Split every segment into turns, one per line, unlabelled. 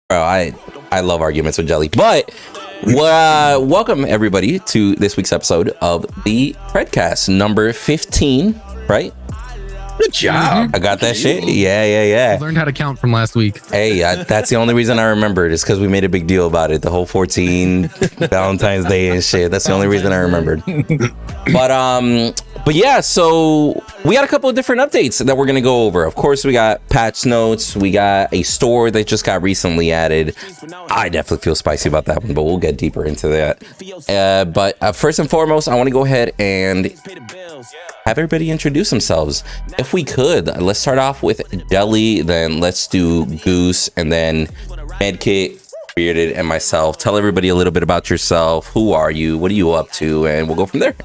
Bro, I love arguments with Jelly. But welcome everybody to this week's episode of the Predcast, number 15, right?
Good job.
I got that shit. Yeah.
I learned how to count from last week.
Hey, that's the only reason I remembered. It's because we made a big deal about it. The whole 14 Valentine's Day and shit. That's the only reason I remembered. But yeah, so we got a couple of different updates that we're going to go over. Of course, we got patch notes. We got a store that just got recently added. I definitely feel spicy about that one, but we'll get deeper into that. But first and foremost, I want to go ahead and have everybody introduce themselves. If we could, let's start off with Jelly, then let's do Goose, and then Medkit, Bearded, and myself. Tell everybody a little bit about yourself. Who are you? What are you up to? And we'll go from there.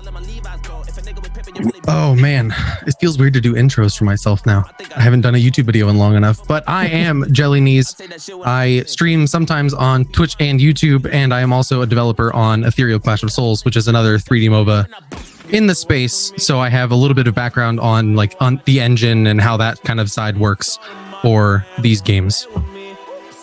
Oh man, it feels weird to do intros for myself now. I haven't done a YouTube video in long enough, but I am Jelly Knees. I stream sometimes on Twitch and YouTube, and I am also a developer on Ethereal Clash of Souls, which is another 3D MOBA in the space. So I have a little bit of background on the engine and how that kind of side works for these games.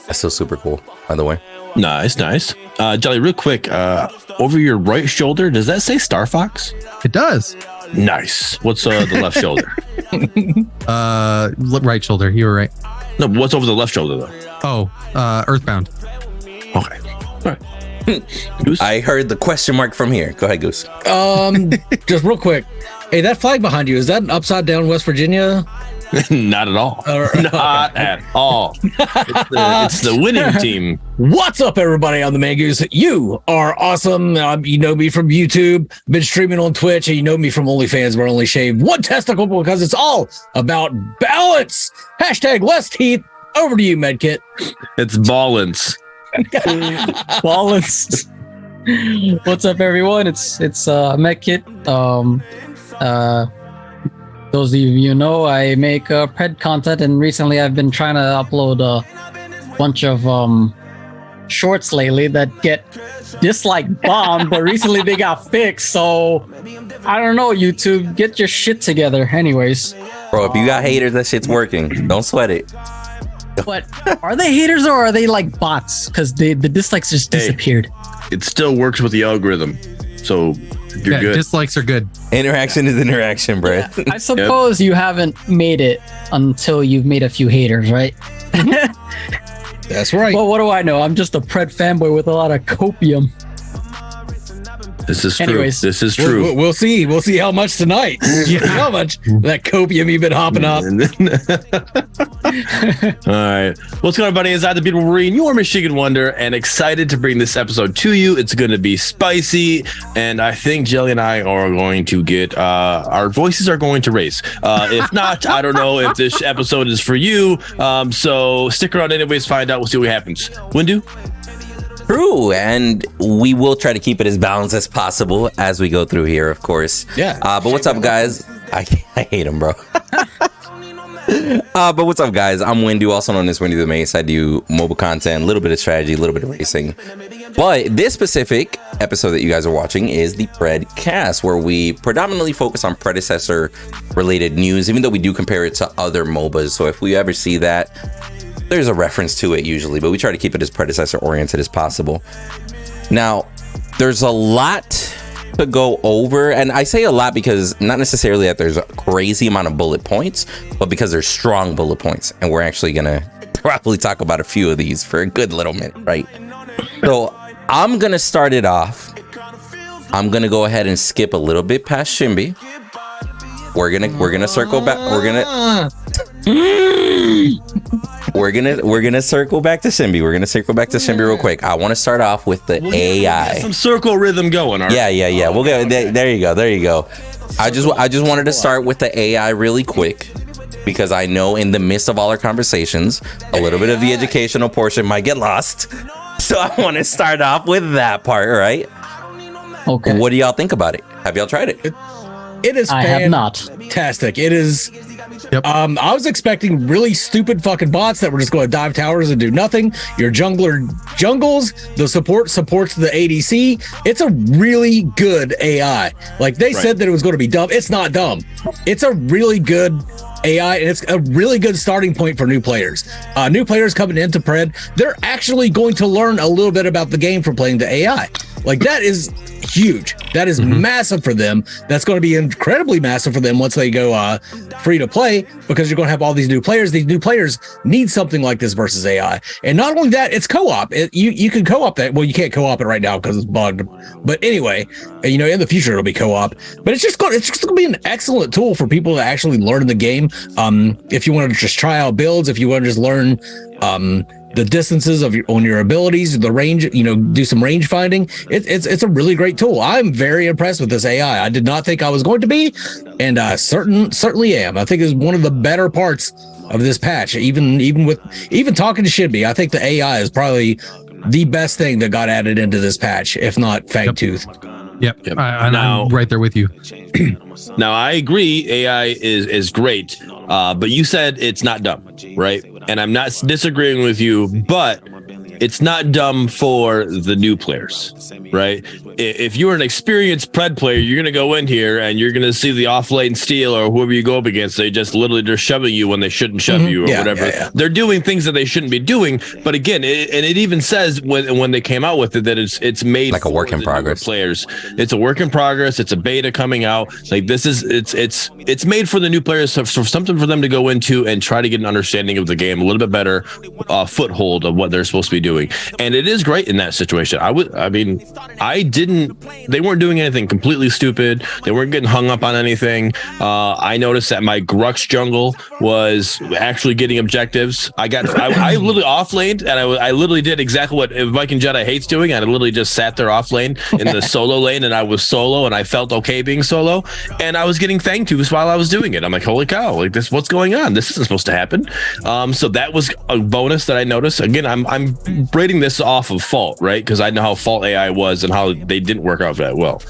That's still super cool, by the way.
Nice. Jelly, real quick, over your right shoulder, does that say Star Fox?
It does.
Nice. What's the left shoulder?
Right shoulder. You were right.
No, what's over the left shoulder though?
Oh, Earthbound.
Okay. All right. Goose?
I heard the question mark from here. Go ahead, Goose.
Just real quick. Hey, that flag behind you, is that an upside down West Virginia?
Not at all. Not at all. It's the winning team.
What's up, everybody? I'm the Mangoose. You are awesome. You know me from YouTube. Been streaming on Twitch, and you know me from OnlyFans, where I only shave one testicle because it's all about balance. Hashtag less teeth. Over to you, Medkit.
It's balance.
Balance. What's up, everyone? It's Medkit. Those of you know, I make Pred content, and recently I've been trying to upload a bunch of shorts lately that get dislike bombed, but recently they got fixed. So I don't know, YouTube, get your shit together. Anyways,
Bro, if you got haters, that shit's working. Don't sweat it.
but are they haters or are they like bots? Because the dislikes just disappeared.
It still works with the algorithm. So you're good.
Dislikes are good.
Interaction is interaction, bro.
I suppose you haven't made it until you've made a few haters, right?
That's right.
Well, what do I know? I'm just a Pred fanboy with a lot of copium.
This is true.
Anyways.
This is true.
We'll see. We'll see how much tonight. How much that copium you've been hopping up.
All right. What's going on, buddy? Is I the beautiful Wolverine, your Michigan Wonder, and excited to bring this episode to you. It's going to be spicy, and I think Jelly and I are going to get our voices are going to raise. If not, I don't know if this episode is for you. So stick around anyways, find out. We'll see what happens. Windu?
True, and we will try to keep it as balanced as possible as we go through here, of course.
Yeah.
But what's up, guys? I hate him, bro. But what's up, guys? I'm Windu, also known as Windu the Mace. I do mobile content, a little bit of strategy, a little bit of racing. But this specific episode that you guys are watching is the Predcast, where we predominantly focus on predecessor-related news, even though we do compare it to other MOBAs. So if we ever see that, there's a reference to it usually, but we try to keep it as predecessor oriented as possible. Now, there's a lot to go over, and I say a lot because not necessarily that there's a crazy amount of bullet points, but because there's strong bullet points, and we're actually gonna probably talk about a few of these for a good little minute, right? So I'm gonna start it off. I'm gonna go ahead and skip a little bit past SHINBIE. We're gonna circle back. We're gonna circle back to SHINBIE. We're gonna circle back to SHINBIE real quick. I want to start off with the AI.
Get some circle rhythm going. All right?
Yeah. We'll go. There you go. I just wanted to start with the AI really quick because I know in the midst of all our conversations, a little bit of the educational portion might get lost. So I want to start off with that part, right?
Okay.
What do y'all think about it? Have y'all tried it?
It is
I have not.
fantastic. It is
Yep.
I was expecting really stupid fucking bots that were just going to dive towers and do nothing. Your jungler jungles, the support supports the ADC. It's a really good AI. Like they said that it was going to be dumb. It's not dumb. It's a really good AI, and it's a really good starting point for new players. New players coming into Pred, they're actually going to learn a little bit about the game from playing the AI. Like that is huge. That is massive for them. That's going to be incredibly massive for them once they go free to play, because you're going to have all these new players. These new players need something like this versus AI. And not only that, it's co-op. You can co-op that. Well, you can't co-op it right now because it's bugged. But anyway, in the future it'll be co-op. But it's just going to be an excellent tool for people to actually learn the game. If you want to just try out builds, if you want to just learn the distances on your abilities, the range, do some range finding. It's a really great tool. I'm very impressed with this AI. I did not think I was going to be, and certainly am. I think it's one of the better parts of this patch. Even talking to SHINBIE, I think the AI is probably the best thing that got added into this patch, if not Fangtooth.
Yep. I'm right there with you.
Now, I agree AI is great, but you said it's not dumb, right? And I'm not disagreeing with you, but it's not dumb for the new players, right? If you're an experienced Pred player, you're going to go in here and you're going to see the off-lane steal or whoever you go up against. They're shoving you when they shouldn't shove you or whatever. Yeah. They're doing things that they shouldn't be doing. But again, it even says when they came out with it that it's made
like a work in progress.
Players, it's a work in progress. It's a beta coming out. Like this is it's made for the new players, for something for them to go into and try to get an understanding of the game, a little bit better foothold of what they're supposed to be doing. And it is great in that situation. They weren't doing anything completely stupid. They weren't getting hung up on anything. I noticed that my Grux jungle was actually getting objectives. I literally off laned, and I literally did exactly what Viking Jedi hates doing. I literally just sat there off lane in the solo lane, and I was solo, and I felt okay being solo, and I was getting Fangtooth while I was doing it. I'm like, holy cow, like this, what's going on? This isn't supposed to happen. So that was a bonus that I noticed. Again, I'm rating this off of Fault, right? Because I know how Fault AI was and how they didn't work out that well.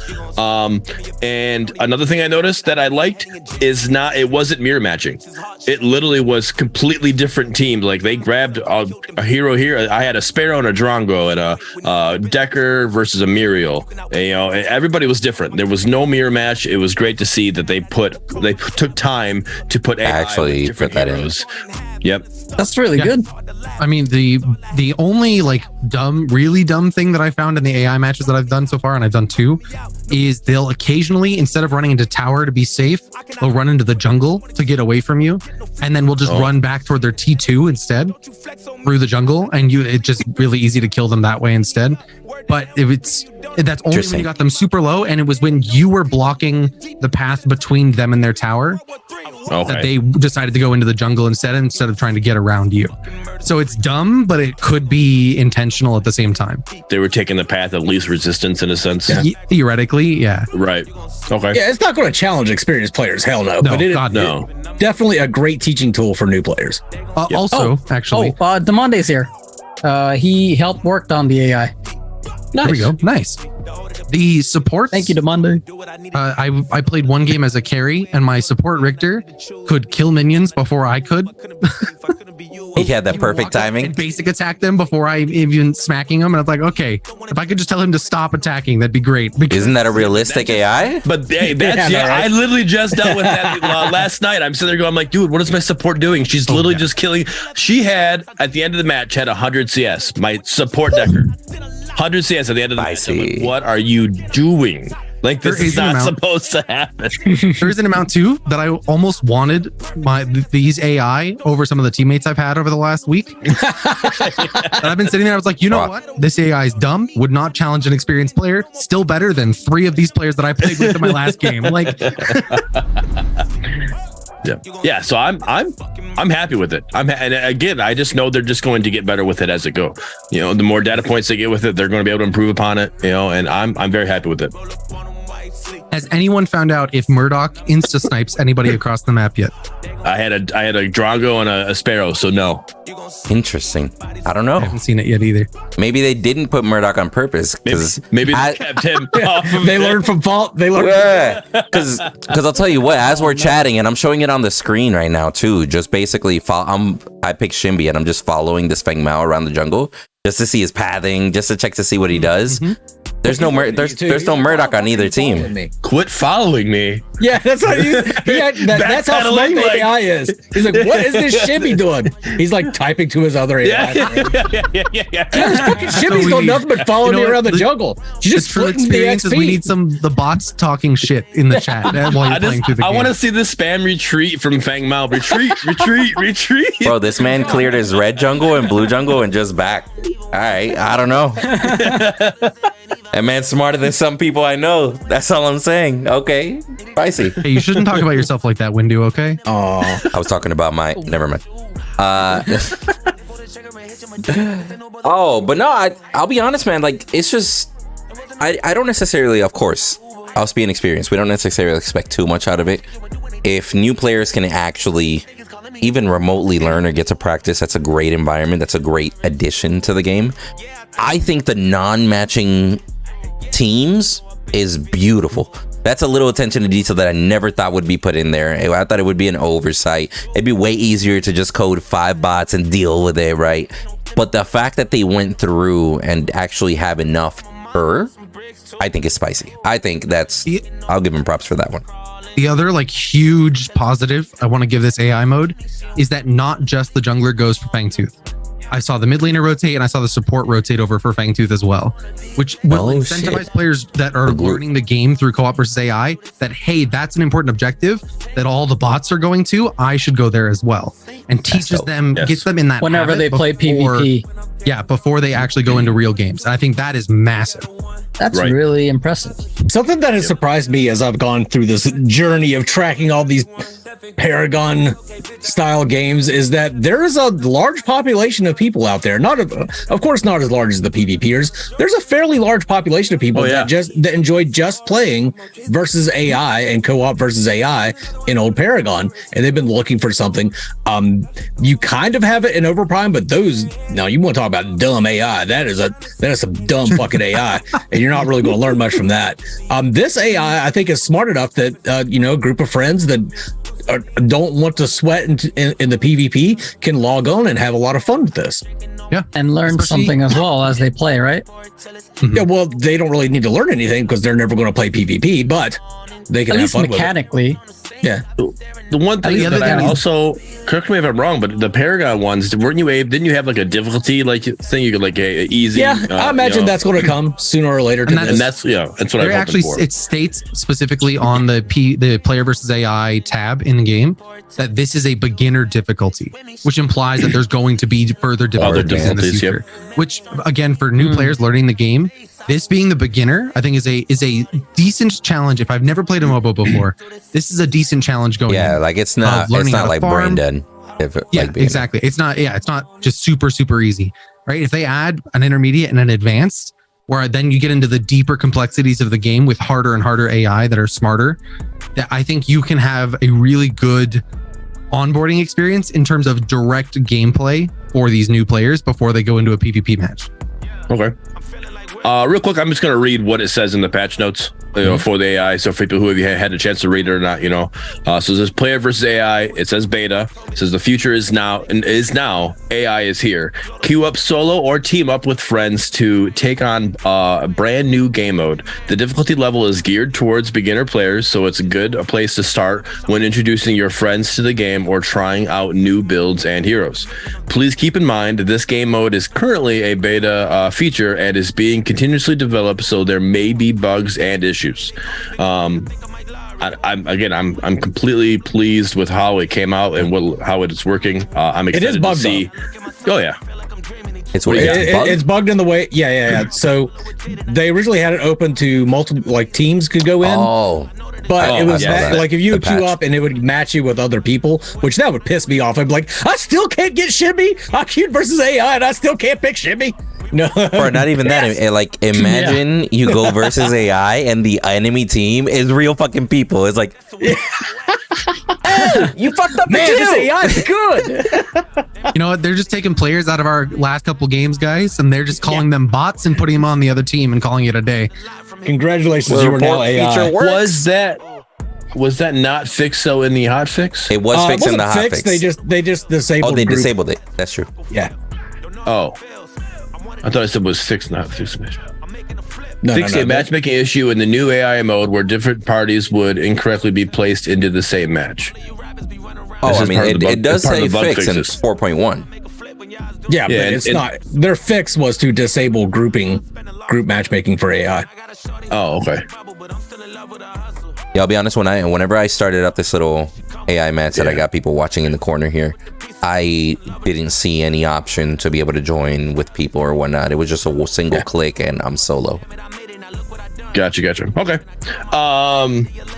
And another thing I noticed that I liked is it wasn't mirror matching. It literally was completely different teams. Like they grabbed a hero here. I had a Sparrow and a Drongo and a Decker versus a Muriel. And, everybody was different. There was no mirror match. It was great to see that they took time to put AI
actually put that
heroes.
in.
Yep, that's really good.
I mean, the only really dumb thing that I found in the AI matches that I've done so far, and I've done 2, is they'll occasionally, instead of running into tower to be safe, they'll run into the jungle to get away from you, and then we'll just run back toward their T2 instead through the jungle, and it's just really easy to kill them that way instead. But that's only when you got them super low, and it was when you were blocking the path between them and their tower that they decided to go into the jungle instead of trying to get around you. So it's dumb, but it could be intentional at the same time.
They were taking the path of least resistance in a sense.
Yeah. Theoretically, yeah.
Right. Okay.
Yeah, it's not going to challenge experienced players. Hell no.
No,
but definitely a great teaching tool for new players.
Also, actually,
Demonde's here. He helped work on the AI.
Nice. There we go. Nice. The support.
Thank you, Demonde.
I played one game as a carry, and my support Richter could kill minions before I could.
He had that perfect timing.
And basic attack them before I even smacking them, and I was like, okay, if I could just tell him to stop attacking, that'd be great.
Isn't that a realistic AI?
But hey, right? I literally just dealt with that last night. I'm sitting there going, I'm like, dude, what is my support doing? She's literally just killing. She had at the end of the match had 100 CS. My support Decker. 100 CS at the end of the match. Like, what are you doing? Like, this is not supposed to happen.
There's an amount too that I almost wanted these AI over some of the teammates I've had over the last week. And I've been sitting there. I was like, you know what? This AI is dumb. Would not challenge an experienced player. Still better than 3 of these players that I played with in my last game. Like,
yeah. So I'm happy with it. And again, I just know they're just going to get better with it as it go. The more data points they get with it, they're going to be able to improve upon it. And I'm very happy with it.
Has anyone found out if Murdock insta snipes anybody across the map yet?
I had a Drago and a Sparrow, so no.
Interesting. I don't know.
I haven't seen it yet either.
Maybe they didn't put Murdock on purpose.
Maybe they kept him off of
They
it.
learned from fault. They learned.
Yeah, because I'll tell you what, as we're chatting, and I'm showing it on the screen right now too, just basically, I picked SHINBIE and I'm just following this Feng Mao around the jungle just to see his pathing, just to check to see what he does. There's no Murdock on either team.
Quit following me.
Yeah, that's how that's how smart the AI is. He's like, what is this SHINBIE doing? He's like typing to his other AI.
Yeah.
This fucking SHINBIE's doing nothing but following me around the jungle. You just
true
splitting the
experience is
XP.
we need the bots talking shit in the chat while you're playing through the game.
I want to see the spam retreat from Feng Mao. Retreat.
Bro, this man cleared his red jungle and blue jungle and just back. All right, I don't know. That man's smarter than some people I know. That's all I'm saying. Okay, spicy.
Hey, you shouldn't talk about yourself like that, Windu, okay?
Oh,
I was talking about never mind. Oh, but no, I'll be honest, man. Like, it's just, I don't necessarily, of course, I'll be an experience. We don't necessarily expect too much out of it. If new players can actually even remotely learn or get to practice, that's a great environment. That's a great addition to the game. I think the non-matching teams is beautiful. That's a little attention to detail that I never thought would be put in there. I thought it would be an oversight. It'd be way easier to just code 5 bots and deal with it, right? But the fact that they went through and actually have enough I think is spicy. I think I'll give them props for that one.
The other like huge positive I want to give this AI mode is that not just the jungler goes for Fangtooth. I saw the mid laner rotate and I saw the support rotate over for Fangtooth as well, which will incentivize players that are learning the game through co-op versus AI that, hey, that's an important objective that all the bots are going to. I should go there as well, and teaches them, gets them in that
whenever they play PvP.
Yeah, before they actually go into real games. And I think that is massive.
That's really impressive.
something that has surprised me as I've gone through this journey of tracking all these Paragon style games is that there is a large population of people out there. Of course, not as large as the PvPers. There's a fairly large population of people that enjoy just playing versus AI and co-op versus AI in old Paragon, and they've been looking for something. You kind of have it in Overprime, but you want to talk about dumb AI? That is some dumb fucking AI, and you're not really going to learn much from that. This AI, I think, is smart enough that a group of friends that don't want to sweat in the PvP can log on and have a lot of fun with this.
Yeah,
and learn something as well as they play, right?
Mm-hmm.
Yeah, well, they don't really need to learn anything because they're never going to play PvP, but they can
at
have
least
fun
mechanically.
with it. Yeah.
The one thing that I also, correct me if I'm wrong, but the Paragon ones, didn't you have like a difficulty thing? You could like a easy.
Yeah, I imagine that's going to come sooner or later.
That's what I'm hoping for.
It states specifically on the player versus AI tab in the game that this is a beginner difficulty, which implies that there's going to be further difficulties in the future. Which again, for new players learning the game, this being the beginner, I think is a decent challenge. If I've never played a MOBA before, this is a decent challenge going.
Yeah, like it's not like brain dead.
Exactly. It's not just super easy, right? If they add an intermediate and an advanced, where then you get into the deeper complexities of the game with harder and harder AI that are smarter, that I think you can have a really good onboarding experience in terms of direct gameplay for these new players before they go into a PvP match.
Okay. Real quick, I'm just going to read what it says in the patch notes, for the AI. So for people who have had a chance to read it or not, so it says player versus AI. It says beta. It says the future is now. AI is here. Queue up solo or team up with friends to take on a brand new game mode. The difficulty level is geared towards beginner players, so it's a place to start when introducing your friends to the game or trying out new builds and heroes. Please keep in mind this game mode is currently a beta feature and is being continuously developed, so there may be bugs and issues. I'm completely pleased with how it came out and how it's working. I'm excited to see. Oh yeah,
it's bugged in the way. Yeah. So they originally had it open to multiple teams could go in. But it was if you would queue up and it would match you with other people, which that would piss me off. I'd be like, I still can't get SHINBIE. I queued versus AI and I still can't pick SHINBIE. No,
Or not even that. Like, imagine you go versus AI and the enemy team is real fucking people. It's like, hey, you fucked up,
man, this AI is good.
You know what? They're just taking players out of our last couple games, guys, and they're just calling them bots and putting them on the other team and calling it a day.
Congratulations, you are now AI.
Was that not fixed so in the hotfix?
It was fixed in the hotfix.
They just disabled.
Oh, they
group.
disabled it. That's true.
Yeah.
Oh, I thought it said was fixed, not fixed.
No,
Fixed a matchmaking issue in the new AI mode where different parties would incorrectly be placed into the same match.
Oh, I mean, it does say fix in 4.1.
Yeah, but it's not. Their fix was to disable group matchmaking for AI.
Oh, okay.
Yeah, I'll be honest. Whenever I started up this little AI match that I got people watching in the corner here, I didn't see any option to be able to join with people or whatnot. It was just a single click, and I'm solo.
Gotcha. Okay.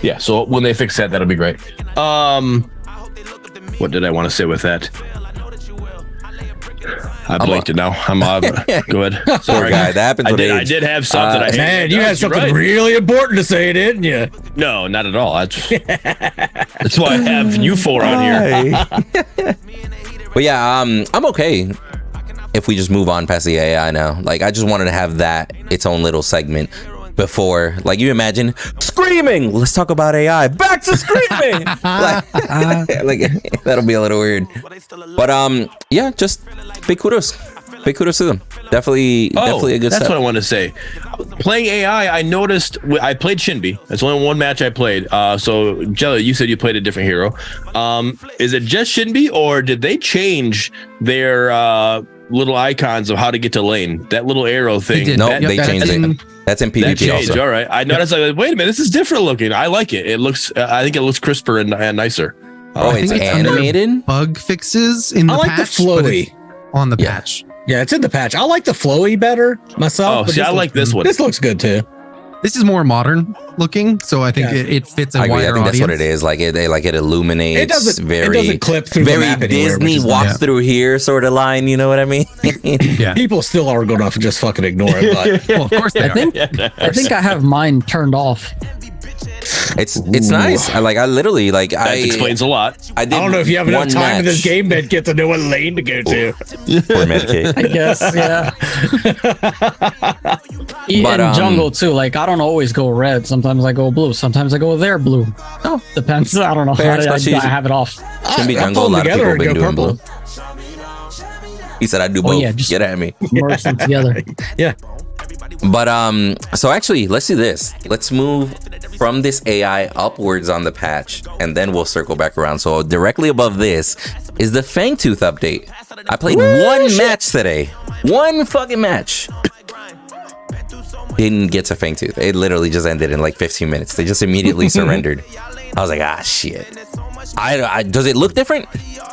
Yeah. So when they fix that, that'll be great. What did I want to say with that? I blanked it now. I'm go ahead.
Sorry, guy. That happens with age.
I did have something.
Man, you had something really important to say, didn't you?
No, not at all. That's why I have you four on here.
But yeah, I'm okay if we just move on past the AI now. Like, I just wanted to have that its own little segment before. Like, you imagine screaming. Let's talk about AI. Back to screaming. like that'll be a little weird. But yeah, just big kudos to them. Definitely a good.
That's
set.
what I want to say. Playing AI, I noticed. I played SHINBIE. That's only one match I played. So Jelly, you said you played a different hero. Is it just SHINBIE, or did they change their little icons of how to get to lane? That little arrow thing.
No, they changed it. That's in PvP also.
All right. I noticed. Like, wait a minute, this is different looking. I like it. It looks. I think it looks crisper and nicer.
It's animated.
Bug fixes in the patch.
I like the flowy
on the patch.
Yeah, it's in the patch. I like the flowy better myself.
Oh, see, I like this one.
This looks good too.
This is more modern looking, so I think it fits a wider audience. I think that's what
it is. Like it illuminates.
It doesn't clip through
very
the map
Disney
anywhere,
walks through here sort of line. You know what I mean?
Yeah.
People still are going to just fucking ignore it. But
well, of course they are.
I think I have mine turned off.
It's nice. I literally
that explains a lot.
I don't know if you have enough time in this game to get to know what lane to go to.
For Medicaid.
I guess, yeah. In jungle too. Like, I don't always go red. Sometimes I go blue. Sometimes I go there blue. Oh, depends. I don't know. I have it off.
Can be jungle. A lot of people have been doing blue. He said, "I do both."
Yeah, just
get at me.
Merge them together.
Yeah.
But so actually, let's do this. Let's move from this AI upwards on the patch, and then we'll circle back around. So directly above this is the Fangtooth update. I played one match today. One fucking match. Didn't get to Fangtooth. It literally just ended in like 15 minutes. They just immediately surrendered. I was like, shit. Does it look different?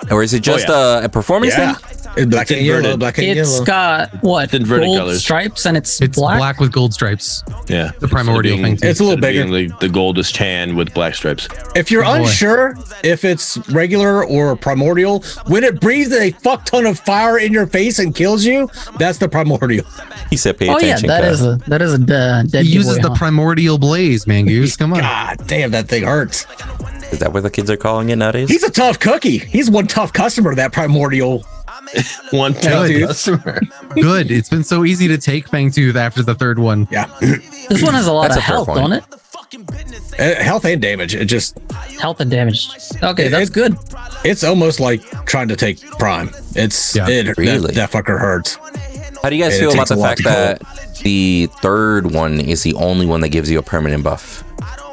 Or is it just a performance thing?
It's black and yellow.
It's got what?
Inverted
gold
colors.
Stripes, and it's
black with gold stripes.
Yeah,
the primordial thing.
It's a little bigger.
The gold is tan with black stripes.
If you're unsure if it's regular or primordial, when it breathes a fuck ton of fire in your face and kills you, that's the primordial.
He said, "Pay attention."
That is a dead
He uses the primordial blaze, Mangoose. Come on.
God damn, that thing hurts.
Is that what the kids are calling it nowadays?
He's a tough cookie. He's one tough customer, that primordial.
One tough customer.
Good. It's been so easy to take Fangtooth after the third one.
Yeah.
This one has a lot of health, don't it?
Health and damage. It just
health and damage. Okay, that's good.
It's almost like trying to take prime. It's really that fucker hurts.
How do you guys feel about the fact that the third one is the only one that gives you a permanent buff,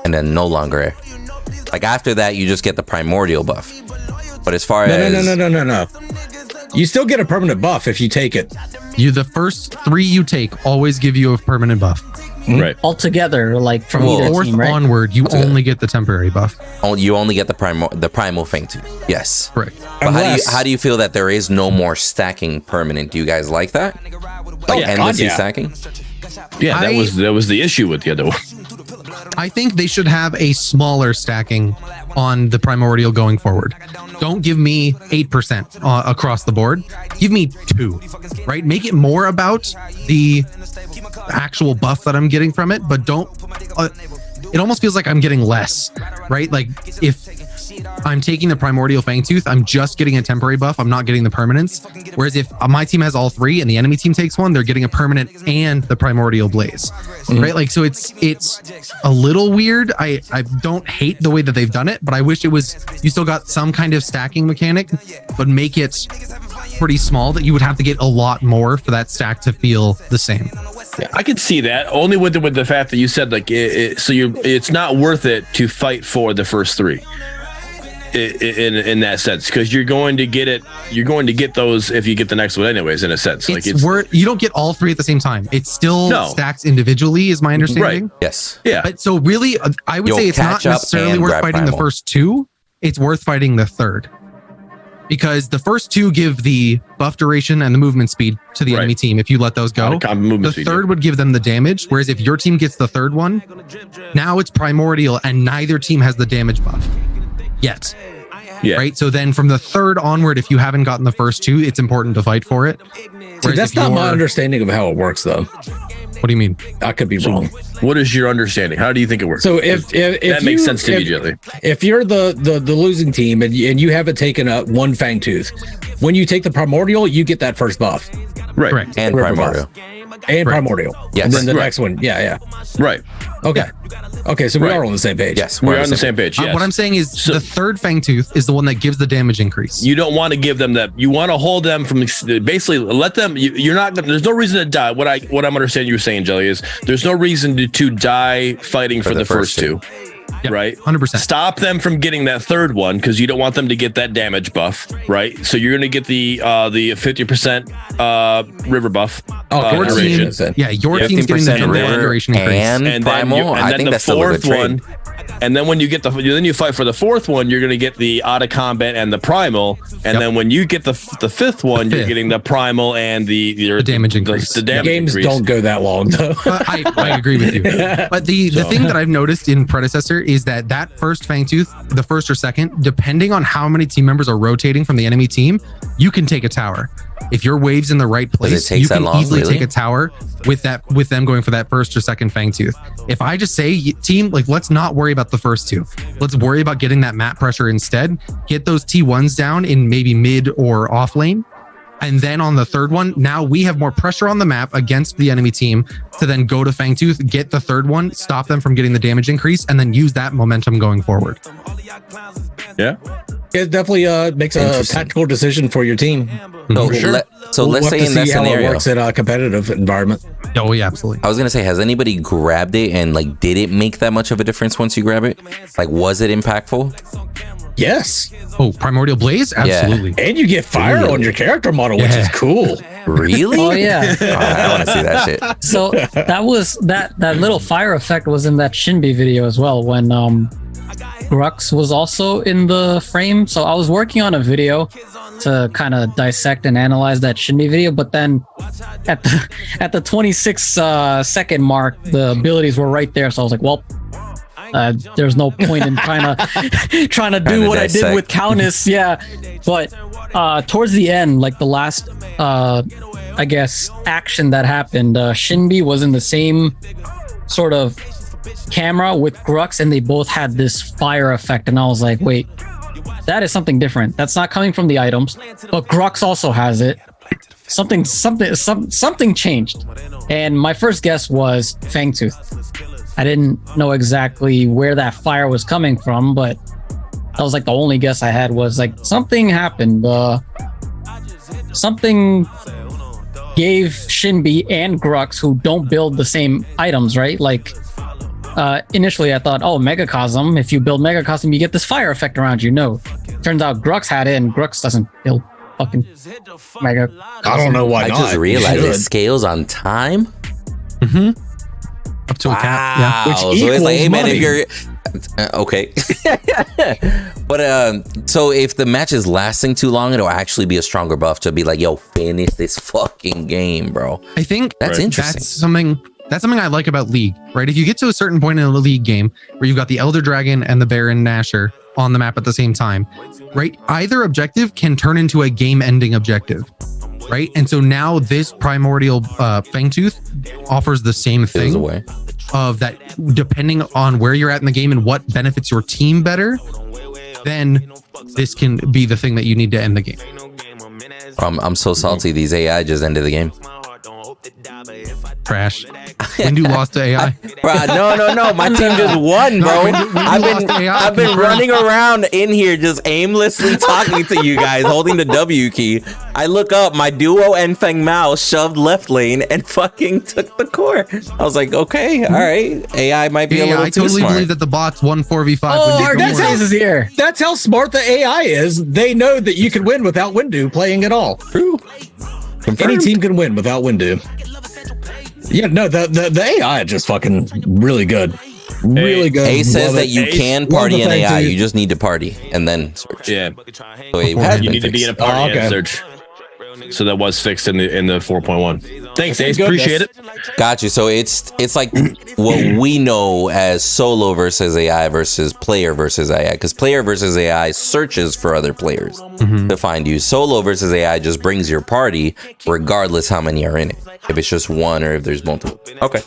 and then no longer, like after that, you just get the primordial buff? But as far as
no. You still get a permanent buff if you take it.
The first 3 you take always give you a permanent buff.
Right.
Altogether, like from either
fourth
team, right?
onward, you only get the temporary buff.
You only get the primal Fangtooth. Yes.
Correct.
But how do you feel that there is no more stacking permanent? Do you guys like that? Like endlessly stacking?
Yeah, that was the issue with the other one.
I think they should have a smaller stacking on the primordial going forward. Don't give me 8% across the board. Give me 2, right? Make it more about the actual buff that I'm getting from it, but don't. It almost feels like I'm getting less, right? Like if I'm taking the primordial Fangtooth, I'm just getting a temporary buff. I'm not getting the permanence. Whereas if my team has all 3 and the enemy team takes 1, they're getting a permanent and the primordial blaze, right? Like, so it's a little weird. I don't hate the way that they've done it, but I wish it was, you still got some kind of stacking mechanic, but make it pretty small that you would have to get a lot more for that stack to feel the same.
Yeah, I could see that only with the fact that you said like it's not worth it to fight for the first 3. In that sense, because you're going to get those if you get the next one anyways, in a sense.
It's worth, you don't get all 3 at the same time. It's still stacks individually, is my understanding.
Right.
Yes.
Yeah.
But so really, I would say it's not necessarily worth fighting the first 2. It's worth fighting the third, because the first 2 give the buff duration and the movement speed to the enemy team. If you let those go, the third would give them the damage. Whereas if your team gets the third one, now it's primordial and neither team has the damage buff yet. Yeah. Right. So then from the third onward, if you haven't gotten the first 2, it's important to fight for it.
So that's not my understanding of how it works, though.
What do you mean?
I could be wrong.
What is your understanding? How do you think it works?
So if
that makes sense to me, Jelly.
If you're the losing team and you haven't taken up 1 Fangtooth, when you take the primordial, you get that first buff.
Right.
Correct.
And primordial.
And primordial.
Yes.
And then the next one. Yeah.
Right.
Okay. Okay, so we are on the same page.
Yes,
we're on the same page. Yes.
What I'm saying is the third Fangtooth is the one that gives the damage increase.
You don't want to give them that. You want to hold them from basically let them. You're not gonna. There's no reason to die. What I'm understanding you were saying, Jelly, is there's no reason to die fighting for the first 2.
Yep,
right?
100%.
Stop them from getting that third one because you don't want them to get that damage buff, right? So you're going to get the 50% river buff.
Your team, your team's getting the duration increase
and primal. I think that's the fourth one.
And then when you get then you fight for the 4th one, you're going to get the out of combat and the primal. And then when you get the 5th one, you're getting the primal and the damage increase. The damage
games
increase.
Don't go that long though.
I agree with you. But the thing that I've noticed in Predecessor is that first Fangtooth, the first or second, depending on how many team members are rotating from the enemy team, you can take a tower. If your wave's in the right place, you can easily take a tower with them going for that first or second Fangtooth. If I just say, team, like, let's not worry about the first 2. Let's worry about getting that map pressure instead. Get those T1s down in maybe mid or off lane. And then on the third one, now we have more pressure on the map against the enemy team to then go to Fangtooth, get the third one, stop them from getting the damage increase, and then use that momentum going forward.
Yeah.
It definitely makes a tactical decision for your team.
So let's say in that scenario,
how it works in a competitive environment.
Oh yeah, absolutely.
I was gonna say, has anybody grabbed it and like, did it make that much of a difference once you grab it? Like, was it impactful?
Yes.
Oh, Primordial Blaze? Absolutely.
Yeah. And you get fire on your character model, which is cool.
Really?
Oh yeah.
I want to see that shit.
So that was that little fire effect was in that SHINBIE video as well when Grux was also in the frame. So I was working on a video to kind of dissect and analyze that SHINBIE video, but then at the 26 second mark, the abilities were right there. So I was like, well, there's no point in trying to do what I did with Countess. Yeah. But towards the end, like the last I guess action that happened, SHINBIE was in the same sort of camera with Grux, and they both had this fire effect, and I was like, wait, that is something different. That's not coming from the items, but Grux also has it. Something changed, and my first guess was Fangtooth. I didn't know exactly where that fire was coming from, but that was like the only guess I had was like something happened. Something gave SHINBIE and Grux, who don't build the same items, right? Like initially I thought, oh, Megacosm, if you build Megacosm, you get this fire effect around you. No, turns out Grux had it, and Grux doesn't build fucking Megacosm.
I don't know why not.
I just realized it scales on time.
Mm-hmm. Up to a cap, yeah.
Which
so
equals
it's like, hey man,
money.
if you're okay, but so if the match is lasting too long, it'll actually be a stronger buff to be like, yo, finish this fucking game, bro.
I think
that's interesting.
That's something That's something I like about League, right? If you get to a certain point in a League game where you've got the Elder Dragon and the Baron Nashor on the map at the same time, right? Either objective can turn into a game-ending objective, right? And so now this primordial Fangtooth offers the same thing of that, depending on where you're at in the game and what benefits your team better, then this can be the thing that you need to end the game.
I'm so salty. These AI just ended the game.
Trash. Windu lost to AI.
Bro, no. My team just won, bro. I've been running around in here just aimlessly talking to you guys, holding the W key. I look up, my duo and Feng Mao shoved left lane and fucking took the core. I was like, okay, all right. AI might be a little too
totally
smart.
believe that the bots won 4v5.
That's how smart the AI is. They know that you can win without Windu playing at all.
True. Confirmed.
Any team can win without Windu. Yeah, no, the AI is just fucking really good. Really good.
A says that you
Ace,
can party in AI.
too.
You just need to party and then search.
Yeah.
So it has
You
been
need to be in a party and search. So that was fixed in the 4.1. Thanks, Ace. Appreciate it.
Got you. So it's like what we know as solo versus AI versus player versus AI, because player versus AI searches for other players to find you. Solo versus AI just brings your party regardless how many are in it. If it's just one or if there's multiple. Okay,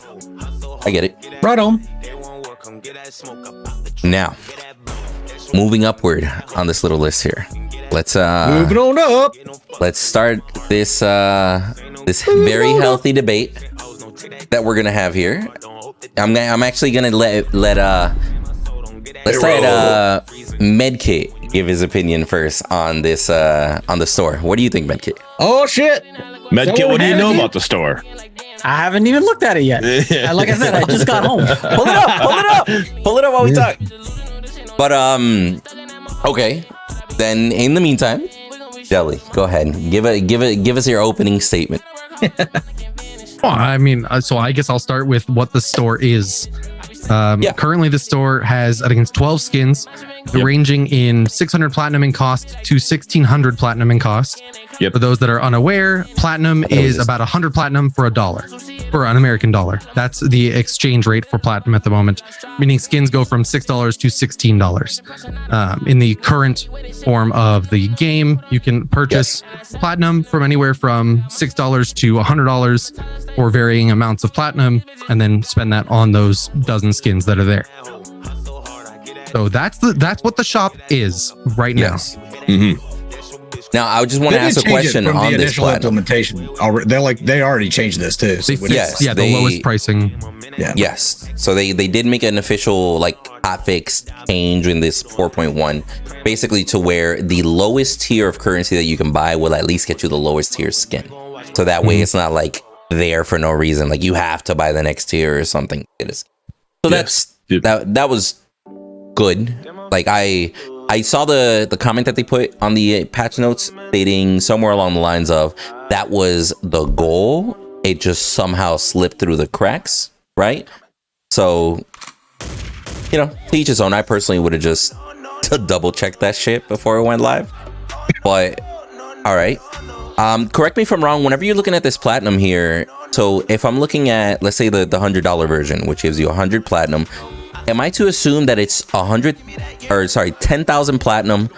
I get it.
Right on.
Now, moving upward on this little list here. Let's
moving on up.
Let's start this this very healthy debate that we're gonna have here. I'm actually gonna let's let Medkit give his opinion first on this on the store. What do you think, Medkit?
Oh shit,
Medkit, what do you know about the store?
I haven't even looked at it yet. Like I said, I just got home.
Pull it up while we talk. But okay. Then in the meantime, Jelly, go ahead. Give us your opening statement.
Well, I mean, so I guess I'll start with what the store is. Currently, the store has, I think it's 12 skins, ranging in 600 platinum in cost to 1600 platinum in cost. For those that are unaware, platinum is about 100 platinum for $1, for an American dollar. That's the exchange rate for platinum at the moment, meaning skins go from $6 to $16. In the current form of the game, you can purchase platinum from anywhere from $6 to $100 for varying amounts of platinum, and then spend that on those dozen skins that are there. So that's what the shop is right now.
Now, I just want to ask a question
from
on
the
this
initial implementation. They already changed this too. So
the lowest pricing.
Yes. So they did make an official hotfix change in this 4.1, basically to where the lowest tier of currency that you can buy will at least get you the lowest tier skin. So that way it's not there for no reason. Like you have to buy the next tier or something. It is. So that was good. Like I saw the comment that they put on the patch notes stating somewhere along the lines of that was the goal. It just somehow slipped through the cracks, right? So, to each his own. I personally would have just double checked that shit before it went live. But all right. Correct me if I'm wrong. Whenever you're looking at this platinum here, so if I'm looking at, let's say the $100 version, which gives you 100 platinum, am I to assume that it's 10,000 platinum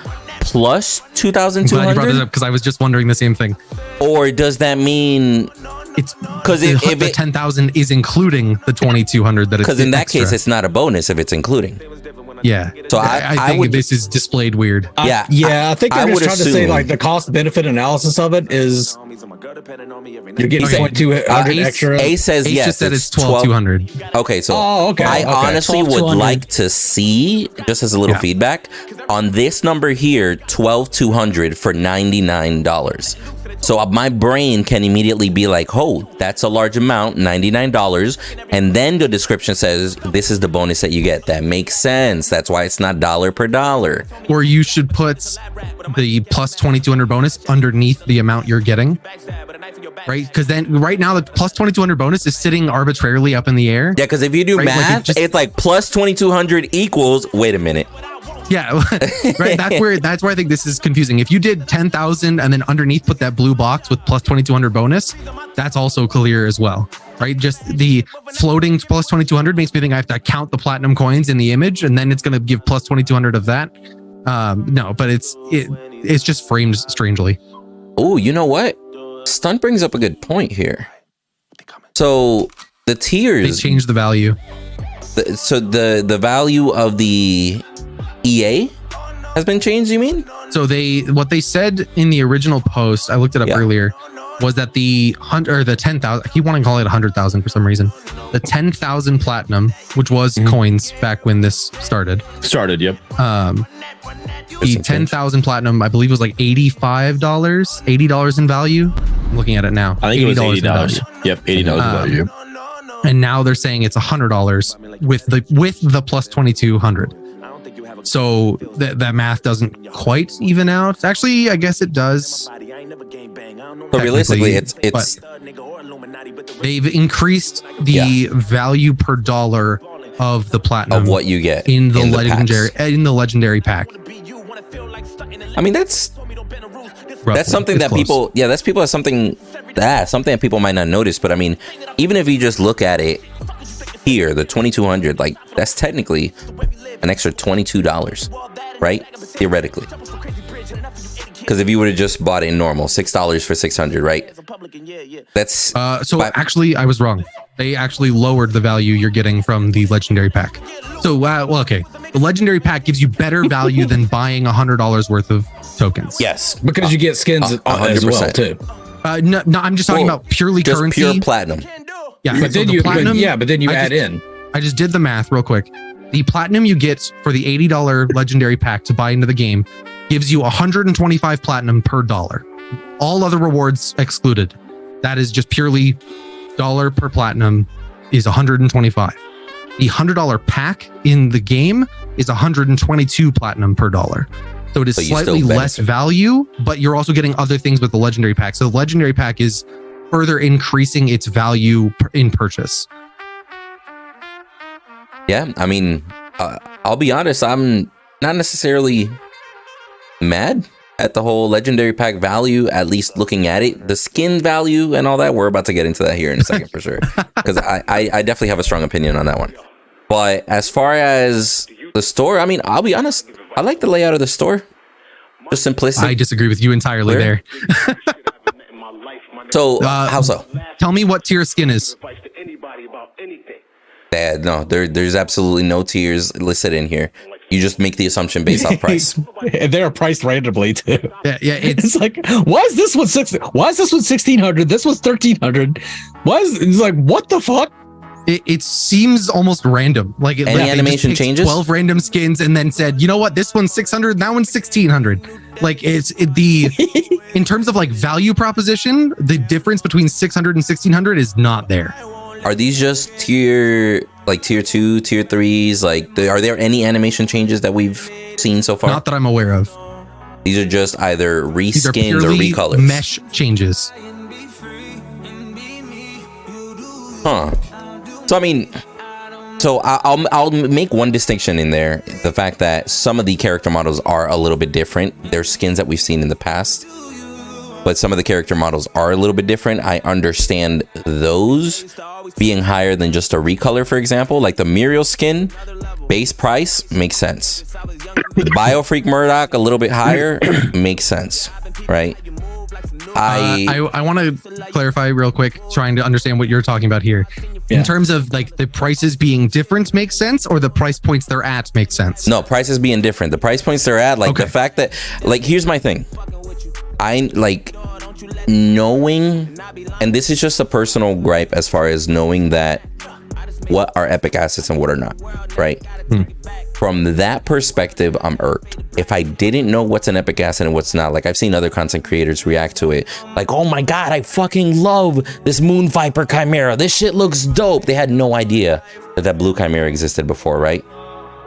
plus 2,200?
Glad you brought this up because I was just wondering the same thing.
Or does that mean
it's because the 10,000 is including the 2,200 that it's
because in that case it's not a bonus if it's including.
Yeah. So I think this is displayed weird.
I think they're just trying to say the cost benefit analysis of it is you're getting 2,200 extra.
A says
Ace just said it's 12,200.
Okay, so I honestly would like to see, just as a little feedback, on this number here, 12,200 for $99. So my brain can immediately be like, oh, that's a large amount, $99. And then the description says, this is the bonus that you get. That makes sense. That's why it's not dollar per dollar.
Or you should put the plus 2,200 bonus underneath the amount you're getting. Right? Because then right now, the plus 2,200 bonus is sitting arbitrarily up in the air.
Yeah, because if you do math, it's like plus 2,200 equals, wait a minute.
Yeah, right. That's where I think this is confusing. If you did 10,000 and then underneath put that blue box with plus 2,200 bonus, that's also clear as well, right? Just the floating plus 2,200 makes me think I have to count the platinum coins in the image, and then it's going to give plus 2,200 of that. No, but it's just framed strangely.
Oh, you know what? Stunt brings up a good point here. So the tiers,
they changed the value.
So the value of the EA has been changed, you mean?
So what they said in the original post, I looked it up earlier, was that the 10,000, I keep wanting to call it 100,000 for some reason. The 10,000 platinum, which was coins back when this started.
Yep.
The 10,000 platinum, I believe, was like $80 in value. I'm looking at it now.
I think it was $80. Yep, $80 in value.
And now they're saying it's $100 with the plus 2,200. So that math doesn't quite even out. Actually, I guess it does.
So realistically, it's
they've increased the value per dollar of the platinum
of what you get
in the legendary pack.
I mean, that's something that people, that's something that people might not notice. But I mean, even if you just look at it here, the 2,200, like that's technically an extra $22, right? Theoretically. Because if you would have just bought it in normal, $6 for 600, right? That's
actually, I was wrong. They actually lowered the value you're getting from the legendary pack. So, okay. The legendary pack gives you better value than buying $100 worth of tokens.
Yes.
Because you get skins as well, too.
No, I'm just talking about purely
just
currency.
Pure platinum.
Yeah,
but then you add in.
I just did the math real quick. The platinum you get for the $80 legendary pack to buy into the game gives you 125 platinum per dollar. All other rewards excluded. That is just purely dollar per platinum is 125. The $100 pack in the game is 122 platinum per dollar. So it is slightly less value, but you're also getting other things with the legendary pack. So the legendary pack is further increasing its value in purchase.
Yeah, I mean, I'll be honest, I'm not necessarily mad at the whole legendary pack value, at least looking at it. The skin value and all that, we're about to get into that here in a second for sure. Because I definitely have a strong opinion on that one. But as far as the store, I mean, I'll be honest, I like the layout of the store. Just simplistic.
I disagree with you entirely there.
So, how so?
Tell me what tier skin is.
No, there's absolutely no tiers listed in here. You just make the assumption based off price.
They're priced randomly too.
Yeah,
it's like, why is this one 1,600? This one's 1,300. It's like, what the fuck?
It seems almost random. Like
any animation changes,
12 random skins, and then said, you know what, this one's 600, that one's 1,600. Like in terms of like value proposition, the difference between 600 and 1,600 is not there.
Are these just tier 2, tier 3s? Like, are there any animation changes that we've seen so far?
Not that I'm aware of.
These are just either reskins or recolors.
Mesh changes.
Huh. So I mean, I'll make one distinction in there: the fact that some of the character models are a little bit different. They're skins that we've seen in the past, but some of the character models are a little bit different. I understand those being higher than just a recolor, for example, like the Muriel skin base price makes sense. The Biofreak Murdock a little bit higher makes sense, right?
I want to clarify real quick, trying to understand what you're talking about here. In terms of like the prices being different makes sense, or the price points they're at makes sense?
No, prices being different. The price points they're at, like the fact that, like, here's my thing. I like knowing, and this is just a personal gripe as far as knowing that what are epic assets and what are not, right? From that perspective, I'm irked. If I didn't know what's an epic asset and what's not, like I've seen other content creators react to it, like, oh my god, I fucking love this Moon Viper Khaimeria. This shit looks dope. They had no idea that blue Khaimeria existed before, right?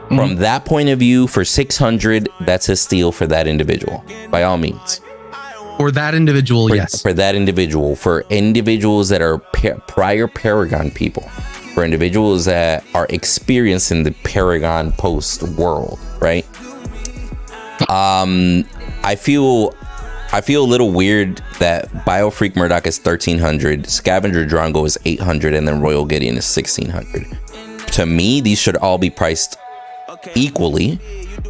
From that point of view, for 600, that's a steal for that individual, by all means.
For that individual, yes.
For that individual, for individuals that are prior Paragon people, for individuals that are experiencing the Paragon post world, right? I feel a little weird that Biofreak Murdock is 1,300, Scavenger Drongo is 800, and then Royal Gideon is 1,600. To me, these should all be priced equally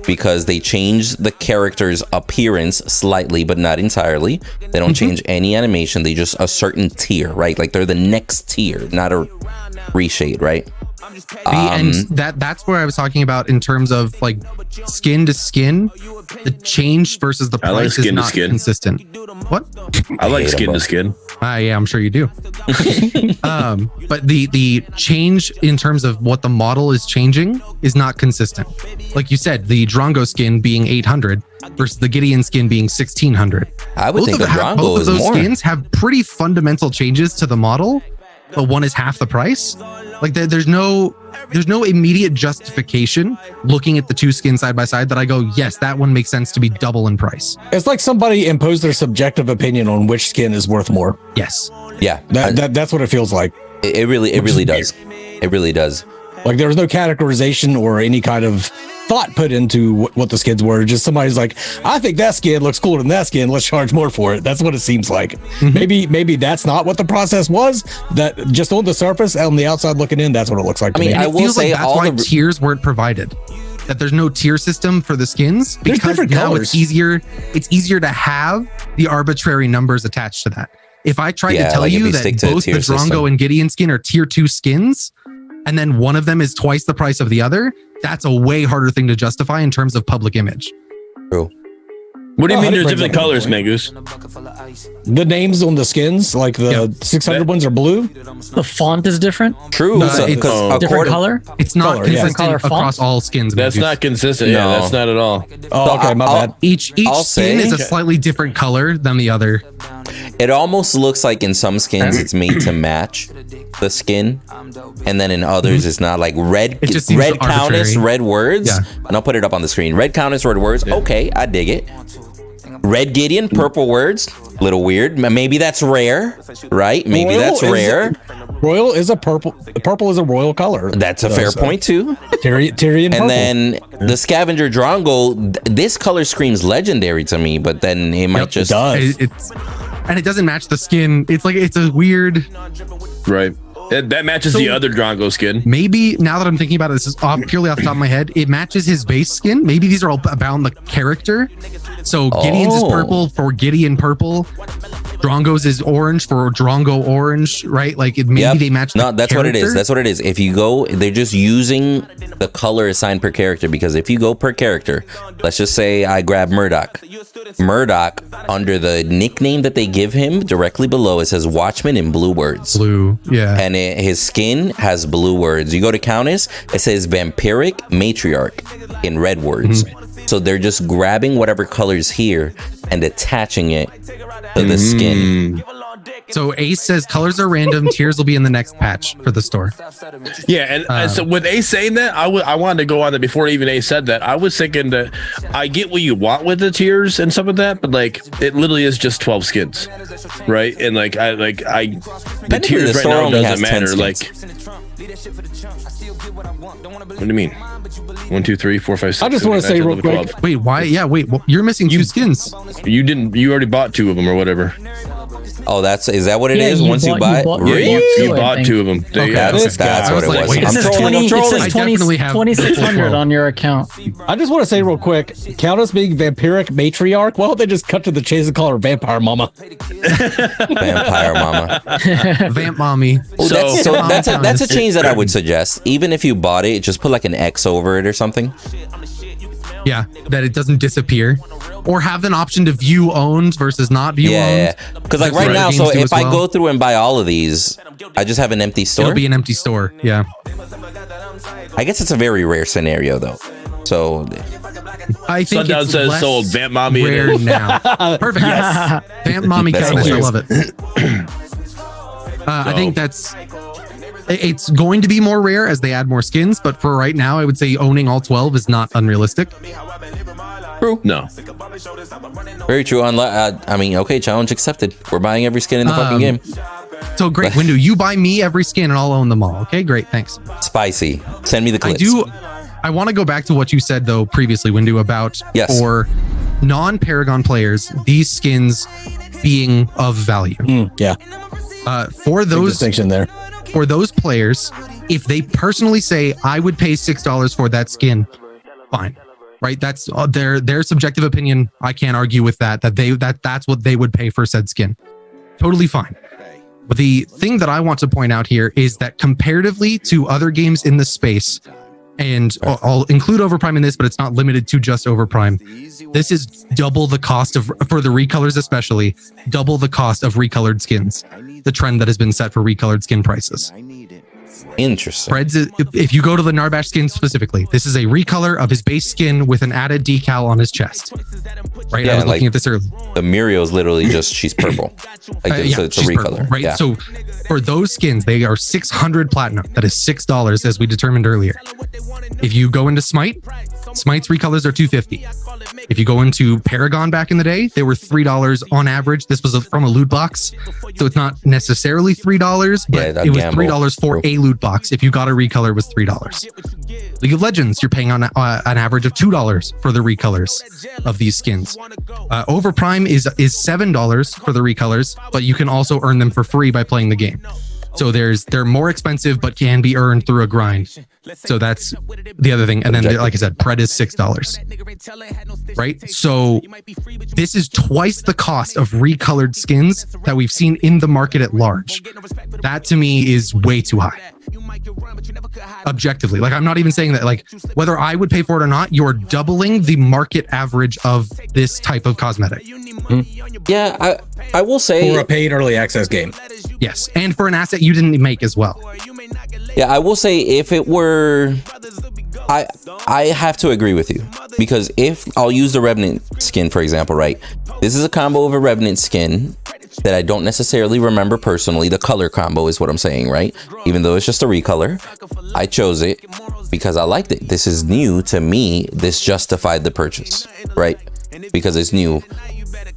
because they change the character's appearance slightly, but not entirely. They don't change any animation. They just a certain tier, right? Like they're the next tier, not a reshade, right?
And that's where I was talking about in terms of like skin to skin, the change versus the price is not consistent. What?
I like skin to skin.
Yeah, I'm sure you do. But the change in terms of what the model is changing is not consistent. Like you said, the Drongo skin being 800 versus the Gideon skin being 1,600.
I would think the Drongo
both of
is
those
more.
skins have pretty fundamental changes to the model, but one is half the price. Like there's no immediate justification looking at the two skins side by side that I go, yes, that one makes sense to be double in price.
It's like somebody imposed their subjective opinion on which skin is worth more.
Yes.
Yeah,
That's what it feels like.
it really does. It really does.
Like there was no categorization or any kind of thought put into what the skins were. Just somebody's like, I think that skin looks cooler than that skin. Let's charge more for it. That's what it seems like. Maybe that's not what the process was. That just on the surface, on the outside looking in, that's what it looks like.
I mean, I will say
like that's why tiers weren't provided. That there's no tier system for the skins because now
colors.
It's easier to have the arbitrary numbers attached to that. If I tried to tell
like
you that both the Drongo
system
and Gideon skin are tier 2 skins, and then one of them is twice the price of the other, that's a way harder thing to justify in terms of public image.
True.
What do you mean there's different colors, Mangoose?
The names on the skins, like the 600 ones are blue.
The font is different.
True.
It's
Different color.
It's not
Color, yeah.
consistent
Color font?
across all skins.
That's
Mangoose.
not consistent.
No.
Yeah, that's not at all.
Oh, okay, my bad.
Each
I'll
skin
say-
is a slightly different color than the other.
It almost looks like in some skins it's made to match the skin, and then in others it's not. Like red
just seems
red countess,
arbitrary.
red words.
Yeah.
And I'll put it up on the screen. Red countess, red words. Okay, I dig it. Red Gideon, purple words. Little weird. Maybe that's rare, right? Maybe
Royal
that's rare.
Royal is a purple. Purple is a royal color.
That's a fair point too.
Tyrion purple.
And then the Scavenger Drongo, this color screams legendary to me, but then it might just
And it doesn't match the skin. It's like it's a weird.
Right. That matches the other Drongo skin.
Maybe now that I'm thinking about it, this is purely off the top of my head. It matches his base skin. Maybe these are all about the character. So Gideon's is purple for Gideon purple. Drongo's is orange for Drongo orange, right? Like maybe they match.
No, that's what it is. That's what it is. If you go, they're just using the color assigned per character, because if you go per character, let's just say I grab Murdock. Murdock, under the nickname that they give him, directly below it says Watchman in blue words.
Blue, yeah.
And his skin has blue words. You go to Countess, it says Vampiric Matriarch in red words. So they're just grabbing whatever colors here and attaching it to the skin.
So Ace says colors are random. Tiers will be in the next patch for the store.
Yeah, and so with Ace saying that, I wanted to go on that before even Ace said that. I was thinking that I get what you want with the tiers and some of that, but like it literally is just 12 skins, right? And like the tiers right now doesn't matter. Like, what do you mean? 1, 2, 3, 4, 5, 6.
I just want to say real quick.
12.
Wait, why? Yeah, wait. You're missing 2 skins.
You already bought 2 of them or whatever.
Oh, is that what it is? Once you buy it?
You bought 2 of them.
That's what it was.
It says 20. It says 2600 on your account.
I just want to say real quick, Countess being Vampiric Matriarch, why don't they just cut to the chase and call her Vampire Mama?
Vampire Mama.
Vamp Mommy.
That's a change that I would suggest. Even if you bought it, just put like an X over it or something.
Yeah, that it doesn't disappear. Or have an option to view owned versus not view owned.
Yeah. Because like right now, so if I go through and buy all of these, I just have an empty store.
It'll be an empty store. Yeah.
I guess it's a very rare scenario though. So
I think
Sundown
it's
says
less
sold. Vamp Mommy
rare now. Perfect. Yes. Vamp Mommy counts. I love it. I think it's going to be more rare as they add more skins, but for right now, I would say owning all 12 is not unrealistic.
True.
No.
Very true. I mean, okay, challenge accepted. We're buying every skin in the fucking game.
So great, Windu. You buy me every skin and I'll own them all. Okay, great. Thanks.
Spicy. Send me the clips.
I want to go back to what you said though previously, Windu, about for non-Paragon players, these skins being of value. For those
distinction there.
For those players, if they personally say I would pay $6 for that skin, fine. Right? That's their subjective opinion. I can't argue with that. That's what they would pay for said skin. Totally fine. But the thing that I want to point out here is that comparatively to other games in the space, and I'll include Overprime in this, but it's not limited to just Overprime. This is double the cost of, for the recolors especially, double the cost of recolored skins. The trend that has been set for recolored skin prices.
Interesting.
Pred's, if you go to the Narbash skin specifically, this is a recolor of his base skin with an added decal on his chest. Right?
Yeah,
I was looking at this earlier.
The Muriel is literally just, she's purple. Like, so it's a recolor.
Purple, right?
Yeah.
So for those skins, they are 600 platinum. That is $6 as we determined earlier. If you go into Smite's recolors are $250. If you go into Paragon back in the day, they were $3 on average. This was from a loot box. So it's not necessarily $3, but it was $3 for a loot box. If you got a recolor, it was $3. League of Legends, you're paying on an average of $2 for the recolors of these skins. Overprime is $7 for the recolors, but you can also earn them for free by playing the game. So they're more expensive, but can be earned through a grind. So that's the other thing. And then, like I said, Pred is $6, right? So this is twice the cost of recolored skins that we've seen in the market at large. That to me is way too high. Objectively, like I'm not even saying that, like whether I would pay for it or not, you're doubling the market average of this type of cosmetic.
Yeah, I will say
for a paid early access game.
Yes, and for an asset you didn't make as well.
Yeah, I will say if it were, I have to agree with you, because if I'll use the Revenant skin for example, right? This is a combo of a Revenant skin that I don't necessarily remember personally. The color combo is what I'm saying, right? Even though it's just a recolor, I chose it because I liked it. This is new to me. This justified the purchase, right? Because it's new.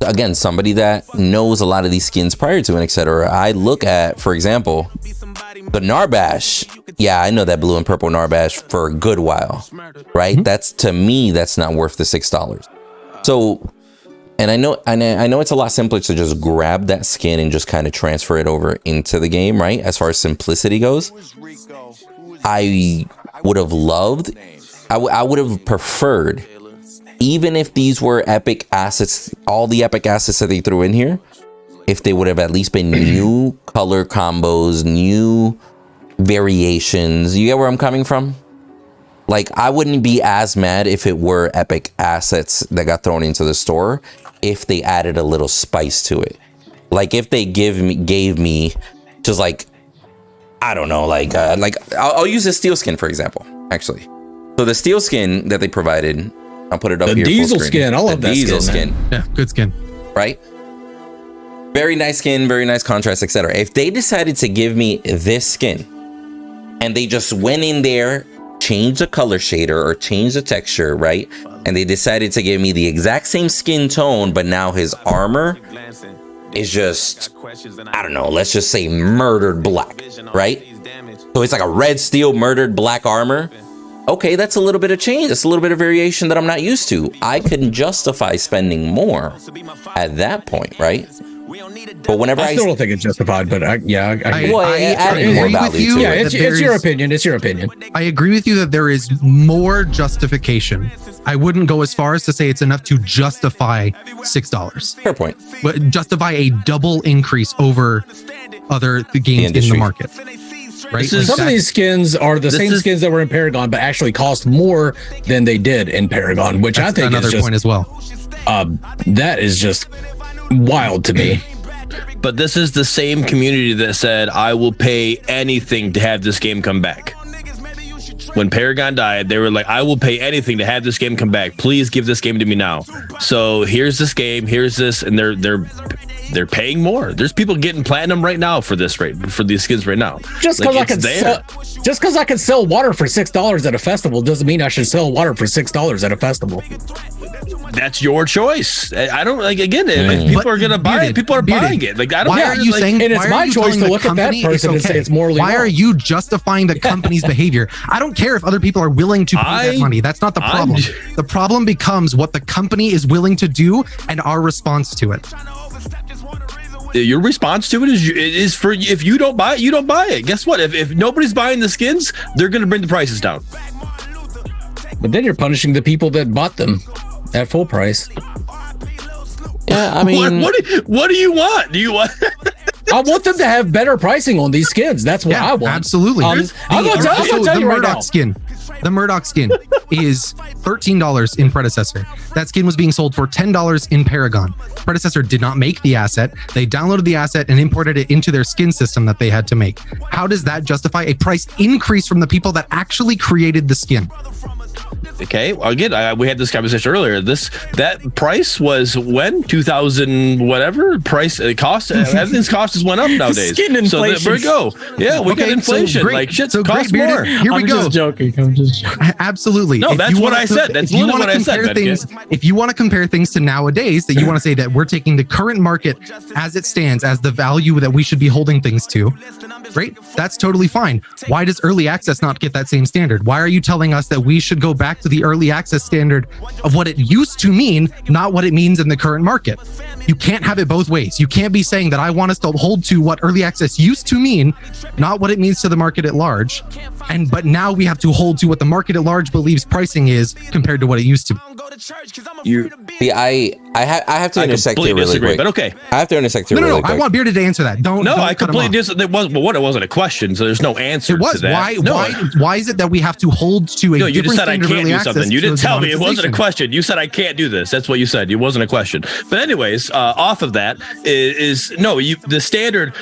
Again, somebody that knows a lot of these skins prior to and etc. I look at, for example, the Narbash. Yeah, I know that blue and purple Narbash for a good while, right? That's, to me, that's not worth the $6. So, and I know it's a lot simpler to just grab that skin and just kind of transfer it over into the game, right? As far as simplicity goes, I would have loved, I would have preferred, even if these were epic assets, all the epic assets that they threw in here, if they would have at least been new color combos, new variations. You get where I'm coming from? Like, I wouldn't be as mad if it were epic assets that got thrown into the store, if they added a little spice to it. Like, if they gave me just like, I don't know, like I'll use the steel skin, for example, actually. So the steel skin that they provided, I'll put it up here.
The diesel skin. I love that
diesel skin.
Yeah, good skin.
Right? Very nice skin, very nice contrast, etc. If they decided to give me this skin and they just went in there, changed the color shader or changed the texture, right? And they decided to give me the exact same skin tone, but now his armor is just, I don't know, let's just say murdered black, right? So it's like a red steel murdered black armor. Okay, that's a little bit of change. That's a little bit of variation that I'm not used to. I can justify spending more at that point, right? But whenever
I still don't think it's justified, but
I agree
with
you.
Yeah, it's your opinion. It's your opinion.
I agree with you that there is more justification. I wouldn't go as far as to say it's enough to justify $6.
Fair point.
But justify a double increase over other games in the market. Right?
Some of these skins are the same skins that were in Paragon, but actually cost more than they did in Paragon, which I think
another
is just,
point as well.
That is just wild to me.
But this is the same community that said, I will pay anything to have this game come back. When Paragon died, they were like, I will pay anything to have this game come back. Please give this game to me now. So here's this game, here's this, and they're they're paying more. There's people getting platinum right now for this rate for these skins right now.
Just because I can sell water for $6 at a festival doesn't mean I should sell water for $6 at a festival.
That's your choice. I don't like again. If people are gonna buy it, people are buying it. Like I don't.
Why are you saying?
And it's my choice to look at that person and say it's morally wrong.
Why are you justifying the company's behavior? I don't care if other people are willing to pay that money. That's not the problem. The problem becomes what the company is willing to do and our response to it.
Your response to it is for if you don't buy it, you don't buy it. Guess what? If nobody's buying the skins, they're going to bring the prices down.
But then you're punishing the people that bought them at full price.
Yeah, I mean,
what do you want? Do you want?
I want them to have better pricing on these skins. That's what I want. Absolutely.
I'm gonna tell you right now.
The Murdock skin is $13 in Predecessor. That skin was being sold for $10 in Paragon. Predecessor did not make the asset. They downloaded the asset and imported it into their skin system that they had to make. How does that justify a price increase from the people that actually created the skin?
Okay, well, again, we had this conversation earlier. That price was when 2000 whatever price cost. Everything's costs went up nowadays.
Skin inflation.
So there we go. Yeah, we got inflation. Like shit's cost more.
Here we go.
I'm just joking.
Absolutely.
No, that's what I said. That's literally what I said.
If you want to compare things to nowadays, that you want to say that we're taking the current market as it stands as the value that we should be holding things to, great. That's totally fine. Why does early access not get that same standard? Why are you telling us that we should go back to the early access standard of what it used to mean, not what it means in the current market? You can't have it both ways. You can't be saying that I want us to hold to what early access used to mean, not what it means to the market at large. But now we have to hold to what the market at large believes pricing is compared to what it used to be.
I have to intersect here really quick.
But okay,
I have to intersect here really quick.
I want Bearded to answer that. Don't
I completely disagree. It wasn't a question, so there's no answer.
It was.
To that.
Why is it that we have to hold to a
you just said I can't do something. You didn't tell me it wasn't a
monetization?
question. You said I can't do this. That's what you said. It wasn't a question. But anyways, off of that the standard.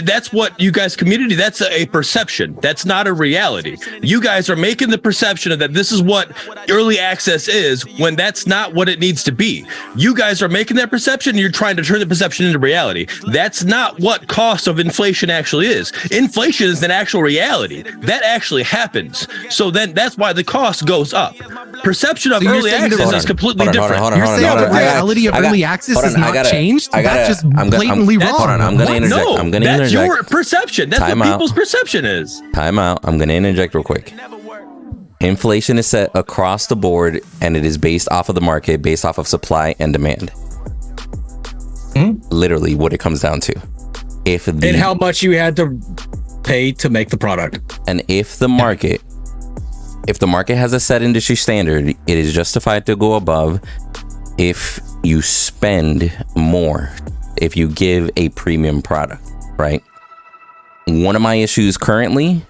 That's what you guys community. That's a perception. That's not a reality. You guys are making the perception of that this is what early access is when that's not what it needs to be. You guys are making that perception. And you're trying to turn the perception into reality. That's not what cost of inflation actually is. Inflation is an actual reality that actually happens. So then that's why the cost goes up. Perception of early access is completely different.
You're saying the reality of early access is not changed? That's just blatantly wrong.
Hold on, I'm going to interject.
No,
I'm going to interject.
That's your perception. That's what people's perception is.
Time out. I'm going to interject real quick. Inflation is set across the board, and it is based off of the market, based off of supply and demand. Literally what it comes down to.
And how much you had to pay to make the product.
And if the market has a set industry standard, it is justified to go above if you spend more, if you give a premium product, right? One of my issues currently,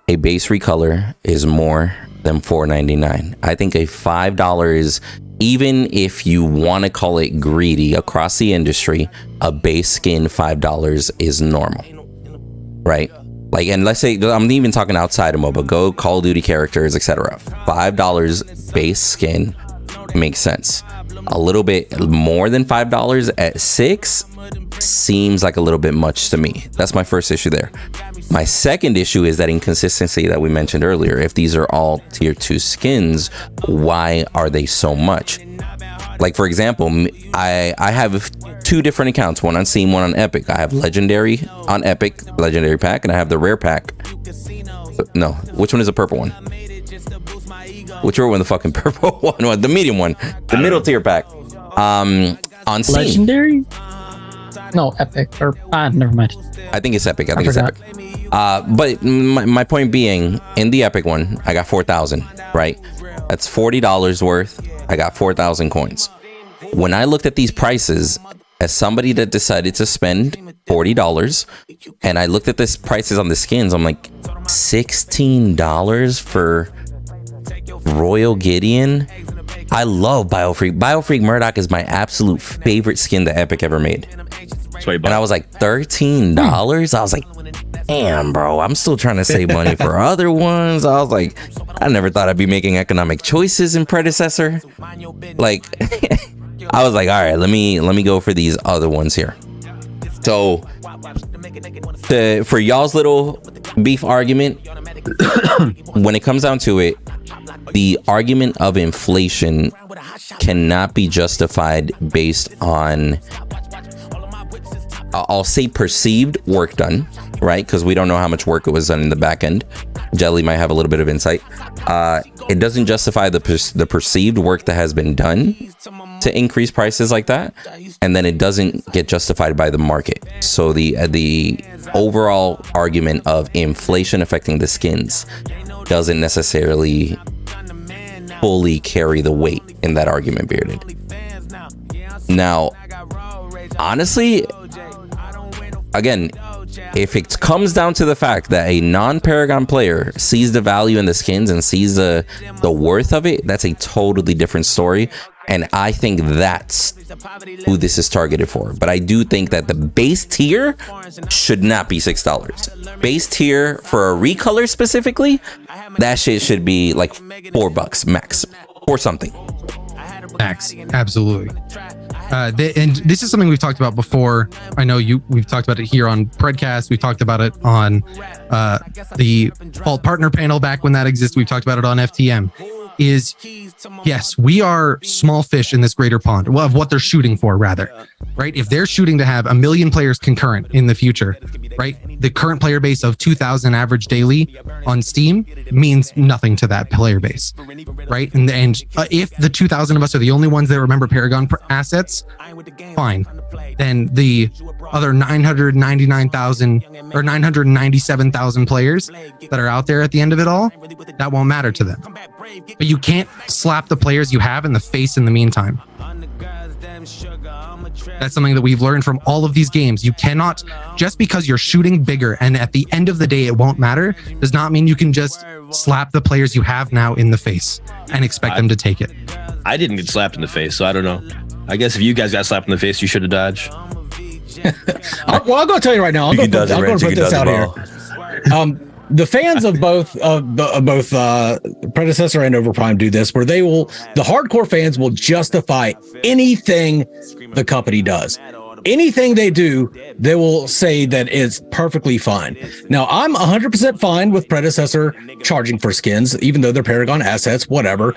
a base recolor is more than $4.99. I think a $5, even if you want to call it greedy across the industry, a base skin $5 is normal, right? Like, and let's say, I'm even talking outside of MOBA, go Call of Duty characters, etc. $5 base skin makes sense. A little bit more than $5 at $6 seems like a little bit much to me. That's my first issue there. My second issue is that inconsistency that we mentioned earlier. If these are all tier 2 skins, why are they so much? Like, for example, I have 2 different accounts, one on Steam, one on Epic. I have Legendary on Epic, Legendary pack, and I have the Rare pack. No, which one is the purple one? Whichever one the fucking purple one was, the medium one, the middle tier pack. On Steam.
Legendary? No, Epic. Or never mind.
I think it's Epic. I think it's Epic. But my point being, in the Epic one, I got 4,000, right? That's $40 worth. I got 4,000 coins. When I looked at these prices, as somebody that decided to spend $40, and I looked at this prices on the skins, I'm like, $16 for Royal Gideon? I love Biofreak. Biofreak Murdock is my absolute favorite skin that Epic ever made. And I was like, $13? I was like, damn, bro, I'm still trying to save money for other ones. I was like, I never thought I'd be making economic choices in Predecessor. Like, I was like, all right, let me go for these other ones here. So for y'all's little beef argument, when it comes down to it, the argument of inflation cannot be justified based on, I'll say, perceived work done, right? Because we don't know how much work it was done in the back end. Jelly might have a little bit of insight. It doesn't justify the perceived work that has been done to increase prices like that, and then it doesn't get justified by the market. So the overall argument of inflation affecting the skins doesn't necessarily fully carry the weight in that argument, Bearded. Now, honestly, again, if it comes down to the fact that a non-Paragon player sees the value in the skins and sees the worth of it, that's a totally different story. And I think that's who this is targeted for. But I do think that the base tier should not be $6. Base tier for a recolor specifically, that shit should be like $4 max or something.
Max, absolutely. And this is something we've talked about before. I know we've talked about it here on Predcast. We've talked about it on the Vault Partner panel back when that existed. We've talked about it on FTM. Is yes, we are small fish in this greater pond. Well, of what they're shooting for, rather, right? If they're shooting to have 1 million players concurrent in the future, right? The current player base of 2,000 average daily on Steam means nothing to that player base, right? And if the 2,000 of us are the only ones that remember Paragon assets, fine. Then the other 999,000 or 997,000 players that are out there at the end of it all, that won't matter to them. But you can't slap the players you have in the face in the meantime. That's something that we've learned from all of these games. You cannot, just because you're shooting bigger and at the end of the day it won't matter, does not mean you can just slap the players you have now in the face and expect them to take it.
I didn't get slapped in the face, so I don't know. I guess if you guys got slapped in the face, you should have dodged.
I'm going to tell you right now. I'm going to put this out here. The fans of both Predecessor and Overprime do this, where the hardcore fans will justify anything the company does. Anything they do, they will say that it's perfectly fine. Now, I'm 100% fine with Predecessor charging for skins, even though they're Paragon assets, whatever.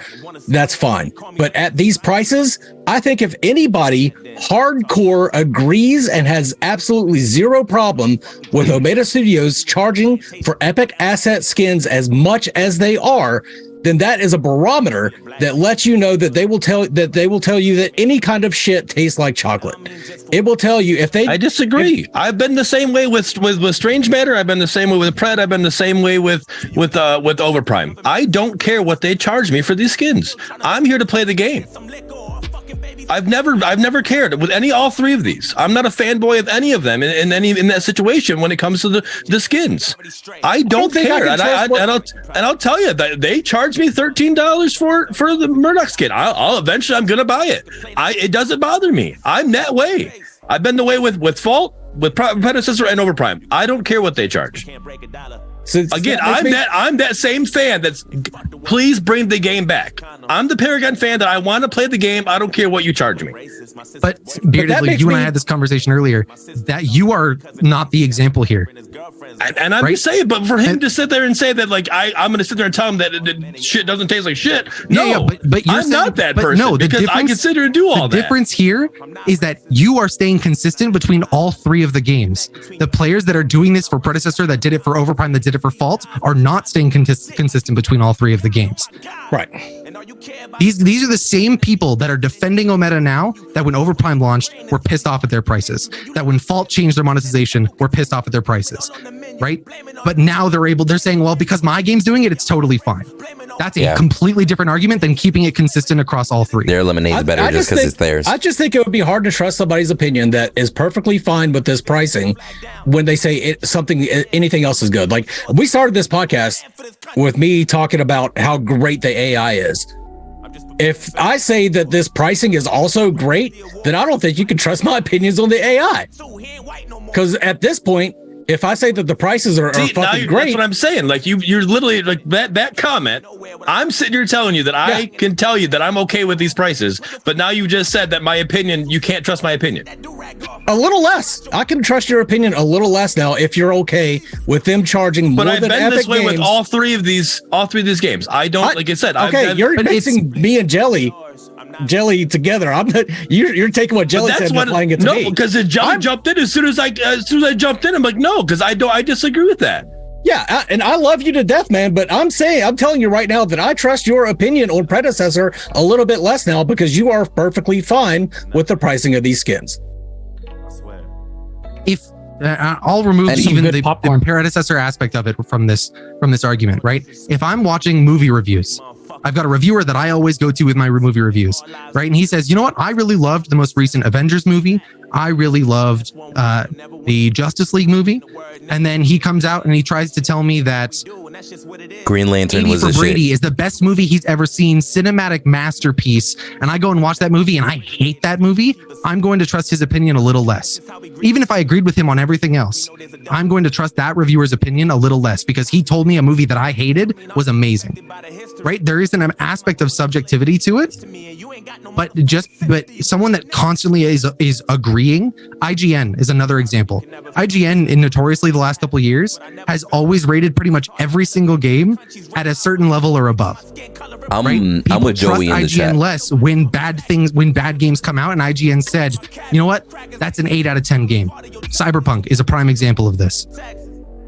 That's fine. But at these prices, I think if anybody hardcore agrees and has absolutely zero problem with Omega Studios charging for epic asset skins as much as they are, then that is a barometer that lets you know that they will tell you that any kind of shit tastes like chocolate. It will tell you if they. I
disagree. I've been the same way with Strange Matter. I've been the same way with Pred. I've been the same way with Overprime. I don't care what they charge me for these skins. I'm here to play the game. I've never cared with all three of these. I'm not a fanboy of any of them in that situation when it comes to the skins. I don't care, and I'll tell you that they charge me $13 for the Murdock skin. I'll eventually I'm gonna buy it. It doesn't bother me. I'm that way. I've been the way with Fault, with Predecessor, and Overprime. I don't care what they charge. So again, I'm that same fan that's please bring the game back. I'm the Paragon fan that I want to play the game. I don't care what you charge me.
But Beardedly, you and I had this conversation earlier that you are not the example here.
And I'm just saying, but for him to sit there and say that, like, I'm going to sit there and tell him that shit doesn't taste like shit. No,
but
I'm not that person. No, because I consider and do all that.
The difference here is that you are staying consistent between all three of the games. The players that are doing this for Predecessor, that did it for Overprime, that did it for Fault, are not staying consistent between all three of the games.
Right.
These are the same people that are defending Omega now that when Overprime launched were pissed off at their prices. That when Fault changed their monetization were pissed off at their prices. Right? But now they're saying, well, because my game's doing it, it's totally fine. That's a completely different argument than keeping it consistent across all three.
They're eliminating the better just because it's theirs.
I just think it would be hard to trust somebody's opinion that is perfectly fine with this pricing when they say anything else is good. Like, we started this podcast with me talking about how great the AI is. If I say that this pricing is also great, then I don't think you can trust my opinions on the AI. Because at this point, If I say that the prices are
See, now
fucking great,
that's what I'm saying. Like you're literally like that comment. I'm sitting here telling you that I can tell you that I'm okay with these prices, but now you just said that my opinion, you can't trust my opinion.
a little less. I can trust your opinion a little less now if you're okay with them charging more
But I've
than
been
Epic
this way
Games.
with all three of these games. I don't, like I said.
Okay, you're mixing me and Jelly together. I'm not. You're taking what Jelly said and applying it to me.
No, because Jelly jumped in as soon as I jumped in. I'm like, no, because I disagree with that.
Yeah, and I love you to death, man. But I'm telling you right now that I trust your opinion on Predecessor a little bit less now because you are perfectly fine with the pricing of these skins.
If I'll remove
And
even
good
the
popcorn.
Predecessor aspect of it from this argument, right? If I'm watching movie reviews, I've got a reviewer that I always go to with my movie reviews, right? And he says, you know what? I really loved the most recent Avengers movie. I really loved the Justice League movie. And then he comes out and he tries to tell me that
Green Lantern
80
was
for
the
Brady
shit.
is the best movie he's ever seen, cinematic masterpiece. And I go and watch that movie and I hate that movie. I'm going to trust his opinion a little less. Even if I agreed with him on everything else, I'm going to trust that reviewer's opinion a little less because he told me a movie that I hated was amazing. Right? There is an aspect of subjectivity to it. But someone that constantly is agreeing, IGN is another example. IGN, in notoriously the last couple of years, has always rated pretty much every single game at a certain level or above.
I'm
People
with Joey in the
trust
chat.
IGN less when bad games come out, and IGN said, you know what? That's an 8 out of 10 game. Cyberpunk is a prime example of this.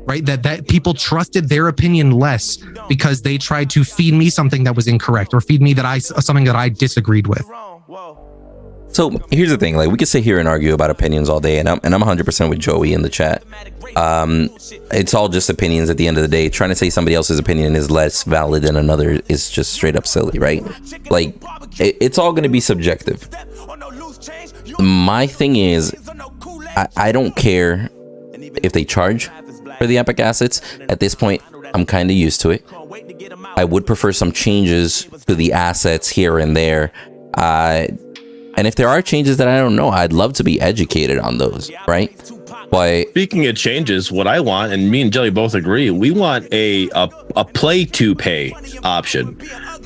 Right? That people trusted their opinion less because they tried to feed me something that was incorrect or feed me something that I disagreed with.
So here's the thing, like we could sit here and argue about opinions all day, and I'm 100% with Joey in the chat. It's all just opinions at the end of the day. Trying to say somebody else's opinion is less valid than another is just straight up silly, right? Like it's all going to be subjective. My thing is, I don't care if they charge for the epic assets. At this point, I'm kind of used to it. I would prefer some changes to the assets here and there. And if there are changes that I don't know, I'd love to be educated on those, right? But
Speaking of changes, what I want, and me and Jelly both agree, we want a play to pay option.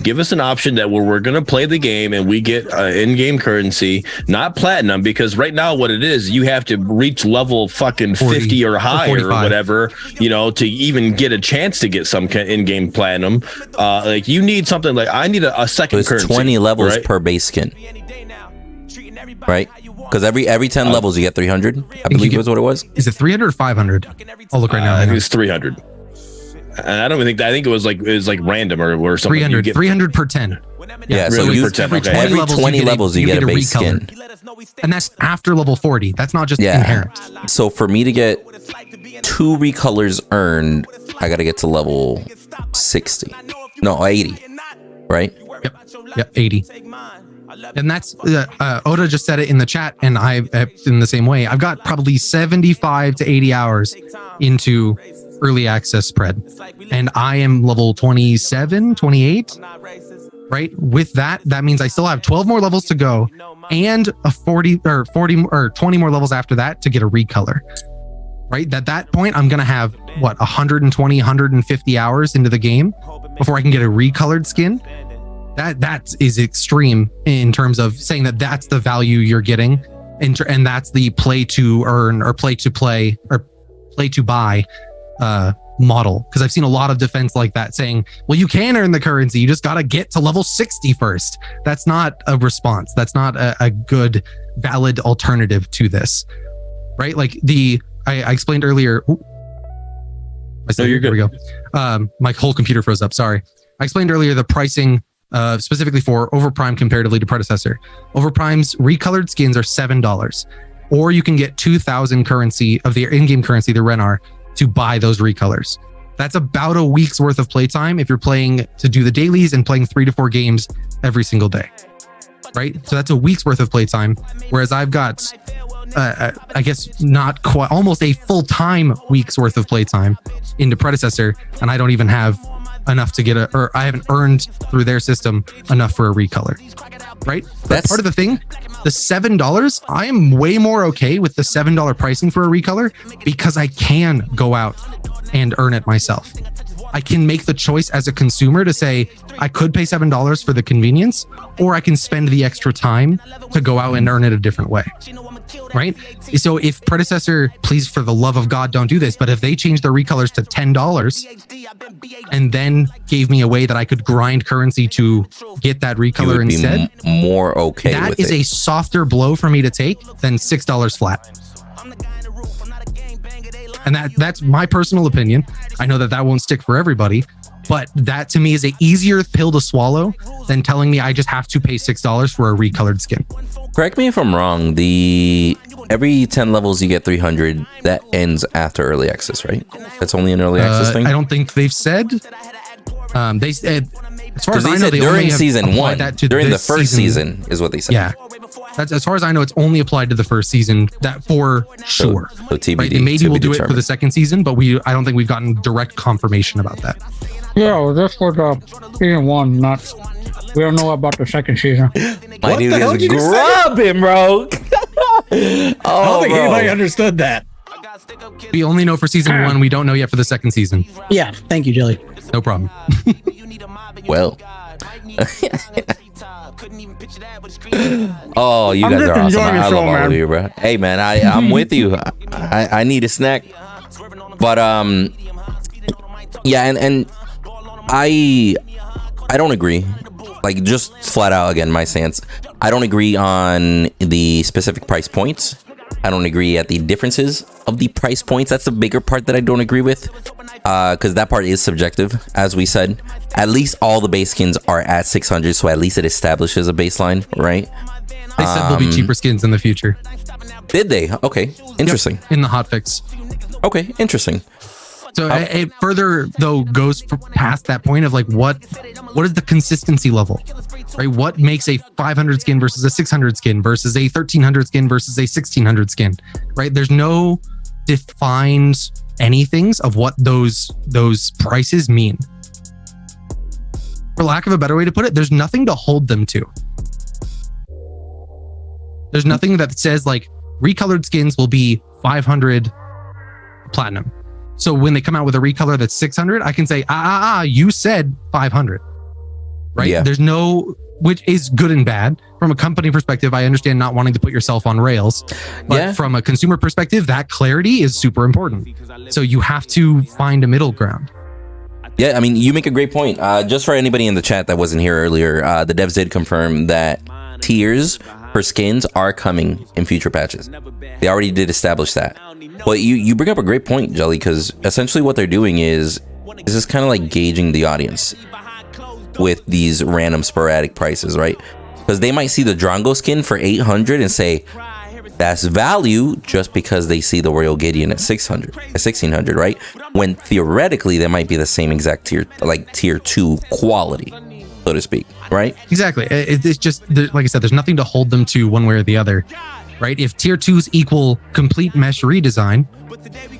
Give us an option that where we're going to play the game and we get in-game currency, not platinum, because right now what it is, you have to reach level fucking 50 or higher or whatever, to even get a chance to get some in-game platinum. Like you need something like, I need a second currency.
20 levels
right?
per base skin, right? Because every 10 levels you get 300. I believe was what it was.
Is it 300 or 500? I'll look right now.
I think it's 300. And I don't even think I think it was like random or something.
300 per 10.
Yeah, so
really
you
per 10, okay.
every 20 levels you get a base skin.
And that's after level 40. That's not just inherent.
So for me to get 2 recolors earned, I got to get to level 60. No, 80. Right?
Yep, 80. And that's Oda just said it in the chat, and I in the same way. I've got probably 75 to 80 hours into early access Pred, and I am level 27, 28. Right? With that means I still have 12 more levels to go, and a 40 or 20 more levels after that to get a recolor. Right? At that point, I'm gonna have 120, 150 hours into the game before I can get a recolored skin. That is extreme in terms of saying that that's the value you're getting, and that's the play to earn or play to play or play to buy model. Because I've seen a lot of defense like that saying, well, you can earn the currency, you just got to get to level 60 first. That's not a response. That's not a good, valid alternative to this, right? Like I explained earlier.
No, you're good.
Here we go. My whole computer froze up. Sorry. I explained earlier the pricing specifically for Overprime comparatively to Predecessor. Overprime's recolored skins are $7, or you can get 2,000 currency of the in-game currency, the Renar, to buy those recolors. That's about a week's worth of playtime if you're playing to do the dailies and playing 3 to 4 games every single day, right? So that's a week's worth of playtime, whereas I've got, I guess, not quite, almost a full-time week's worth of playtime into Predecessor, and I don't even have enough to get or I haven't earned through their system enough for a recolor. Right? That's part of the thing. The $7, I am way more okay with the $7 pricing for a recolor because I can go out and earn it myself. I can make the choice as a consumer to say, I could pay $7 for the convenience, or I can spend the extra time to go out and earn it a different way. Right? So if Predecessor, please, for the love of God, don't do this, but if they change their recolors to $10 and then gave me a way that I could grind currency to get that recolor instead,
more okay
that
with
is
it.
a softer blow for me to take than $6 flat. And that's my personal opinion. I know that won't stick for everybody, but that to me is an easier pill to swallow than telling me I just have to pay $6 for a recolored skin.
Correct me if I'm wrong. Every 10 levels you get 300. That ends after early access, right? That's only an early access thing.
I don't think they've said. They said, as far as I know, they
during
only
season one,
that to
during the first season is what they said.
Yeah. That's, as far as I know, it's only applied to the first season. That for sure.
So TBD.
Right? And maybe we'll do it for the second season, but I don't think we've gotten direct confirmation about that.
Yeah, well, that's for the season one. We don't know about the second season.
My dude is grubbing, bro.
I don't think anybody understood that.
We only know for season one. We don't know yet for the second season.
Yeah, thank you, Jelly.
No problem.
Well. Oh, you guys are awesome. I love all of you, bro. Hey, man, I'm with you. I need a snack. But yeah, and I don't agree. Like, just flat out, again, my stance. I don't agree on the specific price points. I don't agree at the differences of the price points. That's the bigger part that I don't agree with, because that part is subjective, as we said. At least all the base skins are at 600, so at least it establishes a baseline, right?
They said there'll be cheaper skins in the future.
Did they? Okay, interesting.
Yep, in the hotfix.
Okay, interesting.
So it further though goes past that point of like what is the consistency level, right? What makes a 500 skin versus a 600 skin versus a 1300 skin versus a 1600 skin, right? There's no defined anythings of what those prices mean. For lack of a better way to put it, there's nothing to hold them to. There's nothing that says like recolored skins will be 500 platinum. So when they come out with a recolor that's 600, I can say, you said 500, right?
Yeah.
There's no, which is good and bad. From a company perspective, I understand not wanting to put yourself on rails, but from a consumer perspective, that clarity is super important. So you have to find a middle ground.
Yeah, I mean, you make a great point. Just for anybody in the chat that wasn't here earlier, the devs did confirm that tiers for skins are coming in future patches. They already did establish that. But you bring up a great point, Jelly, because essentially what they're doing is just kind of like gauging the audience with these random sporadic prices, right? Because they might see the Drongo skin for 800 and say that's value just because they see the Royal Gideon at 1600, right? When theoretically they might be the same exact tier, like tier 2 quality, so to speak, right?
Exactly. It's just, like I said, there's nothing to hold them to one way or the other, right? If tier 2s equal complete mesh redesign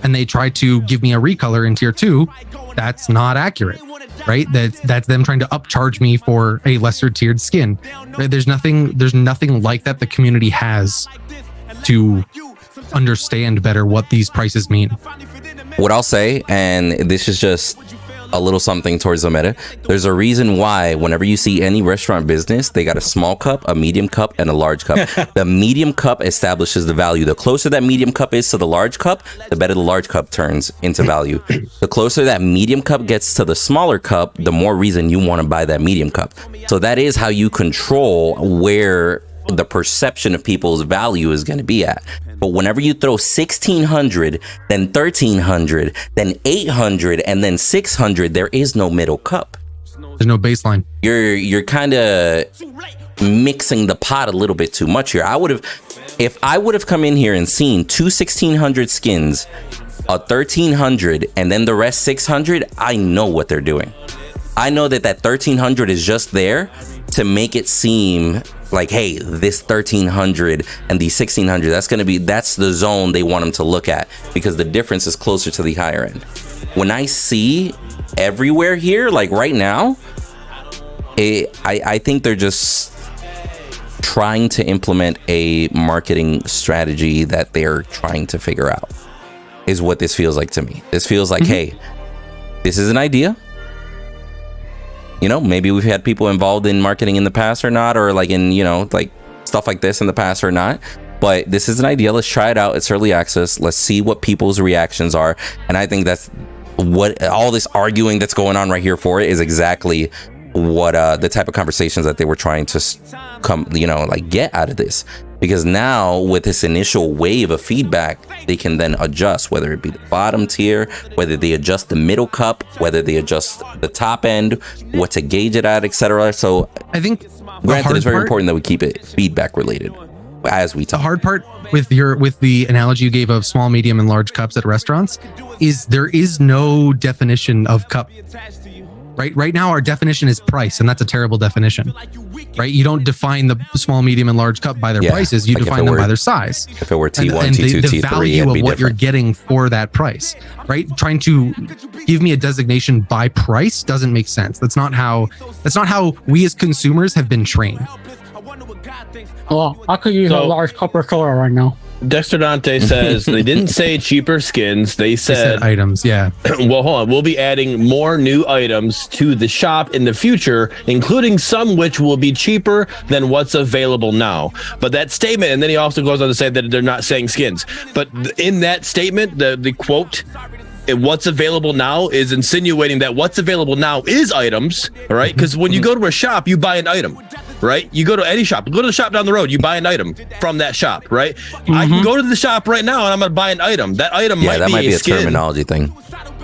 and they try to give me a recolor in tier 2, that's not accurate, right? That's them trying to upcharge me for a lesser tiered skin. Right? There's nothing like that the community has to understand better what these prices mean.
What I'll say, and this is just a little something towards the meta, there's a reason why whenever you see any restaurant business, they got a small cup, a medium cup, and a large cup. The medium cup establishes the value. The closer that medium cup is to the large cup, the better the large cup turns into value. The closer that medium cup gets to the smaller cup, the more reason you want to buy that medium cup. So that is how you control where the perception of people's value is going to be at. But whenever you throw 1600, then 1300, then 800, and then 600, there is no middle cup.
There's no baseline.
You're kind of mixing the pot a little bit too much here. If I would have come in here and seen two 1600 skins, a 1300, and then the rest 600, I know what they're doing. I know that 1300 is just there to make it seem like, hey, this 1300 and the 1600, that's the zone they want them to look at, because the difference is closer to the higher end. When I see everywhere here, like right now, I think they're just trying to implement a marketing strategy that they're trying to figure out, is what this feels like to me. This feels like, hey, this is an idea. You know, maybe we've had people involved in marketing in the past or not, or like in, you know, like stuff like this in the past or not. But this is an idea. Let's try it out. It's early access. Let's see what people's reactions are. And I think that's what all this arguing that's going on right here for it is exactly what the type of conversations that they were trying to come, you know, like get out of this. Because now with this initial wave of feedback, they can then adjust, whether it be the bottom tier, whether they adjust the middle cup, whether they adjust the top end, what to gauge it at, etc. So
I think
granted, it's very important that we keep it feedback related as we talk.
The hard part with the analogy you gave of small, medium, and large cups at restaurants is there is no definition of cup. Right now, our definition is price, and that's a terrible definition. Right? You don't define the small, medium, and large cup by their prices. You define them by their size.
If it were T1,
and
T2,
the
T3,
value
it'd be
of what
different.
you're getting for that price. Right? Trying to give me a designation by price doesn't make sense. That's not how we as consumers have been trained.
Well, I could use a large cup of cola right now.
Dexter Dante says they didn't say cheaper skins. They said
items. Yeah.
Well, hold on. We'll be adding more new items to the shop in the future, including some which will be cheaper than what's available now. But that statement, and then he also goes on to say that they're not saying skins. But in that statement, the quote, what's available now is insinuating that what's available now is items, all right? Because when you go to a shop, you buy an item, right? You go to any shop, go to the shop down the road, you buy an item from that shop, right? I can go to the shop right now and I'm going to buy an item. That item might be a skin.
terminology thing.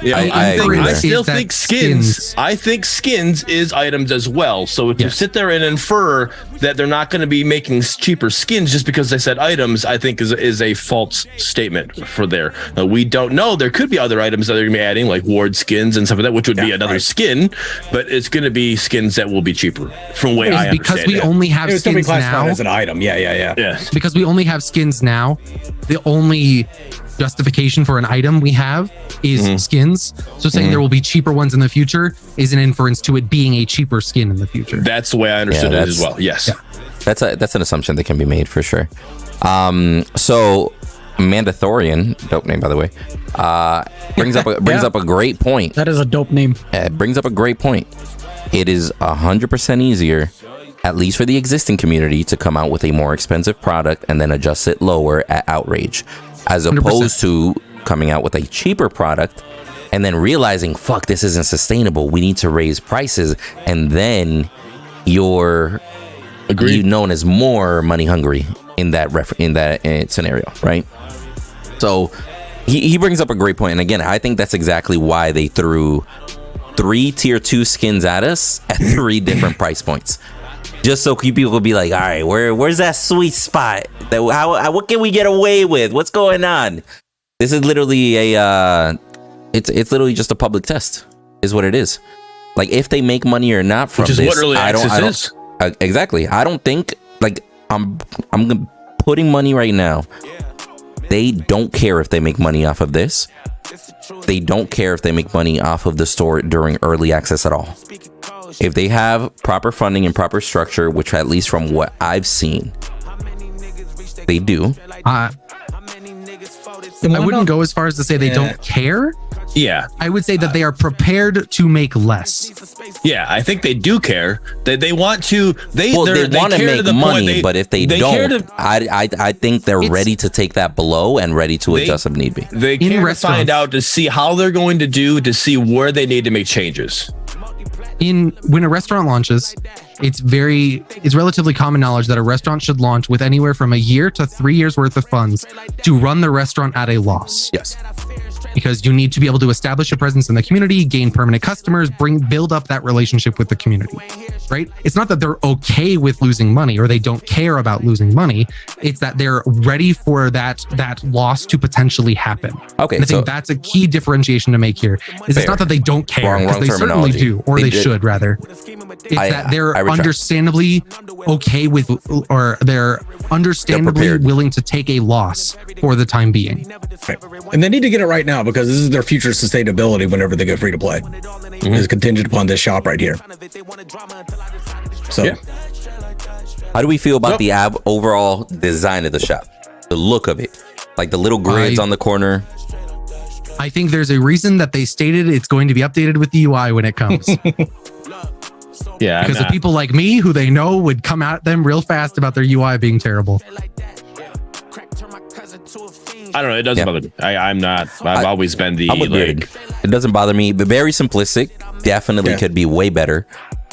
Yeah,
I agree
I
there.
still think skins. I think skins is items as well. So if you sit there and infer that they're not going to be making cheaper skins just because they said items, I think is a false statement for there. We don't know. There could be other items that they're going to be adding, like ward skins and stuff like that, which would be another skin. But it's going to be skins that will be cheaper, from the way I understand
because we only have skins now
as an item. Yeah.
Because we only have skins now. The only justification for an item we have is skins. So saying there will be cheaper ones in the future is an inference to it being a cheaper skin in the future.
That's the way I understood it as well. Yes.
Yeah.
That's an assumption that can be made for sure. So Mandathorian, dope name by the way, brings up a great point.
That is a dope name.
It brings up a great point. It is 100% easier, at least for the existing community, to come out with a more expensive product and then adjust it lower at outrage, as opposed 100%. To coming out with a cheaper product and then realizing, fuck, this isn't sustainable, we need to raise prices, and then you're known as more money hungry in that scenario, right? So he brings up a great point, and again, I think that's exactly why they threw 3 tier 2 skins at us at 3 different price points, just so people will be like, all right, where's that sweet spot? What can we get away with? What's going on? This is literally it's literally just a public test, is what it is. Like, if they make money or not from this,
what early access is.
Exactly. I don't think, like, I'm putting money right now. They don't care if they make money off of this. They don't care if they make money off of the store during early access at all. If they have proper funding and proper structure, which at least from what I've seen, they do.
I wouldn't go as far as to say they don't care.
Yeah.
I would say that they are prepared to make less.
Yeah, I think they do care. They want to. They want to
make money, but if they don't, I think they're ready to take that blow and ready to adjust if need be.
They care to find out, to see how they're going to do, to see where they need to make changes.
When a restaurant launches, it's relatively common knowledge that a restaurant should launch with anywhere from a year to 3 years worth of funds to run the restaurant at a loss.
Yes.
Because you need to be able to establish a presence in the community, gain permanent customers, build up that relationship with the community, right? It's not that they're okay with losing money or they don't care about losing money. It's that they're ready for that loss to potentially happen.
Okay,
and I think that's a key differentiation to make here. It's not that they don't care, because they certainly do, or they should rather. It's that they're understandably okay with, or they're understandably willing to take a loss for the time being.
And they need to get it right now, because this is their future sustainability whenever they go free to play. is contingent upon this shop right here. So,
Yeah.
How do we feel about the overall design of the shop? The look of it, like the little grids on the corner.
I think there's a reason that they stated it's going to be updated with the UI when it comes.
Yeah,
Because of people like me who they know would come at them real fast about their UI being terrible.
I don't know. It doesn't bother me. I've always been the
I'm with Beard.
like.
It doesn't bother me, but very simplistic. Definitely could be way better,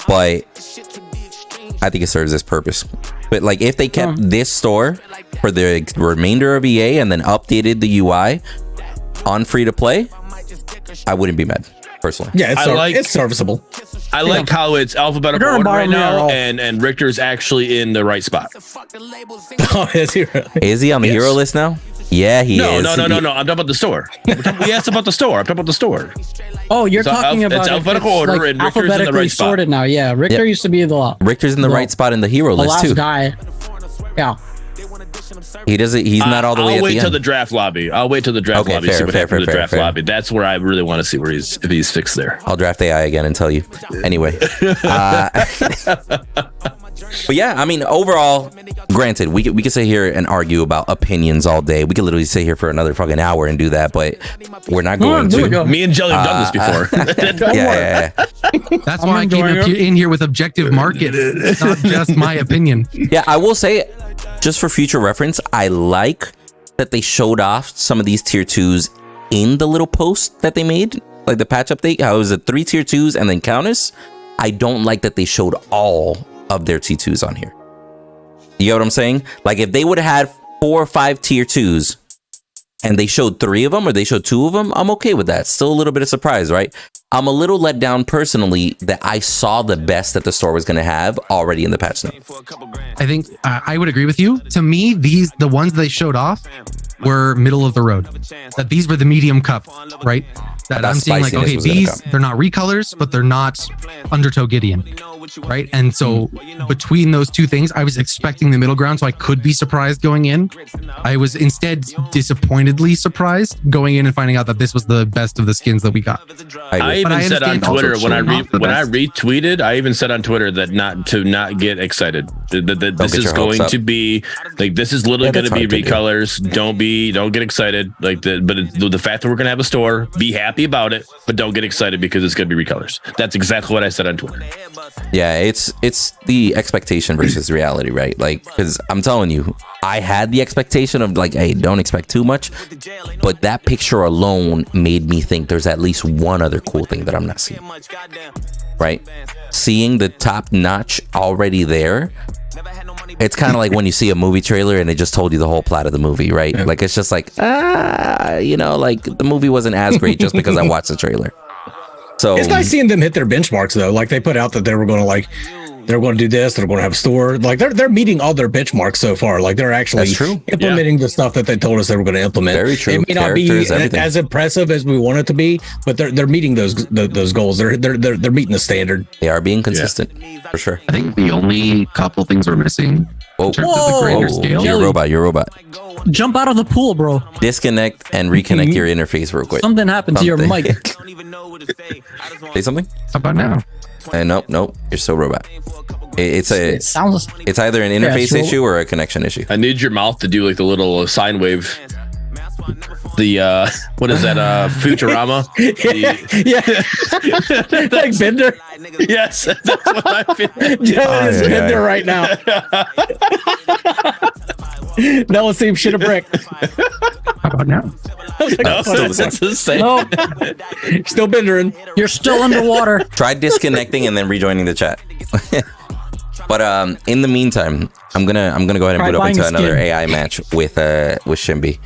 but I think it serves its purpose. But like, if they kept this store for the remainder of EA and then updated the UI on free to play, I wouldn't be mad personally.
yeah, it's serviceable.
I like how it's alphabetical order right now, and Richter's actually in the right spot.
Oh, is he really?
Is he on the hero list now? Yeah, he is.
No. I'm talking about the store. We asked about the store. I'm talking about the store.
Oh, you're talking about
it's alphabetical order,
like
and Richter's in the
alphabetically
right spot.
sorted now. Yeah, Richter used to be the
Richter's in the right spot in the hero list
last
too.
guy. Yeah.
He doesn't. He's not all the way.
I'll wait
at
till
the
the draft lobby. I'll wait till the draft lobby.
Fair,
See what
fair,
happens in the
fair,
draft
fair.
lobby. That's where I really want to see if he's fixed there.
I'll draft AI again and tell you. Anyway. But yeah, I mean, overall, granted, we could sit here and argue about opinions all day. We could literally sit here for another fucking hour and do that, but we're not going to.
Me and Jelly have done this before.
Yeah.
That's why I came in here with objective market, not just my opinion.
Yeah, I will say, just for future reference, I like that they showed off some of these tier 2s in the little post that they made, like the patch update, how it was 3 tier 2s and then Countess. I don't like that they showed all of their T2s on here. You get what I'm saying? Like, if they would have had 4 or 5 tier 2s and they showed 3 of them or they showed 2 of them, I'm okay with that. Still a little bit of surprise, right? I'm a little let down personally that I saw the best that the store was going to have already in the patch note.
I think I would agree with you. To me, the ones they showed off were middle of the road. That these were the medium cup, right? That I'm seeing like, okay, these, they're not recolors, but they're not Undertow Gideon, right? And so between those two things, I was expecting the middle ground, so I could be surprised going in. I was instead disappointedly surprised going in and finding out that this was the best of the skins that we got.
I even said on Twitter when I retweeted, I even said on Twitter that not get excited. That this is going to be like, this is literally going to be recolors. Don't get excited. Like the fact that we're going to have a store, be happy about it, but don't get excited because it's going to be recolors. That's exactly what I said on Twitter.
Yeah, it's the expectation versus reality, right? Like, because I'm telling you, I had the expectation of like, hey, don't expect too much, but that picture alone made me think there's at least one other cool thing that I'm not seeing, right? Seeing the top notch already there, it's kind of like when you see a movie trailer and they just told you the whole plot of the movie, right? Like, it's just like, like the movie wasn't as great just because I watched the trailer. So
it's nice seeing them hit their benchmarks though. Like, they put out that they were going to they're going to do this, they're going to have a store. Like, they're meeting all their benchmarks so far. Like, they're actually implementing the stuff that they told us they were going to implement.
Very true.
It may not be as impressive as we want it to be, but they're meeting those goals. They're meeting the standard.
They are being consistent for sure.
I think the only couple things we're missing in terms of the grander scale.
You're a robot.
Jump out of the pool, bro.
Disconnect and reconnect your interface real quick.
Something happened to your mic.
Say something?
How about now?
Nope. You're still robot. It's either an interface issue or a connection issue.
I need your mouth to do like the little sine wave. The what is that? Futurama?
Like Bender.
Yes, that's what I feel.
Joe is Bender right now. No one seems shit a brick.
How about now?
It's the same.
No,
Still Bendering.
you're still underwater.
Try disconnecting and then rejoining the chat. But in the meantime, I'm gonna go ahead and boot up into another AI match with SHINBIE.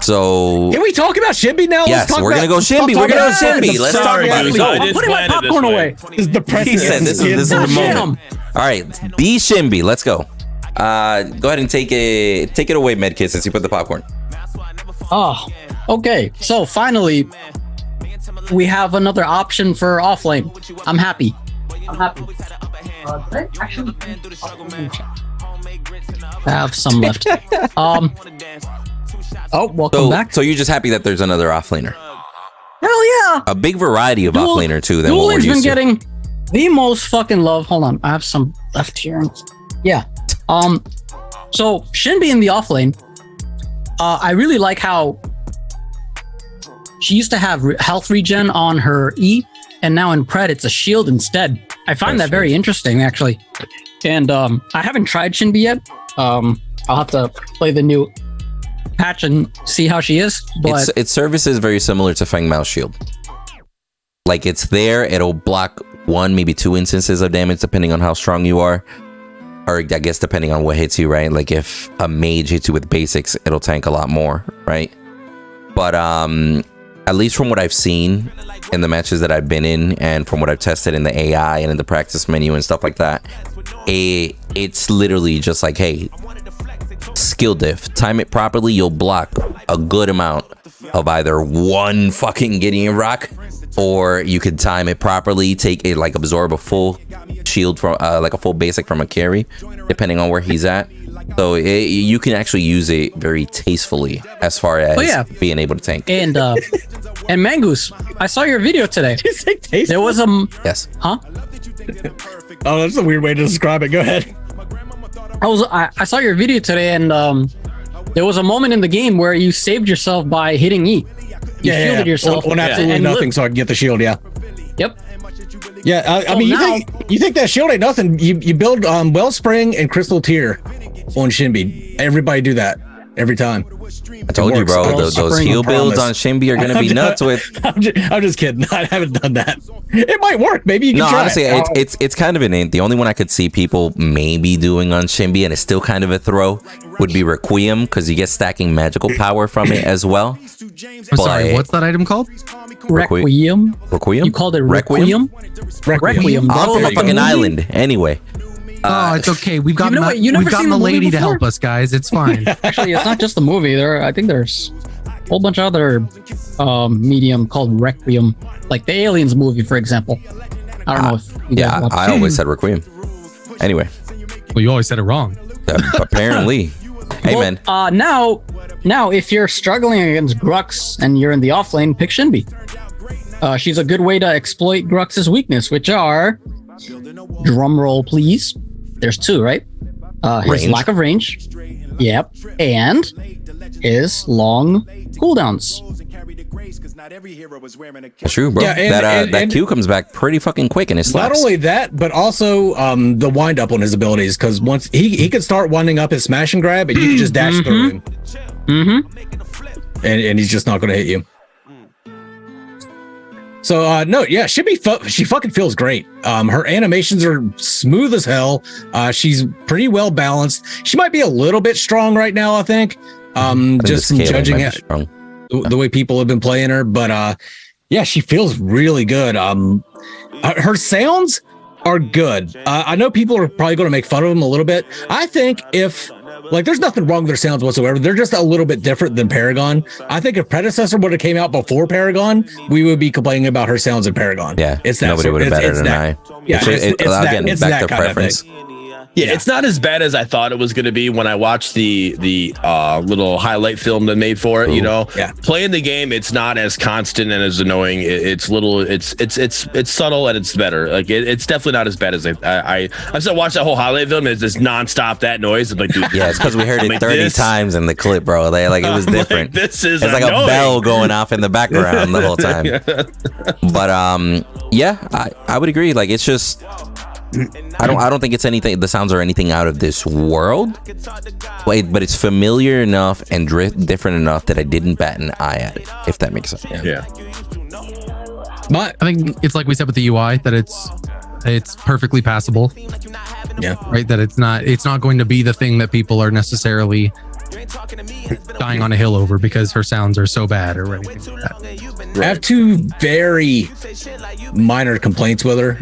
So
Can we talk about SHINBIE now?
yes, we're gonna go SHINBIE. We're gonna go SHINBIE. Let's talk about it.
I'm putting my popcorn away.
This is the
He said this is the
Jam.
moment. All right, be SHINBIE. Let's go. Go ahead and take it away, Medkit, since you put the popcorn.
Oh, okay. So finally, we have another option for offlane. I'm happy. Actually, I have some left. Welcome back.
So you're just happy that there's another offlaner.
Yeah, Hell yeah.
A big variety of
Duel-
offlaner too than
Duel
what we're
Link's been
used to.
getting the most fucking love. Hold on, I have some left here. Yeah. So SHINBIE in the offlane, I really like how she used to have health regen on her E, and now in Pred it's a shield instead. I find that very interesting, actually. And I haven't tried SHINBIE yet. I'll have to play the new patch and see how she is. But
Its service is very similar to Fang Mouse Shield. Like, it's there, it'll block 1, maybe 2 instances of damage depending on how strong you are. Or I guess depending on what hits you, right? Like if a mage hits you with basics, it'll tank a lot more, right? But at least from what I've seen in the matches that I've been in, and from what I've tested in the AI and in the practice menu and stuff like that, it's literally just like, hey, skill diff, time it properly, you'll block a good amount of either one fucking Gideon rock, or you could time it properly, take it, like absorb a full shield from like a full basic from a carry, depending on where he's at. So you can actually use it very tastefully as far as being able to tank.
And Mangoose, I saw your video today.
Did you say tasteful?
There was
Yes.
Huh?
Oh, that's a weird way to describe it. Go ahead.
I saw your video today, and there was a moment in the game where you saved yourself by hitting E. You shielded yourself
on absolutely
and
nothing,
lived.
so I can get the shield. Yeah.
Yep.
Yeah. I mean, you think that shield ain't nothing? You build Wellspring and Crystal Tier on SHINBIE. Everybody do that every time.
I told you, bro, those heal builds on SHINBIE are going to be nuts with.
I'm just kidding. I haven't done that. It might work. Maybe you can try.
Honestly, it's kind of innate. The only one I could see people maybe doing on SHINBIE, and it's still kind of a throw, would be Requiem, because you get stacking magical power from it as well.
I'm sorry, what's that item called?
Requiem.
Requiem?
You called it Requiem? Requiem.
I'm from a fucking island. Anyway.
Oh, it's okay. We've got
you never
we've
seen
gotten the
the movie
lady to
before?
help us, guys. It's fine.
Actually, it's not just the movie. I think there's a whole bunch of other medium called Requiem, like the Aliens movie, for example. I don't know if you guys
Yeah,
watched
I
it.
always said Requiem. Anyway,
Well, you always said it wrong.
apparently. Hey, man.
Now, if you're struggling against Grux and you're in the offlane, pick SHINBIE. She's a good way to exploit Grux's weakness, which are, drum roll please, there's 2, right? His
Range.
lack of range, yep, and his long cooldowns.
That's true, bro.
Yeah,
that Q comes back pretty fucking quick, and it slaps.
Not only that, but also the wind up on his abilities, because once he could start winding up his smash and grab, and you can just dash through him. And he's just not going to hit you. So no, yeah, she fucking feels great. Her animations are smooth as hell. She's pretty well balanced. She might be a little bit strong right now, I think. Just from judging it, the way people have been playing her, but yeah, she feels really good. Her sounds are good. I know people are probably going to make fun of them a little bit. I think there's nothing wrong with their sounds whatsoever. They're just a little bit different than Paragon. I think if Predecessor would have came out before Paragon, we would be complaining about her sounds in Paragon.
Yeah,
it's that
nobody would have better than I.
Yeah,
Again, back to preference.
Yeah, it's not as bad as I thought it was going to be when I watched the little highlight film they made for it. Ooh. You know, playing the game, it's not as constant and as annoying. It's subtle and it's better. Like it's definitely not as bad as I still watched that whole highlight film. It's just nonstop that noise. I'm like, dude,
yeah, it's because we heard it 30 times in the clip, bro. It was different.
This is
it's like a bell going off in the background the whole time. But yeah, I would agree. Like it's just. I don't think it's anything. The sounds are anything out of this world, but it's familiar enough and different enough that I didn't bat an eye at it. If that makes sense.
Yeah.
But I think it's like we said with the UI that it's perfectly passable.
Yeah.
Right. That it's not going to be the thing that people are necessarily dying on a hill over because her sounds are so bad or anything like that.
I have 2 very minor complaints with her.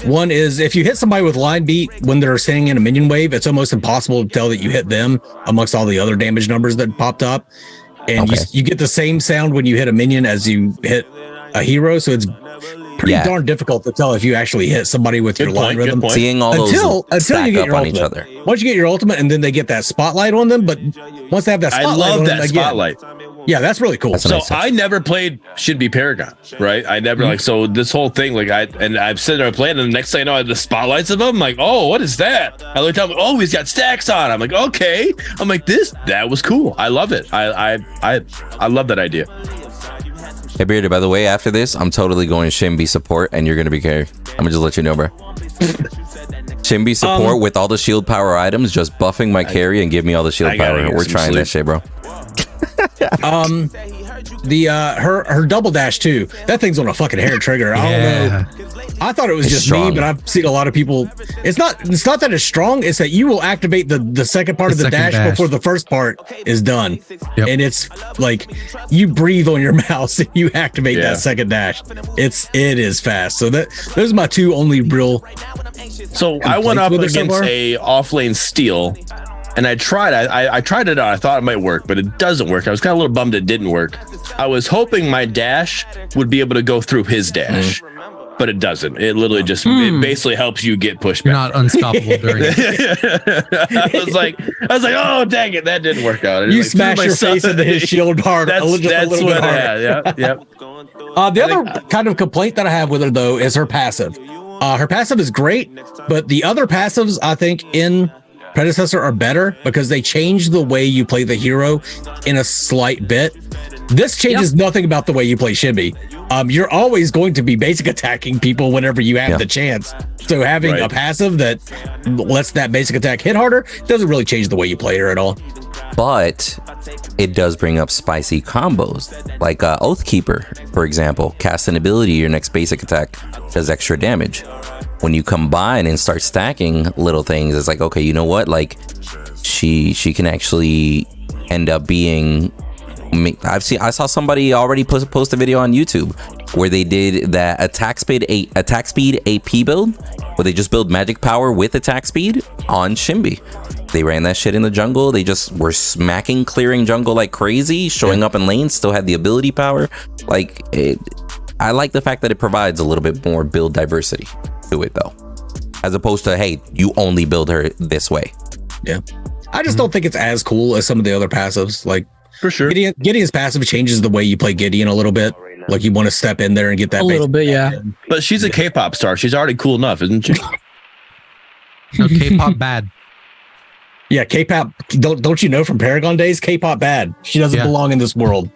One is if you hit somebody with line beat when they're standing in a minion wave, it's almost impossible to tell that you hit them amongst all the other damage numbers that popped up. And you get the same sound when you hit a minion as you hit a hero. So it's pretty darn difficult to tell if you actually hit somebody with your line rhythm.
Seeing all
until
those
you get your
on
ultimate.
each other.
Once you get your ultimate and then they get that spotlight on them, but once they have that spotlight
I love
on
that
them,
spotlight. Yeah, that's really cool.
That's a
So
nice touch.
I never played SHINBIE Paragon, right? I never like, so this whole thing, like I'm sitting there playing, and the next thing I know, I have the spotlights of him. I'm like, oh, what is that? I looked up, oh, he's got stacks on. I'm like, okay. I'm like, that was cool. I love it. I love that idea.
Hey, Bearded, by the way, after this, I'm totally going SHINBIE support, and you're going to be carry. I'm going to just let you know, bro. SHINBIE support with all the shield power items, just buffing my carry and give me all the shield power. We're trying that shit, bro.
Her double dash too. That thing's on a fucking hair trigger. I don't know. I thought it was just
strong.
me, but I've seen a lot of people. It's not that it's strong. It's that you will activate the second part of the dash before the first part is done, and it's like you breathe on your mouse and you activate that second dash. It is fast. So those are my two only real. So I went up against a off lane steal. And I tried it out. I thought it might work, but it doesn't work. I was kind of a little bummed it didn't work. I was hoping my dash would be able to go through his dash, but it doesn't. It literally just it basically helps you get pushed
You're
back.
not unstoppable during it.
I was like, oh dang it, that didn't work out.
You smash your face into his shield hard.
That's what it had. Yep.
The other kind of complaint that I have with her though is her passive. Her passive is great, but the other passives I think in Predecessor are better because they change the way you play the hero in a slight bit. This changes nothing about the way you play SHINBIE. You're always going to be basic attacking people whenever you have the chance. So having a passive that lets that basic attack hit harder doesn't really change the way you play her at all.
But it does bring up spicy combos, like Oathkeeper, for example. Cast an ability, your next basic attack does extra damage. When you combine and start stacking little things, it's like, okay, you know what? Like, she can actually end up being. I saw somebody already post a video on YouTube where they did that attack speed AP build, where they just build magic power with attack speed on SHINBIE. They ran that shit in the jungle. They just were smacking, clearing jungle like crazy, showing up in lanes, still had the ability power. Like, I like the fact that it provides a little bit more build diversity to it, though, as opposed to, hey, you only build her this way.
Yeah. I just don't think it's as cool as some of the other passives. Like, for sure, Gideon's passive changes the way you play Gideon a little bit. Like, you want to step in there and get that
a little bit,
But she's a K-pop star. She's already cool enough, isn't she?
No, K-pop bad.
Yeah, K-pop. Don't you know from Paragon days? K-pop bad. She doesn't belong in this world.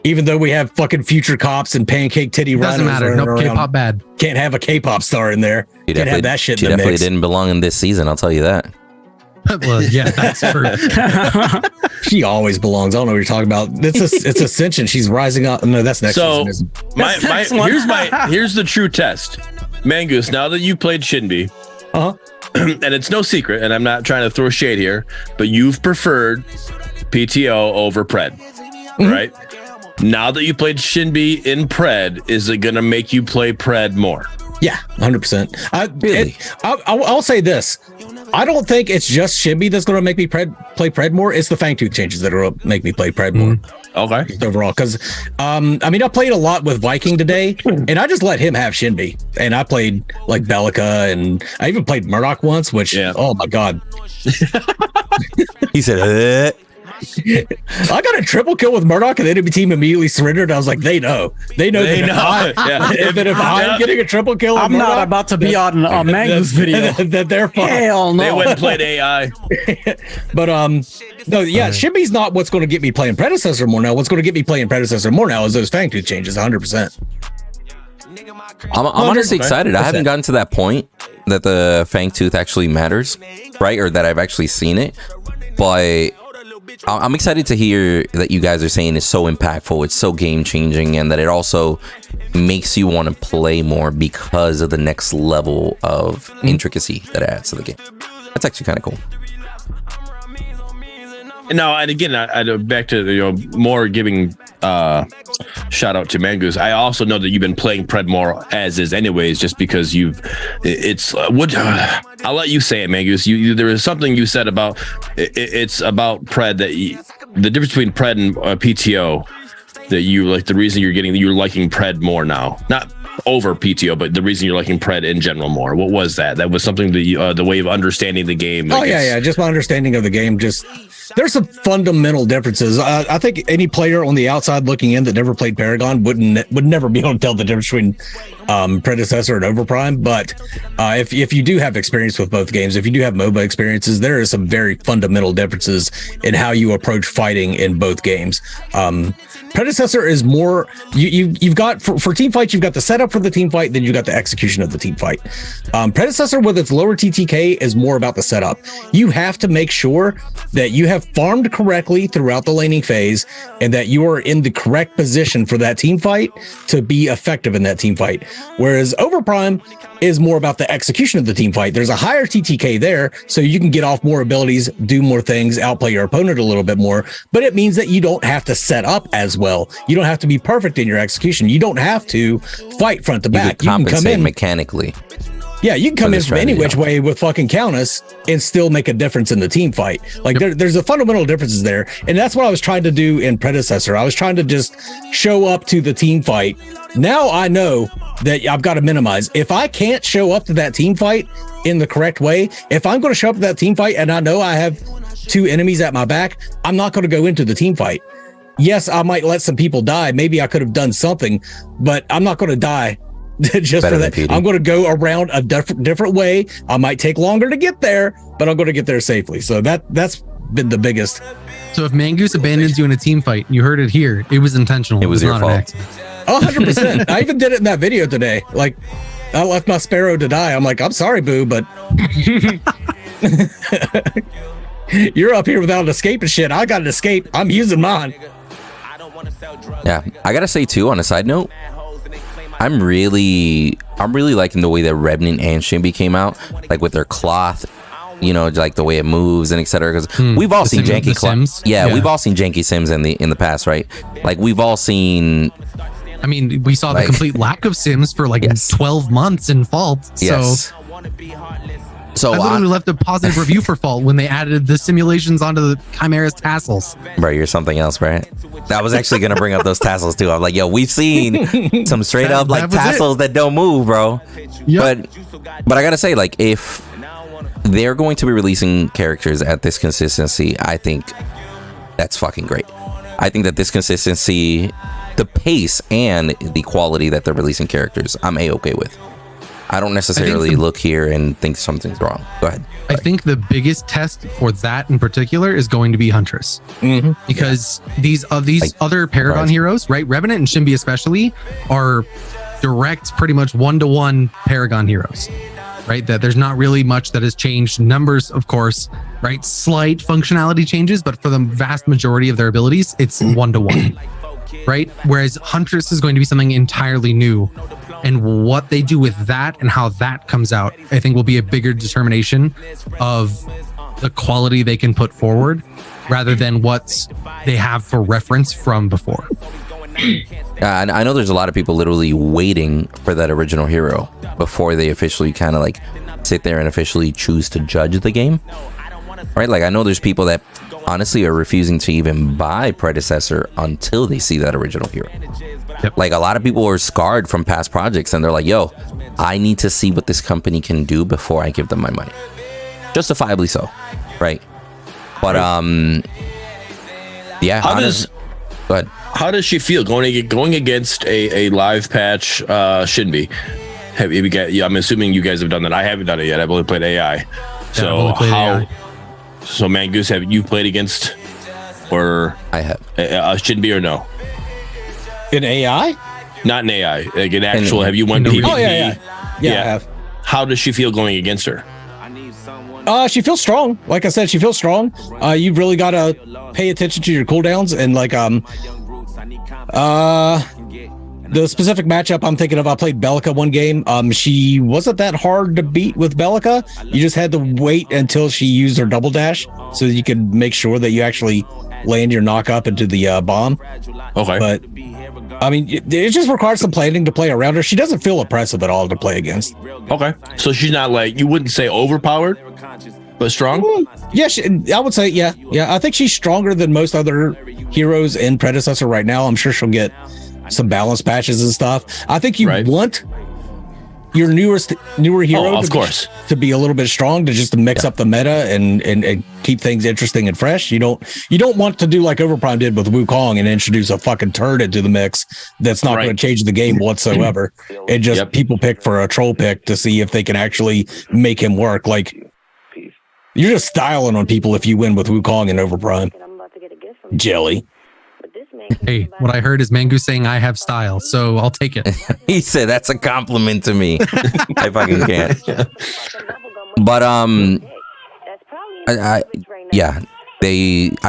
Even though we have fucking future cops and pancake titty rhinos.
Doesn't matter. Nope, K-pop bad.
Can't have a K-pop star in there. Can't have that shit in the mix.
She definitely didn't belong in this season, I'll tell you that.
Well, yeah, that's true.
She always belongs. I don't know what you're talking about. It's Ascension. She's rising up. No, that's next season. Here's the true test. Mangoose, now that you played SHINBIE, and it's no secret, and I'm not trying to throw shade here, but you've preferred PTO over Pred, right? Now that you played SHINBIE in Pred, is it going to make you play Pred more? Yeah, 100%.
Really?
I'll say this. I don't think it's just SHINBIE that's going to make me play Pred more. It's the Fangtooth changes that are going to make me play Pred more.
Okay.
Just overall, because I mean, I played a lot with Viking today, and I just let him have SHINBIE, and I played like Bellica, and I even played Murdock once, which oh my god.
He said,
I got a triple kill with Murdock, and the enemy team immediately surrendered. I was like, they know. If I'm getting a triple kill,
I'm
Murdock,
not about to be on a Magnus video.
That they're fine.
Hell no.
They went and played AI. But no, yeah, SHINBIE's not what's going to get me playing Predecessor more now. What's going to get me playing Predecessor more now is those Fangtooth changes, 100%.
I'm honestly excited. I haven't gotten to that point that the Fangtooth actually matters, right? Or that I've actually seen it, but I'm excited to hear that you guys are saying it's so impactful, it's so game-changing, and that it also makes you want to play more because of the next level of intricacy that it adds to the game. That's actually kind of cool.
No, and again, I back to more giving shout out to Mangoose. I also know that you've been playing Pred more as is, anyways, just because I'll let you say it, Mangoose. There is something you said about it's about Pred that the difference between Pred and PTO that you like. The reason you're liking Pred more now, not over PTO, but the reason you're liking Pred in general more. What was that? That was something that the way of understanding the game.
Just my understanding of the game. Just
there's some fundamental differences. I think any player on the outside looking in that never played Paragon would never be able to tell the difference between Predecessor and Overprime. But if you do have experience with both games, if you do have MOBA experiences, there are some very fundamental differences in how you approach fighting in both games. Predecessor is more you've got for team fights, you've got the setup for the team fight, then you've got the execution of the team fight. Predecessor with its lower TTK is more about the setup. You have to make sure that you have farmed correctly throughout the laning phase and that you are in the correct position for that team fight to be effective in that team fight. Whereas Overprime is more about the execution of the team fight. There's a higher TTK there, so you can get off more abilities, do more things, outplay your opponent a little bit more, but it means that you don't have to set up as well. You don't have to be perfect in your execution. You don't have to fight front to back.
You can come in mechanically.
Yeah, you can come in from any which way with fucking Countess and still make a difference in the team fight. Like there's a fundamental differences there. And that's what I was trying to do in Predecessor. I was trying to just show up to the team fight. Now I know that I've got to minimize. If I can't show up to that team fight in the correct way, if I'm going to show up to that team fight and I know I have two enemies at my back, I'm not going to go into the team fight. Yes, I might let some people die. Maybe I could have done something, but I'm not going to die just for that. I'm going to go around a different way. I might take longer to get there, but I'm going to get there safely. So that's been the biggest.
So if Mangoose abandons you in a team fight, you heard it here. It was intentional.
It was your
not
fault.
an accident.
100%. I even did it in that video today. Like, I left my sparrow to die. I'm like, I'm sorry, boo, but you're up here without an escape and shit. I got an escape. I'm using mine.
Yeah, I gotta say too, on a side note, I'm really liking the way that Revenant and SHINBIE came out, like with their cloth, you know, like the way it moves and etc. Because we've all seen janky cloth. Yeah, we've all seen janky sims in the past, right? Like we've all seen.
I mean, we saw the complete lack of sims for like 12 months in Fault.
Yes. So
I literally left a positive review for Fault when they added the simulations onto the Khaimeria's tassels.
Bro, you're something else, right? I was actually gonna bring up those tassels too. I'm like, yo, we've seen some straight up like tassels that don't move, bro. Yep. But I gotta say, like, if they're going to be releasing characters at this consistency, I think that's fucking great. I think that this consistency, the pace and the quality that they're releasing characters, I'm a-okay with. I don't necessarily look here and think something's wrong. Go ahead.
I think the biggest test for that in particular is going to be Huntress, because these other Paragon heroes, right? Revenant and SHINBIE especially, are direct, pretty much one-to-one Paragon heroes, right? That there's not really much that has changed. Numbers, of course, right? Slight functionality changes, but for the vast majority of their abilities, it's one-to-one, right? Whereas Huntress is going to be something entirely new. And what they do with that and how that comes out, I think will be a bigger determination of the quality they can put forward rather than what they have for reference from before.
And I know there's a lot of people literally waiting for that original hero before they officially kind of like sit there and officially choose to judge the game. Right? Like I know there's people that honestly are refusing to even buy Predecessor until they see that original hero. Yep. Like a lot of people are scarred from past projects and they're like, yo, I need to see what this company can do before I give them my money. Justifiably so, right? But yeah. Go ahead.
How does she feel going against a live patch SHINBIE? Have you got? I'm assuming you guys have done that. I haven't done it yet. I've only played AI. So So Mangoose, have you played against, or
I have
SHINBIE or no?
In AI?
Not in AI. Like in actual. Have you won PvP?
Oh yeah, I have.
How does she feel going against her?
She feels strong. Like I said, she feels strong. You've really got to pay attention to your cooldowns and like the specific matchup I'm thinking of. I played Bellica one game. She wasn't that hard to beat with Bellica. You just had to wait until she used her double dash so you could make sure that you actually land your knock up into the bomb.
Okay.
But I mean, it just requires some planning to play around her. She doesn't feel oppressive at all to play against.
Okay. So she's not like, you wouldn't say overpowered, but strong?
Yeah, I would say, yeah. I think she's stronger than most other heroes in Predecessor right now. I'm sure she'll get some balance patches and stuff. I think you want your newer hero,
of course,
to be a little bit strong, to mix up the meta and keep things interesting and fresh. You don't want to do like Overprime did with Wukong and introduce a fucking turd into the mix that's not going to change the game whatsoever. It just people pick for a troll pick to see if they can actually make him work. Like, you're just styling on people if you win with Wukong and Overprime. Jelly.
Hey, what I heard is Mangu saying I have style, so I'll take it.
He said that's a compliment to me. I fucking can't. But I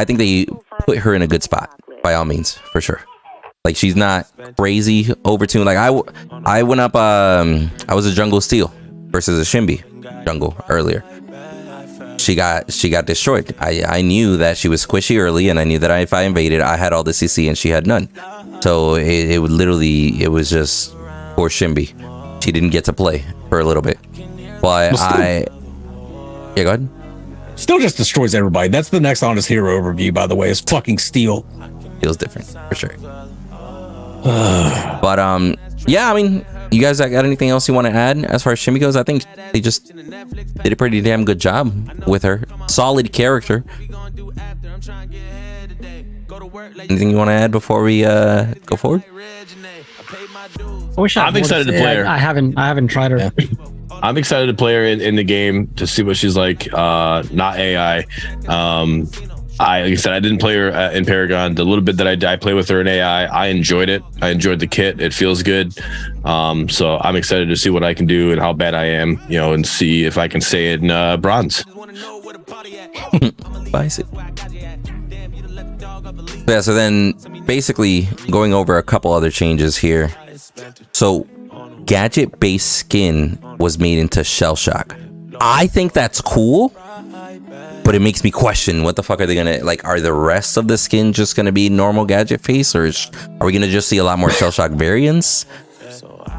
think they put her in a good spot by all means, for sure. Like, she's not crazy overtuned. Like I went up. I was a jungle steel versus a SHINBIE jungle earlier. She got destroyed. I knew that she was squishy early, and I knew that if I invaded, I had all the CC and she had none. So it was just poor SHINBIE. She didn't get to play for a little bit. But yeah, go ahead.
Still just destroys everybody. That's the next honest hero overview, by the way, is fucking Steel.
Feels different for sure. But yeah, I mean, you guys got anything else you want to add as far as SHINBIE goes? I think they just did a pretty damn good job with her. Solid character. Anything you want to add before we go forward?
I'm excited to play her.
I haven't tried her.
Yeah. I'm excited to play her in the game to see what she's like. Not AI. Like I said, I didn't play her in Paragon. The little bit that I play with her in AI, I enjoyed it. I enjoyed the kit. It feels good. So I'm excited to see what I can do and how bad I am, and see if I can say it in bronze.
Yeah, so then basically going over a couple other changes here. So gadget-based skin was made into Shell Shock. I think that's cool. But it makes me question, what the fuck are they gonna, like, are the rest of the skin just gonna be normal gadget face, or are we gonna just see a lot more Shell Shock variants?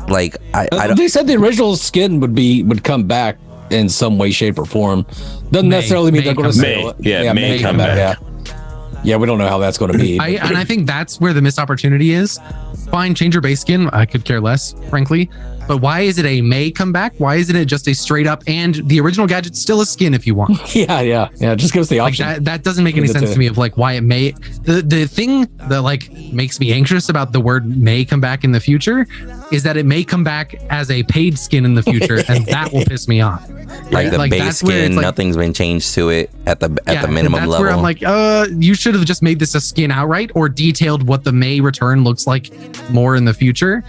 Like, I don't.
They said the original skin would come back in some way, shape, or form. Doesn't necessarily mean they're going to say it.
Yeah, may come back.
Yeah, we don't know how that's going to be.
And I think that's where the missed opportunity is. Fine, change your base skin. I could care less, frankly. But why is it a may come back? Why isn't it just a straight up, and the original gadget's still a skin if you want?
Yeah. Just give us the option.
Like that doesn't make any sense to me of like why it may. The thing that like makes me anxious about the word may come back in the future is that it may come back as a paid skin in the future, and that will piss me off.
Like the base skin, like, nothing's been changed to it at the minimum level. That's where I'm like, you should have just made this a skin outright, or detailed what the May return looks like more in the future,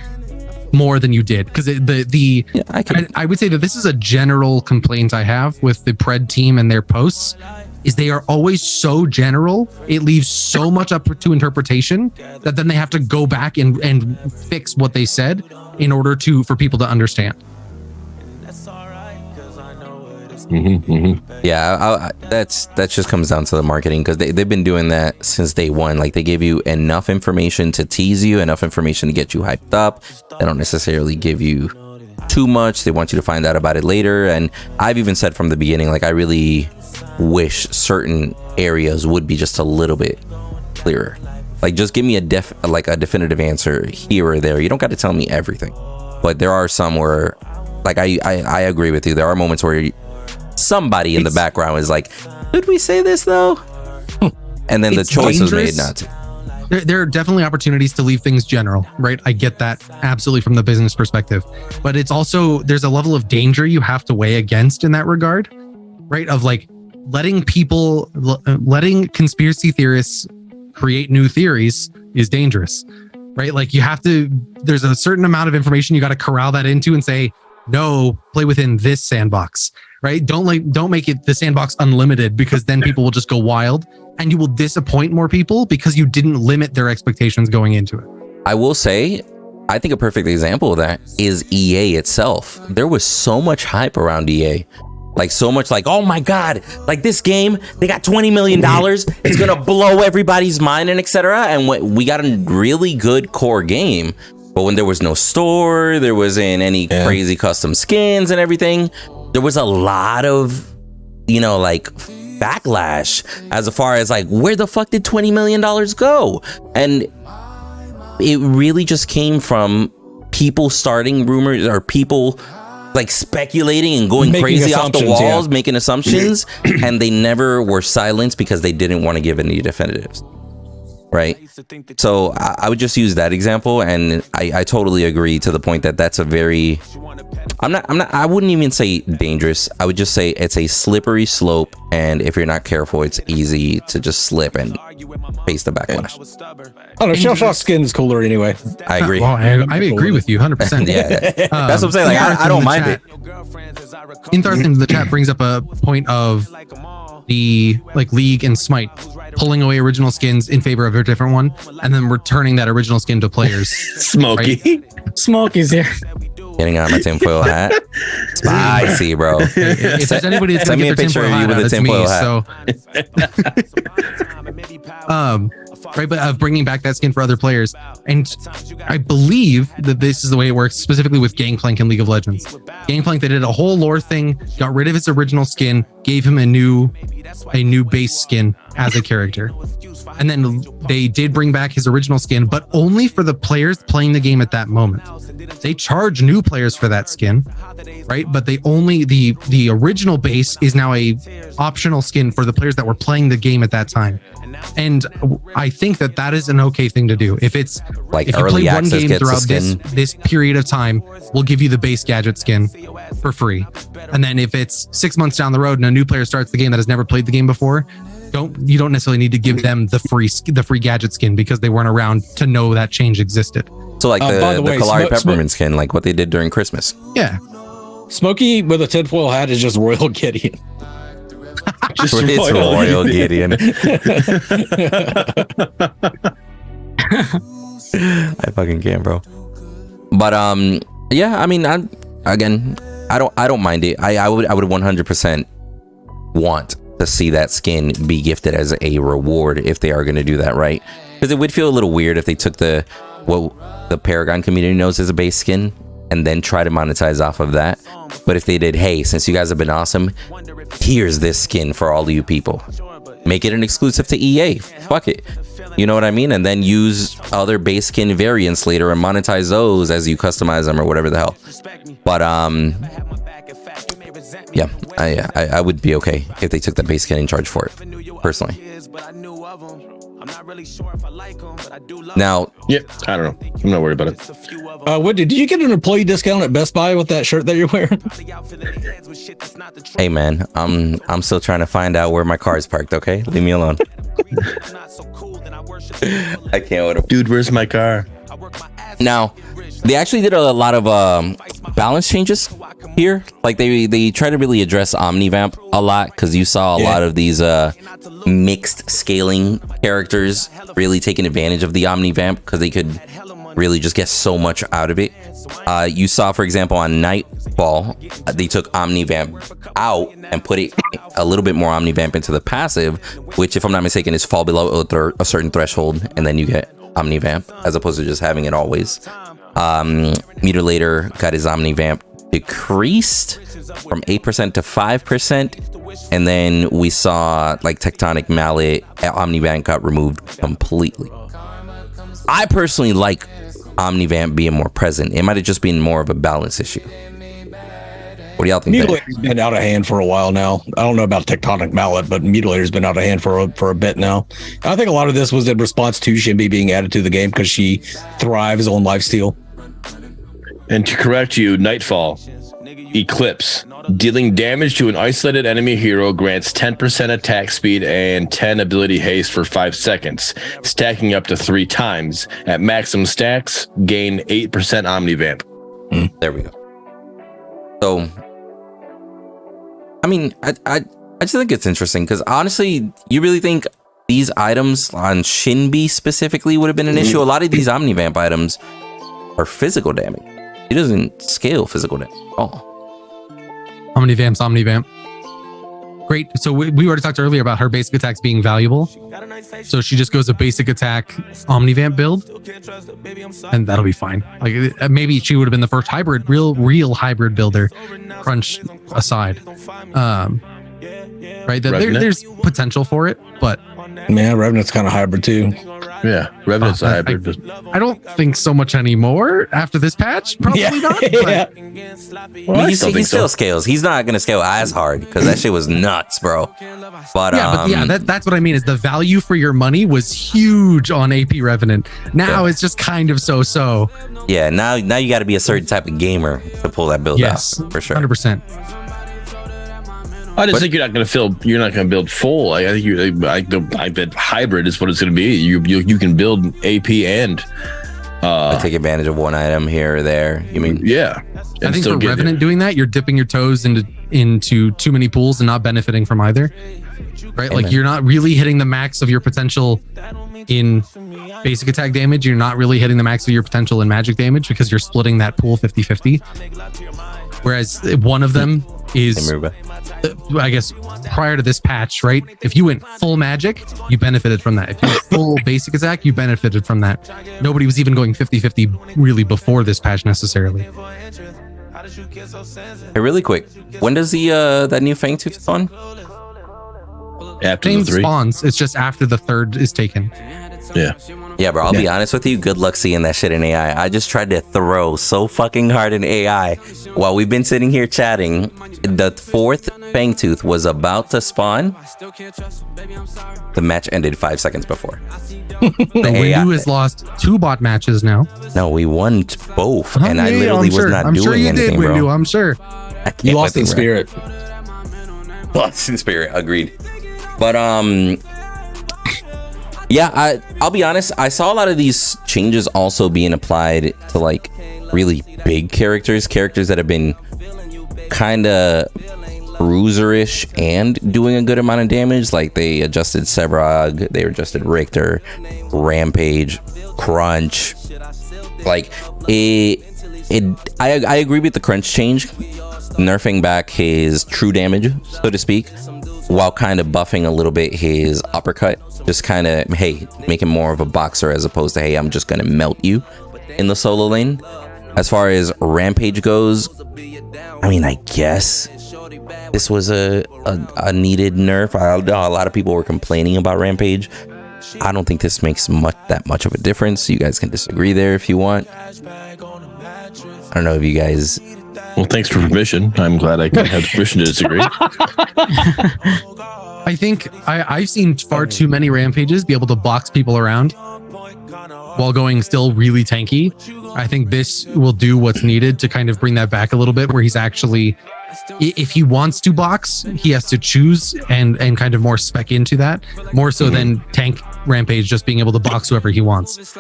more than you did. Because I would say that this is a general complaint I have with the Pred team and their posts, is they are always so general. It leaves so much up to interpretation that then they have to go back and fix what they said in order for people to understand. Yeah, that just comes down to the marketing, because they've been doing that since day one. Like, they give you enough information to tease you, enough information to get you hyped up. They don't necessarily give you too much. They want you to find out about it later. And I've even said from the beginning, like, I really wish certain areas would be just a little bit clearer. Like, just give me a definitive answer here or there. You don't got to tell me everything, but there are some where, like, I agree with you. There are moments where somebody in the background is like, "Could we say this though?" And then the choice was made not to.
There are definitely opportunities to leave things general, right? I get that absolutely from the business perspective, but it's also, there's a level of danger you have to weigh against in that regard, right? Of like letting conspiracy theorists create new theories is dangerous, right? Like, there's a certain amount of information you got to corral that into and say, no, play within this sandbox, right? Don't make it the sandbox unlimited, because then people will just go wild and you will disappoint more people because you didn't limit their expectations going into it.
I will say, I think a perfect example of that is EA itself. There was so much hype around EA. Like, so much like, oh my God, like this game, they got $20 million. It's going to blow everybody's mind and etc. And we got a really good core game. But when there was no store, there wasn't any crazy custom skins and everything, there was a lot of, like, backlash as far as like, where the fuck did $20 million go? And it really just came from people starting rumors, or people like speculating and going
Making
crazy off the
assumptions,
walls,
yeah.
making assumptions, and they never were silenced because they didn't want to give any definitives. Right. So I would just use that example, and I totally agree to the point that that's a very, I wouldn't even say dangerous. I would just say it's a slippery slope, and if you're not careful, it's easy to just slip and face the backlash.
Oh no, Shell Shock skin is cooler anyway.
I agree.
Well, I agree with you 100%.
Yeah, that's what I'm saying. Like, I don't mind it.
Intharth in the chat brings up a point of the like League and Smite pulling away original skins in favor of a different one, and then returning that original skin to players.
Smokey.
Smokey's here.
Getting on my tinfoil hat. Spicy, bro.
If there's anybody that's
Send
gonna
me a
get
picture
their
of you with a
tinfoil
tinfoil hat.
So right, but of bringing back that skin for other players, and I believe that this is the way it works specifically with Gangplank in League of Legends. Gangplank, they did a whole lore thing, got rid of his original skin, gave him a new base skin as a character, and then they did bring back his original skin, but only for the players playing the game at that moment. They charge new players for that skin, right? But they only the original base is now a optional skin for the players that were playing the game at that time. And I think that is an okay thing to do. If it's
Like
if you
early
play one
access
game
gets a
throughout
skin.
this period of time, we'll give you the base gadget skin for free. And then if it's 6 months down the road and a new player starts the game that has never played the game before, you don't necessarily need to give them the free gadget skin because they weren't around to know that change existed.
So like
By the way,
Kalari Peppermint skin, like what they did during Christmas.
Yeah.
Smokey with a tinfoil hat is just Royal Gideon.
Just
It's Royal Gideon. I fucking can't, bro. But yeah, I mean, I don't mind it. I would 100% want to see that skin be gifted as a reward if they are going to do that, right? Because it would feel a little weird if they took what the Paragon community knows as a base skin and then try to monetize off of that. But if they did, hey, since you guys have been awesome, here's this skin for all of you people. Make it an exclusive to EA. Fuck it. You know what I mean? And then use other base skin variants later and monetize those as you customize them or whatever the hell. But yeah, I would be okay if they took the base skin and charged for it, personally. Now,
Yeah, I don't know. I'm not worried about it.
What did you get an employee discount at Best Buy with that shirt that you're wearing?
hey man, I'm still trying to find out where my car is parked. Okay, leave me alone. I can't wait.
Dude, where's my car?
Now, they actually did a lot of balance changes here. Like they try to really address Omnivamp a lot, because you saw a lot of these mixed scaling characters really taking advantage of the Omnivamp because they could really just get so much out of it. You saw, for example, on Nightfall, they took Omnivamp out and put it a little bit more Omnivamp into the passive, which, if I'm not mistaken, is fall below a certain threshold, and then you get Omnivamp, as opposed to just having it always. Mutilator got his Omnivamp decreased from 8% to 5%, and then we saw like Tectonic Mallet, Omnivamp got removed completely. I personally like Omnivamp being more present. It might have just been more of a balance issue. What do y'all think?
Mutilator's been out of hand for a while now. I don't know about Tectonic Mallet, but Mutilator's been out of hand for a bit now. I think a lot of this was in response to SHINBIE being added to the game because she thrives on lifesteal.
And to correct you, Nightfall, Eclipse, dealing damage to an isolated enemy hero grants 10% attack speed and 10 ability haste for 5 seconds, stacking up to 3 times. At maximum stacks, gain 8% Omnivamp.
There we go. So, I mean, I just think it's interesting because honestly, you really think these items on SHINBIE specifically would have been an issue? A lot of these Omnivamp items are physical damage. It doesn't scale physical damage at all.
Omnivamp. Great. So we already talked earlier about her basic attacks being valuable. So she just goes a basic attack Omnivamp build, and that'll be fine. Like maybe she would have been the first hybrid, real hybrid builder, crunch aside. Right. There's potential for it, but
Man, Revenant's kind of hybrid too.
Yeah, Revenant's a hybrid.
I don't think so much anymore after this patch. Probably not. But
Yeah.
Well,
he still scales. He's not gonna scale as hard because that shit was nuts, bro. But
that's what I mean. Is the value for your money was huge on AP Revenant. Now it's just kind of so.
Yeah, now you got to be a certain type of gamer to pull that build out for sure.
100%.
I just think you're not going to build full. I think I bet hybrid is what it's going to be. You can build AP and
take advantage of one item here or there. You mean?
Yeah.
I think for Revenant doing that, you're dipping your toes into too many pools and not benefiting from either. Right? Like you're not really hitting the max of your potential in basic attack damage. You're not really hitting the max of your potential in magic damage because you're splitting that pool 50-50. Whereas one of them is, I guess, prior to this patch, right? If you went full magic, you benefited from that. If you went full basic attack, you benefited from that. Nobody was even going 50-50 really before this patch necessarily.
Hey, really quick, when does that new Fangtooth spawn?
After
Same
the 3
spawns. It's just after the 3rd is taken.
Yeah, bro, I'll be honest with you. Good luck seeing that shit in AI. I just tried to throw so fucking hard in AI while we've been sitting here chatting. The 4th Fangtooth was about to spawn. The match ended 5 seconds before.
Windu has lost 2 bot matches now.
No, we won both, and I literally was not
I'm
doing
sure you
anything,
did, Windu,
bro.
I'm sure.
You lost in spirit.
Lost in spirit, agreed. But yeah, I'll be honest, I saw a lot of these changes also being applied to like really big characters that have been kind of bruiserish and doing a good amount of damage. Like they adjusted Sevrog, they adjusted Richter, Rampage, Crunch. Like I agree with the Crunch change, nerfing back his true damage, so to speak, while kind of buffing a little bit his uppercut. Just kind of, hey, make him more of a boxer as opposed to, hey, I'm just gonna melt you in the solo lane. As far as Rampage goes, I mean, I guess this was a needed nerf. I know a lot of people were complaining about Rampage. I don't think this makes that much of a difference. You guys can disagree there if you want. I don't know if you guys...
Well, thanks for permission. I'm glad I can have permission to disagree.
I think I've seen far too many Rampages be able to box people around while going still really tanky. I think this will do what's needed to kind of bring that back a little bit, where he's actually, if he wants to box, he has to choose and kind of more spec into that, more so than tank Rampage just being able to box whoever he wants.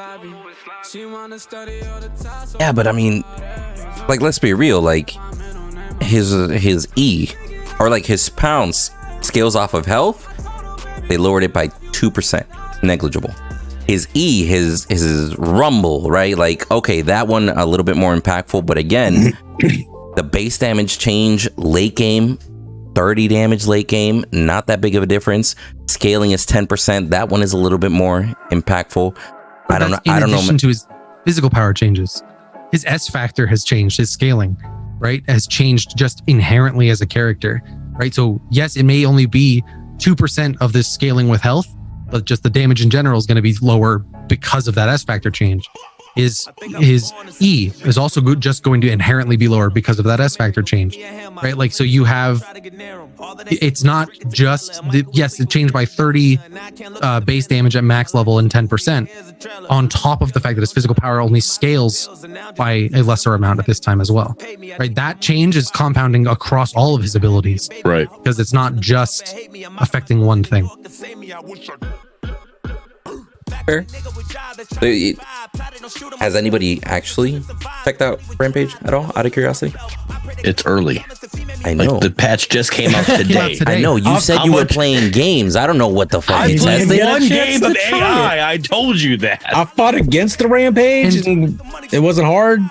Yeah, but I mean, like, let's be real, like his E or like his pounce scales off of health, they lowered it by 2%, negligible. His E, his rumble, right? Like, okay, that one a little bit more impactful, but again, the base damage change late game, 30 damage late game, not that big of a difference. Scaling is 10%. That one is a little bit more impactful.
But I don't know. In addition to his physical power changes, his S factor has changed. His scaling, right, has changed just inherently as a character. Right, so yes, it may only be 2% of this scaling with health, but just the damage in general is going to be lower because of that S factor change. His E is also just going to inherently be lower because of that S factor change, right? Like, so you have, it's not just yes, it changed by 30 base damage at max level and 10% on top of the fact that his physical power only scales by a lesser amount at this time as well, right? That change is compounding across all of his abilities,
right?
Because it's not just affecting one thing.
Sure. Has anybody actually checked out Rampage at all, out of curiosity?
It's early.
I know.
Like, the patch just came out today.
I know. You said you were playing games. I don't know what the fuck
I
you
played
tested.
one game of AI. I told you that.
I fought against the Rampage and it wasn't hard.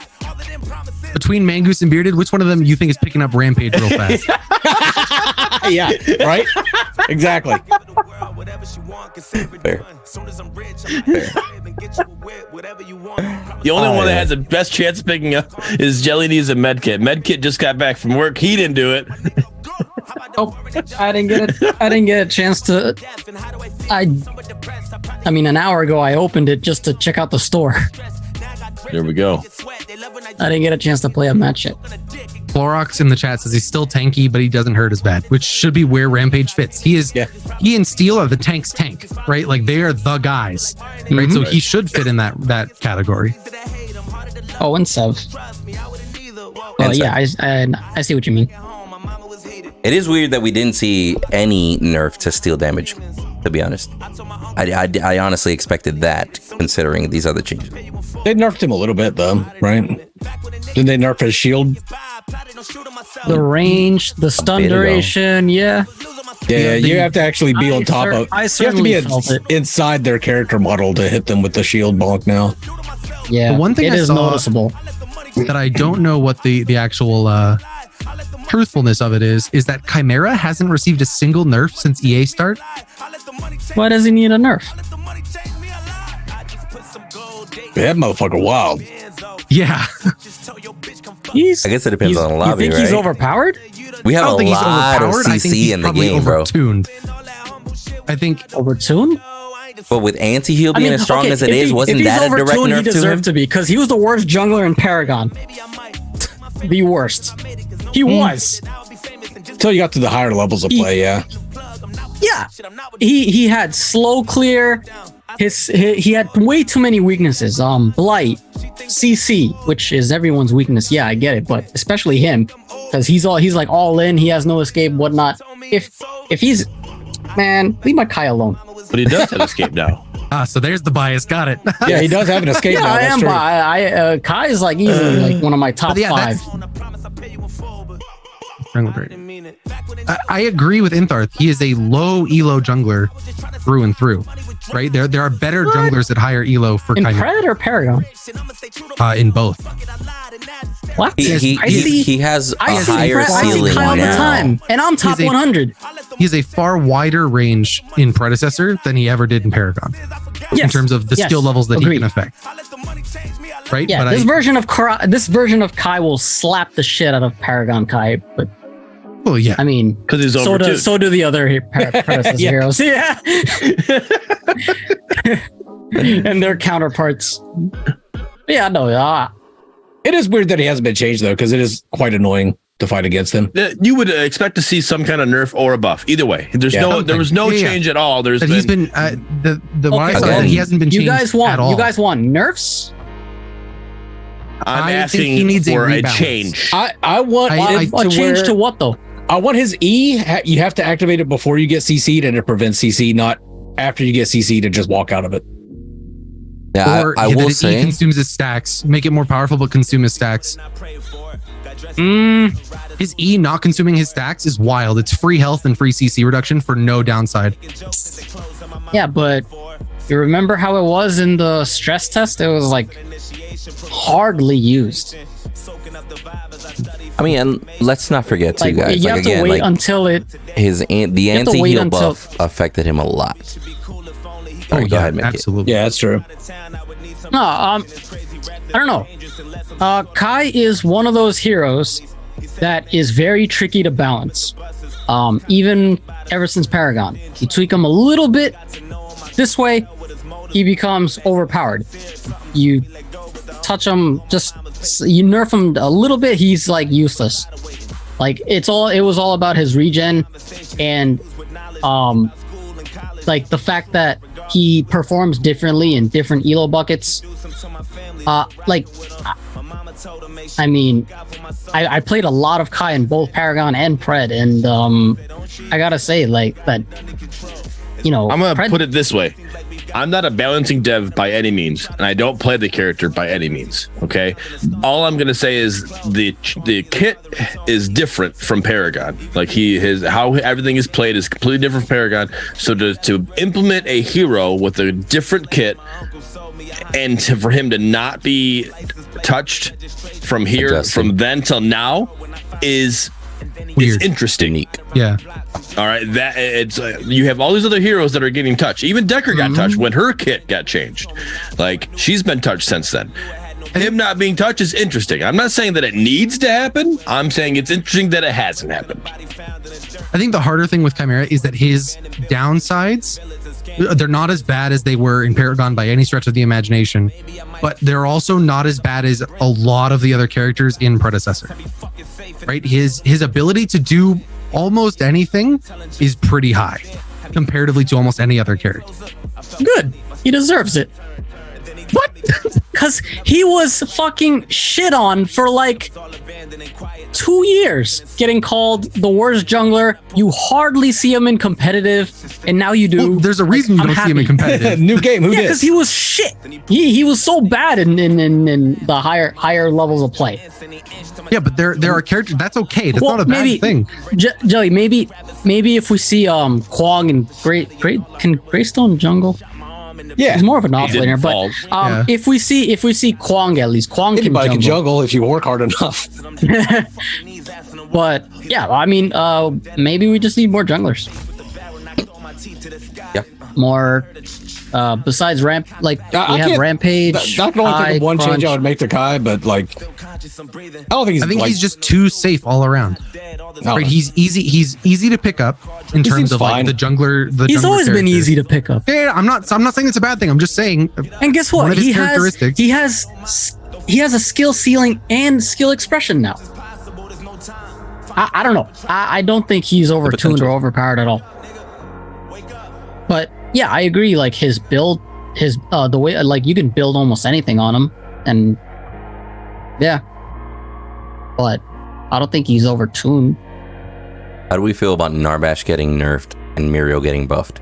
Between Mangoose and Bearded, which one of them you think is picking up Rampage real fast?
Yeah, right? Exactly.
Fair.
The only one that has the best chance of picking up is Jelly Knees and Medkit. Medkit just got back from work. He didn't do it.
Oh, I didn't get it. I didn't get a chance to. I mean, an hour ago I opened it just to check out the store.
There we go.
I didn't get a chance to play a match yet.
Clorox in the chat says he's still tanky, but he doesn't hurt as bad, which should be where Rampage fits. He and Steel are the tank's tank, right? Like they are the guys, right? So he should fit in that category.
Oh, and Sev. Oh yeah, I see what you mean.
It is weird that we didn't see any nerf to steel damage, to be honest. I honestly expected that, considering these other changes.
They nerfed him a little bit, though, right? Did they nerf his shield?
The range, the stun duration, yeah.
Yeah, you have to actually be on top of.
I
You have to be
felt it.
inside their character model to hit them with the shield bonk now.
Yeah,
The one thing
it
I
is
saw-
noticeable.
That I don't know what the actual truthfulness of it is that Khaimeria hasn't received a single nerf since EA start.
Why does he need a nerf?
That motherfucker wild.
Yeah.
He's,
I guess it depends on the lobby,
you think he's
right?
overpowered?
We have
I don't
a
think he's
lot of
overpowered. I think
CC
he's
in the
probably
game, bro.
overtuned. I think
Overtuned?
But with anti-heal being as strong as it is, wasn't that a direct
he
nerf to him?
deserved to be, because he was the worst jungler in Paragon. The worst. He was.
Until you got to the higher levels of play, yeah.
Yeah. He had slow clear. He had way too many weaknesses. Blight, CC, which is everyone's weakness. Yeah, I get it, but especially him, because he's like all in. He has no escape, whatnot. If he's, man, leave my Kai alone.
But he does have escape now.
so there's the bias. Got it.
Yeah, he does have an escape
Yeah,
now.
I
That's
am.
true.
Kai is like easily like one of my top
But yeah,
five.
I agree with Intharth. He is a low elo jungler through and through. Right? There are better junglers at higher elo for
In
Khaimeria.
Pred or Paragon?
In both.
What?
He has a
I see
higher
Pred- I see
ceiling
Kai all the
now.
time, and I'm top
He's a-
100.
He has a far wider range in Predecessor than he ever did in Paragon.
Yes.
In terms of the
Yes.
skill levels that
Agreed.
he can affect. Right?
Yeah,
but
this version of Kai will slap the shit out of Paragon Kai, but
well, yeah.
I mean,
'Cause he's over too.
so do the other predecessor heroes. Yeah. And their counterparts. Yeah, no,
It is weird that he hasn't been changed, though, because it is quite annoying to fight against him.
You would expect to see some kind of nerf or a buff. Either way, there was no change at all.
But he's been the one I saw
Okay.
that he hasn't been changed
you guys want
at all.
you guys want nerfs?
I'm
I think
asking
he needs a
for a
rebalance.
change.
I want
A change to what though?
I want his E. You have to activate it before you get CC'd, and it prevents CC, not after you get CC'd and just walk out of it.
Yeah,
Or
I
that
will
it
say,
consumes his stacks. Make it more powerful, but consume his stacks. His E not consuming his stacks is wild. It's free health and free CC reduction for no downside.
Yeah, but you remember how it was in the stress test? It was like hardly used.
I mean, and let's not forget too,
Like
guys.
you
Like
have to
again,
wait
like
until it.
the
have to wait
anti-heal
until-
buff affected him a lot.
Oh,
Go
yeah,
ahead, Mickey.
absolutely.
Yeah, that's true.
No, I don't know. Kai is one of those heroes that is very tricky to balance. Even ever since Paragon, you tweak him a little bit this way, he becomes overpowered. You touch him, you nerf him a little bit, he's like useless. Like it was all about his regen and like the fact that he performs differently in different elo buckets. I mean, I played a lot of Kai in both Paragon and Pred, and I gotta say, like that, you know,
I'm gonna
Pred,
put it this way. I'm not a balancing dev by any means, and I don't play the character by any means. Okay, all I'm gonna say is the kit is different from Paragon. Like how everything is played is completely different from Paragon. So to implement a hero with a different kit, and for him to not be touched from
Adjusting.
then till now is
Weird.
It's interesting.
Unique.
Yeah.
All right, that it's you have all these other heroes that are getting touched. Even Decker got touched when her kit got changed. Like she's been touched since then. Him not being touched is interesting. I'm not saying that it needs to happen. I'm saying it's interesting that it hasn't happened.
I think the harder thing with Khaimeria is that his downsides, they're not as bad as they were in Paragon by any stretch of the imagination, but they're also not as bad as a lot of the other characters in Predecessor. Right? His ability to do almost anything is pretty high comparatively to almost any other character.
Good. He deserves it. What? Because he was fucking shit on for like 2 years, getting called the worst jungler. You hardly see him in competitive, and now you do.
Well, there's a reason you don't see him in competitive.
New game. Who
Yeah,
did?
because he was shit. He was so bad in the higher levels of play.
Yeah, but there are characters. That's okay. That's
Well,
not a bad
maybe-
thing.
Jelly, maybe if we see Kwong and can Greystone jungle?
Yeah,
He's more of an
He didn't
offlaner, but
fall.
Yeah.
if we see Kwong, at least Kwong
anybody
can
can
jungle.
jungle if you work hard enough.
But yeah, I mean, maybe we just need more junglers.
Yeah.
More besides ramp, like
I
we have
can't-
Rampage.
That can only think
Kai,
of one change
Crunch.
I would make to Kai, but like, I don't think he's.
I think
like,
he's just too safe all around.
no.
Right? He's easy to pick up in terms
seems
of like
fine.
the jungler.
He's
jungler
always been
character.
easy to pick up.
Yeah, I'm not saying it's a bad thing. I'm just saying.
And guess
One
what?
of his
He
characteristics-
has a skill ceiling and skill expression now. I don't know. I don't think he's overtuned or overpowered at all. But yeah, I agree. Like his build, the way like you can build almost anything on him, and yeah. But I don't think he's overtuned.
How do we feel about Narbash getting nerfed and Muriel getting buffed?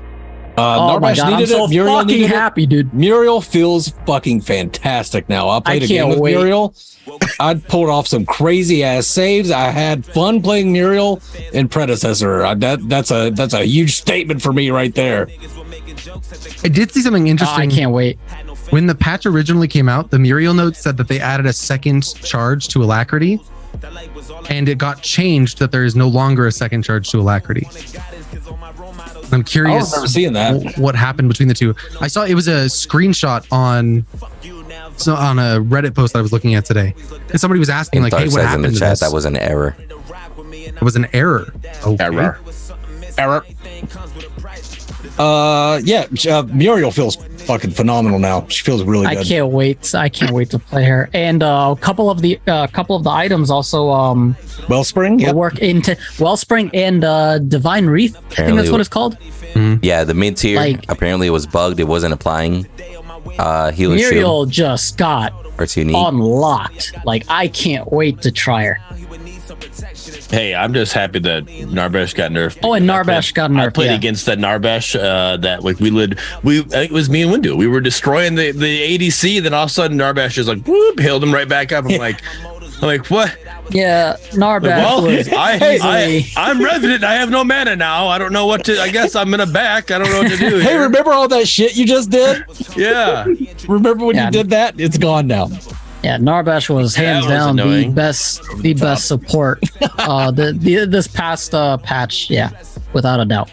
Oh my
Narbash
god, I'm
needed
so
it. Muriel
fucking
needed it.
happy, dude.
Muriel feels fucking fantastic now. I played a game
can't
with
wait.
Muriel. I pulled off some crazy ass saves. I had fun playing Muriel in Predecessor. That's a huge statement for me right there.
I did see something
Oh, I
interesting.
can't wait.
When the patch originally came out, the Muriel notes said that they added a second charge to Alacrity, and it got changed that there is no longer a second charge to Alacrity. I'm
I
curious
remember seeing that.
what happened between the two. I saw it was a screenshot on a Reddit post that I was looking at today, and somebody was asking like,
Dark
"Hey, what
says in
happened
the
to
chat
this?"
that was an error.
It was an error. Okay.
Error. Muriel feels fucking phenomenal now. She feels really
I
good.
can't wait. I can't wait to play her. And a couple of the items also
Wellspring.
will
Yep.
work into Wellspring and Divine Wreath. I think
Apparently
that's what it's called.
Yeah, the mid tier
Like-
apparently it was bugged. It wasn't applying healer shield
Muriel just got
or too neat.
unlocked. Like I can't wait to try her.
Hey, I'm just happy that Narbash got nerfed.
Oh, and
I
Narbash got
I
nerfed,
played
yeah.
against that Narbash. That like I think it was me and Windu. We were destroying the ADC. Then all of a sudden Narbash just like whoop, healed him right back up. I'm like what?
Yeah, Narbash
Well,
was easily.
I'm resident. I have no mana now. I don't know what to. I guess I'm gonna back. I don't know what to do.
Hey,
here.
remember all that shit you just did?
Yeah.
Remember when
Yeah.
you did that? It's gone now.
Yeah, Narbash was hands
that was
down
annoying.
the best support. This past patch, yeah, without a doubt.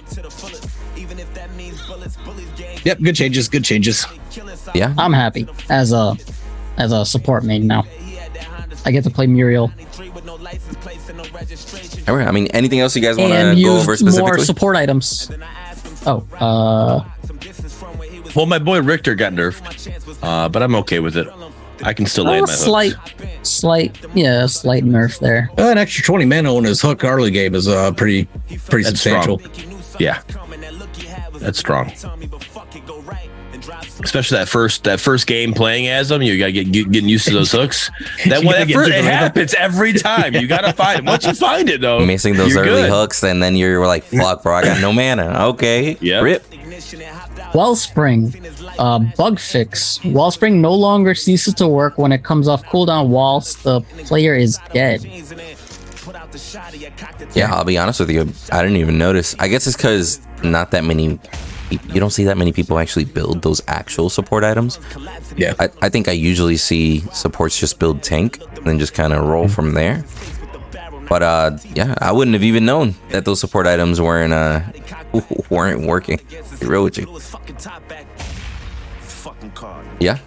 Yep, good changes. Good changes.
Yeah.
I'm happy as a support main now. I get to play Muriel
All right, I mean, anything else you guys want
and
to go
use
over
more
specifically?
support items. Oh,
Well, my boy Richter got nerfed, but I'm okay with it. I can still land my hooks.
slight nerf there.
An extra 20 mana on his hook early game is pretty
That's
substantial.
strong. Yeah, that's strong. Especially that first game playing as them, you gotta getting used to those hooks. That
You
one,
gotta
at
get
first,
to the
it
rhythm.
happens every time. You gotta find it. Once you find it, though,
Missing those
you're
early
good.
hooks, and then you're like, fuck, bro, I got no mana. Okay.
Yep.
Rip.
Wellspring, bug fix. Wellspring no longer ceases to work when it comes off cooldown whilst the player is dead.
Yeah, I'll be honest with you. I didn't even notice. I guess it's because not that many. You don't see that many people actually build those actual support items.
Yeah.
I think I usually see supports just build tank and then just kind of roll from there. But yeah, I wouldn't have even known that those support items weren't working. To be real with you. Yeah.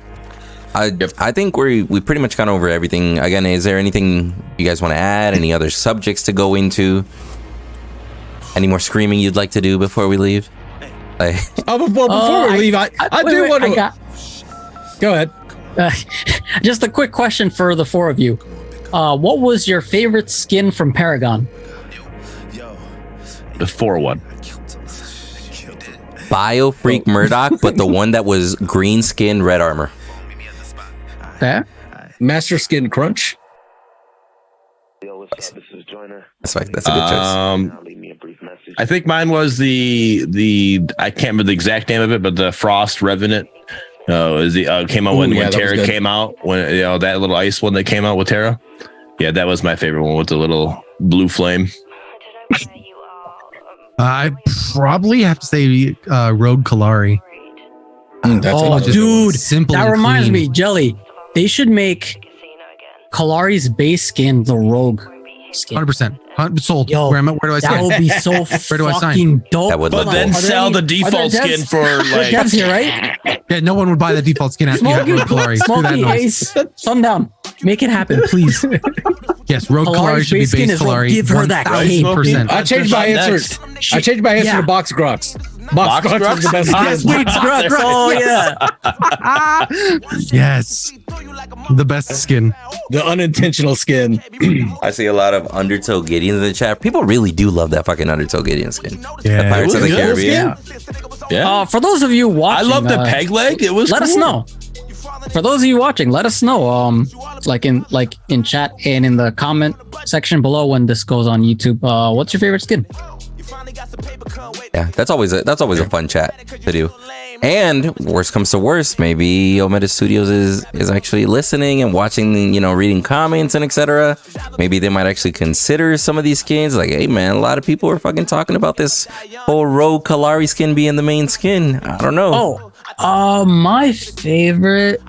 I think we pretty much gone over everything. Again, is there anything you guys want to add? Any other subjects to go into? Any more screaming you'd like to do before we leave?
Before we leave, I do want to. Go ahead.
Just a quick question for the four of you. What was your favorite skin from Paragon?
The 4-1.
Biofreak Murdock, but the one that was green skin, red armor.
Okay.
Master Skin Crunch.
That's a good choice.
I think mine was the I can't remember the exact name of it, but the Frost Revenant. Came out when Terra came out, when that little ice one that came out with Terra. Yeah, that was my favorite one with the little blue flame.
I probably have to say Rogue Kalari.
Dude,
simple.
That reminds
clean.
me, Jelly. They should make Kalari's base skin the Rogue skin.
100%. Sold.
Yo,
where do I sign?
That would be so
Where do I sign?
fucking dope.
That would look
But then
cool.
sell the default skin for like.
Devs here, right?
Yeah, no one would buy the default skin after you have Rogue Kalari. Screw that
Smokey,
noise.
Ace, Sundown. Make it happen, please.
Yes, Rogue Kalari
Kalari's
should be
base skin
base
is Rogue.
Kalari.
Give her that cape.
1000%.
I changed my answer. I changed my answer to Box Grox. Box Grox is the best skin.
Oh yeah.
Yes. The best skin.
The unintentional skin.
I see a lot of Undertow Gideon in the chat. People really do love that fucking Undertow Gideon skin.
Yeah.
The Pirates of the
It was
Caribbean.
Yeah.
For those of you
I
watching,
love the peg leg. It was
let us
cool.
know. For those of you watching, let us know. Like in chat and in the comment section below when this goes on YouTube. What's your favorite skin?
Yeah, that's always a fun chat to do. And worst comes to worst, maybe Omega Studios is actually listening and watching, reading comments and etc. Maybe they might actually consider some of these skins. Like, hey man, a lot of people are fucking talking about this whole Rogue Kalari skin being the main skin. I don't know.
My favorite.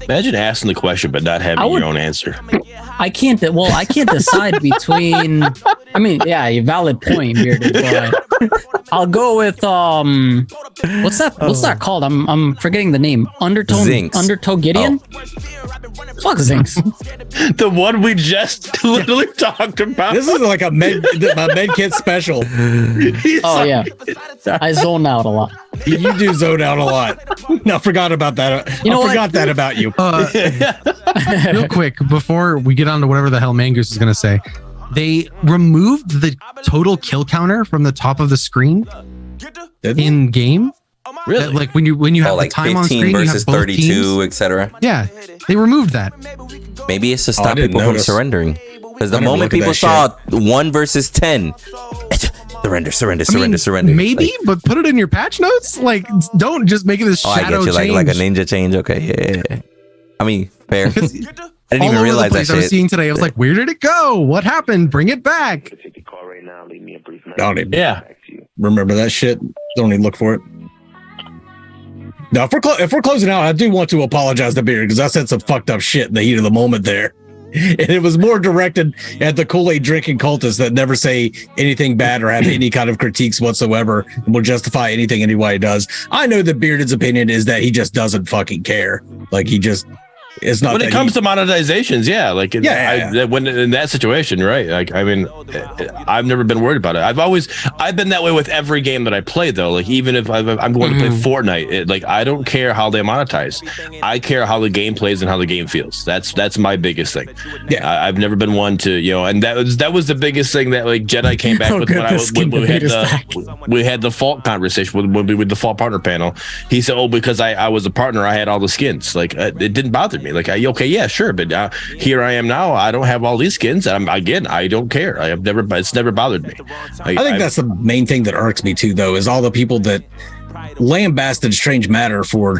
Imagine asking the question but not having your own answer.
I can't decide between. I mean, yeah, a valid point here. But I'll go with what's that called? I'm forgetting the name. Undertow Gideon. Fuck Zinx.
The one we just literally talked about.
This is like a med kit special.
Oh yeah, I zone out a lot.
You do zone out a lot. No, forgot about that. I forgot that about you.
Real quick, before we get on to whatever the hell Mangoose is going to say, they removed the total kill counter from the top of the screen in game.
Really?
Like when you have the time on
15
screen,
versus
you have both
32,
teams.
etc.
Yeah, they removed that.
Maybe it's to
I
stop
didn't
people from
notice.
surrendering. Because the
I didn't
moment
look at
people
that
saw 1 versus 10, surrender.
Maybe,
Like,
but put it in your patch notes. Like, don't just make it this
I
shadow
get you,
change.
like a ninja change. Okay, yeah. I mean, fair. I didn't
All
even
over
realize
the
that
place I was
shit.
seeing today. I was like, where did it go? What happened? Bring it back.
Don't even
Yeah.
remember that shit. Don't even look for it. Now, if we're closing out, I do want to apologize to Beard because I said some fucked up shit in the heat of the moment there. And it was more directed at the Kool-Aid drinking cultists that never say anything bad or have any kind of critiques whatsoever and will justify anything anybody does. I know that Bearded's opinion is that he just doesn't fucking care. Like it's not
When
that
it comes to monetizations, yeah, like when in that situation, right? Like, I mean, I've never been worried about it. I've been that way with every game that I play, though. Like, even if I'm going to play Fortnite, I don't care how they monetize. I care how the game plays and how the game feels. That's my biggest thing. Yeah, I've never been one to and that was the biggest thing that like Jedi came back with when we had the fault conversation with the fault partner panel. He said, because I was a partner, I had all the skins. Like, it didn't bother me. Like, okay, yeah, sure, but here I am now. I don't have all these skins. I don't care. It's never bothered me.
I think that's the main thing that irks me too, though, is all the people that lambasted Strange Matter for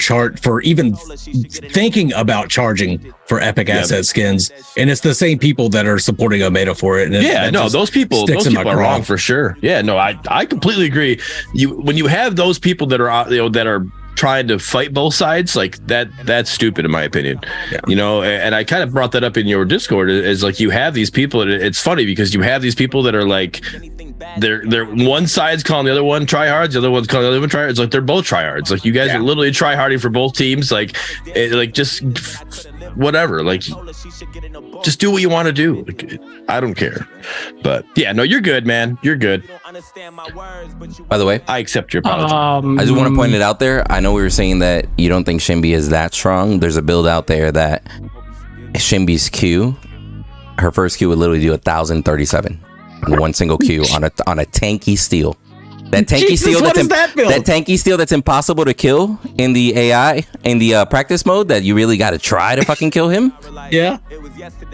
even thinking about charging for epic asset skins, and it's the same people that are supporting Omega for it. And
those people are wrong for sure. Yeah, no, I completely agree. When you have those people that are that are trying to fight both sides, like that's stupid in my opinion. And I kind of brought that up in your Discord, is like, you have these people, and it's funny because you have these people that are like, they're one side's calling the other one tryhards, the other one's calling the other one tryhards. It's like they're both tryhards. Like, you guys are literally tryharding for both teams. Like, just whatever. Like, just do what you want to do. Like, I don't care. But yeah, no, you're good, man. You're good.
By the way,
I accept your apology.
I just want to point it out there. I know we were saying that you don't think SHINBIE is that strong. There's a build out there that SHINBIE's Q, her first Q would literally do 1,037 in one single Q on a tanky steel. That tanky steel that tanky steel that's impossible to kill in the AI in the practice mode that you really got to try to fucking kill him.
Yeah.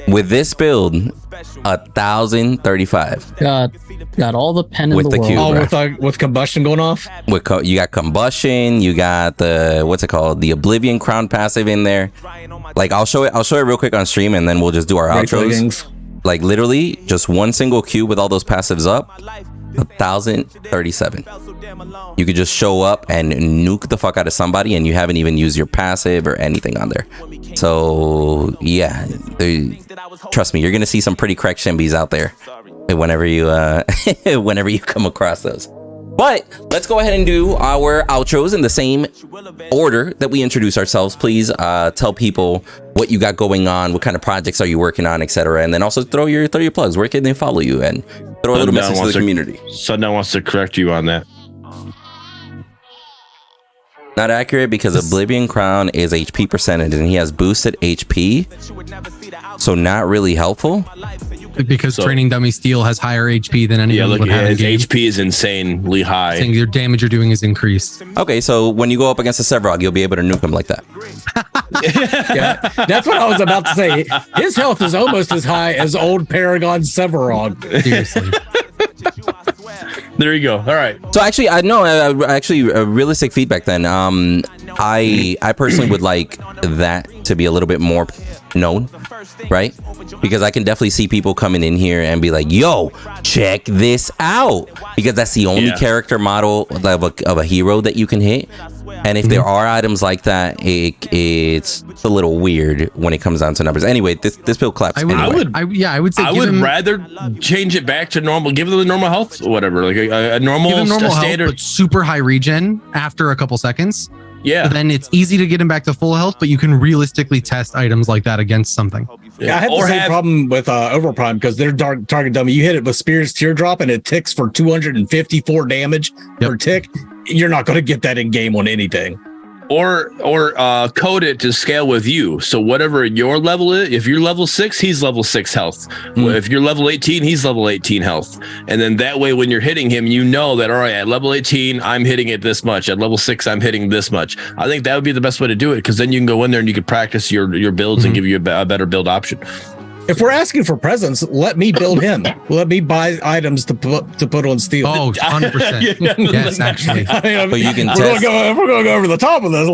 With this build, 1,035.
Got all the pen
With
in the,
the
world.
cube.
With combustion going off.
You got combustion. You got the what's it called? The Oblivion Crown passive in there. Like I'll show it real quick on stream, and then we'll just do our outros. Like literally, just one single cube with all those passives up. 1,037. You could just show up and nuke the fuck out of somebody, and you haven't even used your passive or anything on there. So yeah, trust me, you're gonna see some pretty cracked SHINBIEs out there whenever you whenever you come across those. But let's go ahead and do our outros in the same order that we introduce ourselves. Please tell people what you got going on, what kind of projects are you working on, etc. And then also throw your plugs. Where can they follow you? And throw a little message to the community.
Sundown wants to correct you on that.
Not accurate because Oblivion Crown is HP percentage and he has boosted HP. So not really helpful.
Because Training Dummy Steel has higher HP than anyone would have in game.
HP is insanely high.
Saying your damage you're doing is increased.
Okay, so when you go up against a Sevrog, you'll be able to nuke him like that.
Yeah, that's what I was about to say. His health is almost as high as old Paragon Sevrog.
Seriously.
There you go. All right.
So actually, realistic feedback then. I personally would like that to be a little bit more known, right? Because I can definitely see people coming in here and be like, yo, check this out. Because that's the only character model of a hero that you can hit. And if there are items like that, it's a little weird when it comes down to numbers. Anyway, this build claps.
I would say
I would rather change it back to normal. Give them the normal health, or whatever, like a normal, standard,
health, but super high regen after a couple seconds.
Yeah.
Then it's easy to get him back to full health, but you can realistically test items like that against something.
Yeah, I had the same problem with Overprime because they're target dummy. You hit it with Spear's Teardrop and it ticks for 254 damage per tick. You're not going to get that in game on anything.
Or code it to scale with you. So whatever your level is, if you're level 6, he's level 6 health. If you're level 18, he's level 18 health. And then that way, when you're hitting him, you know that, all right, at level 18, I'm hitting it this much. At level 6, I'm hitting this much. I think that would be the best way to do it, because then you can go in there and you can practice your builds and give you a better build option.
If we're asking for presents, let me build him. Let me buy items to put on Steel.
Oh, 100%. Yes, actually.
But you can
we're going to go over the top of this.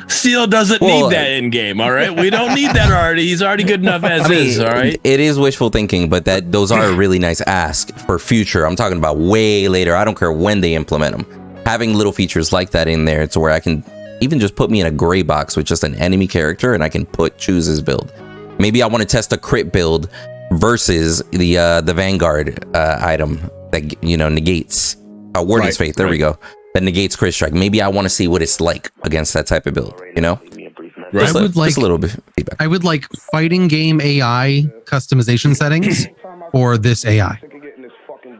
Steel doesn't need that in game, all right? We don't need that already. He's already good enough as is, all right?
It is wishful thinking, but those are a really nice ask for future. I'm talking about way later. I don't care when they implement them. Having little features like that in there to where I can even just put me in a gray box with just an enemy character and I can choose his build. Maybe I want to test a crit build versus the Vanguard item that negates Warden's Faith. There we go. That negates crit strike. Maybe I want to see what it's like against that type of build.
Right. I would like
just a little bit of feedback.
I would like fighting game AI customization settings for this AI,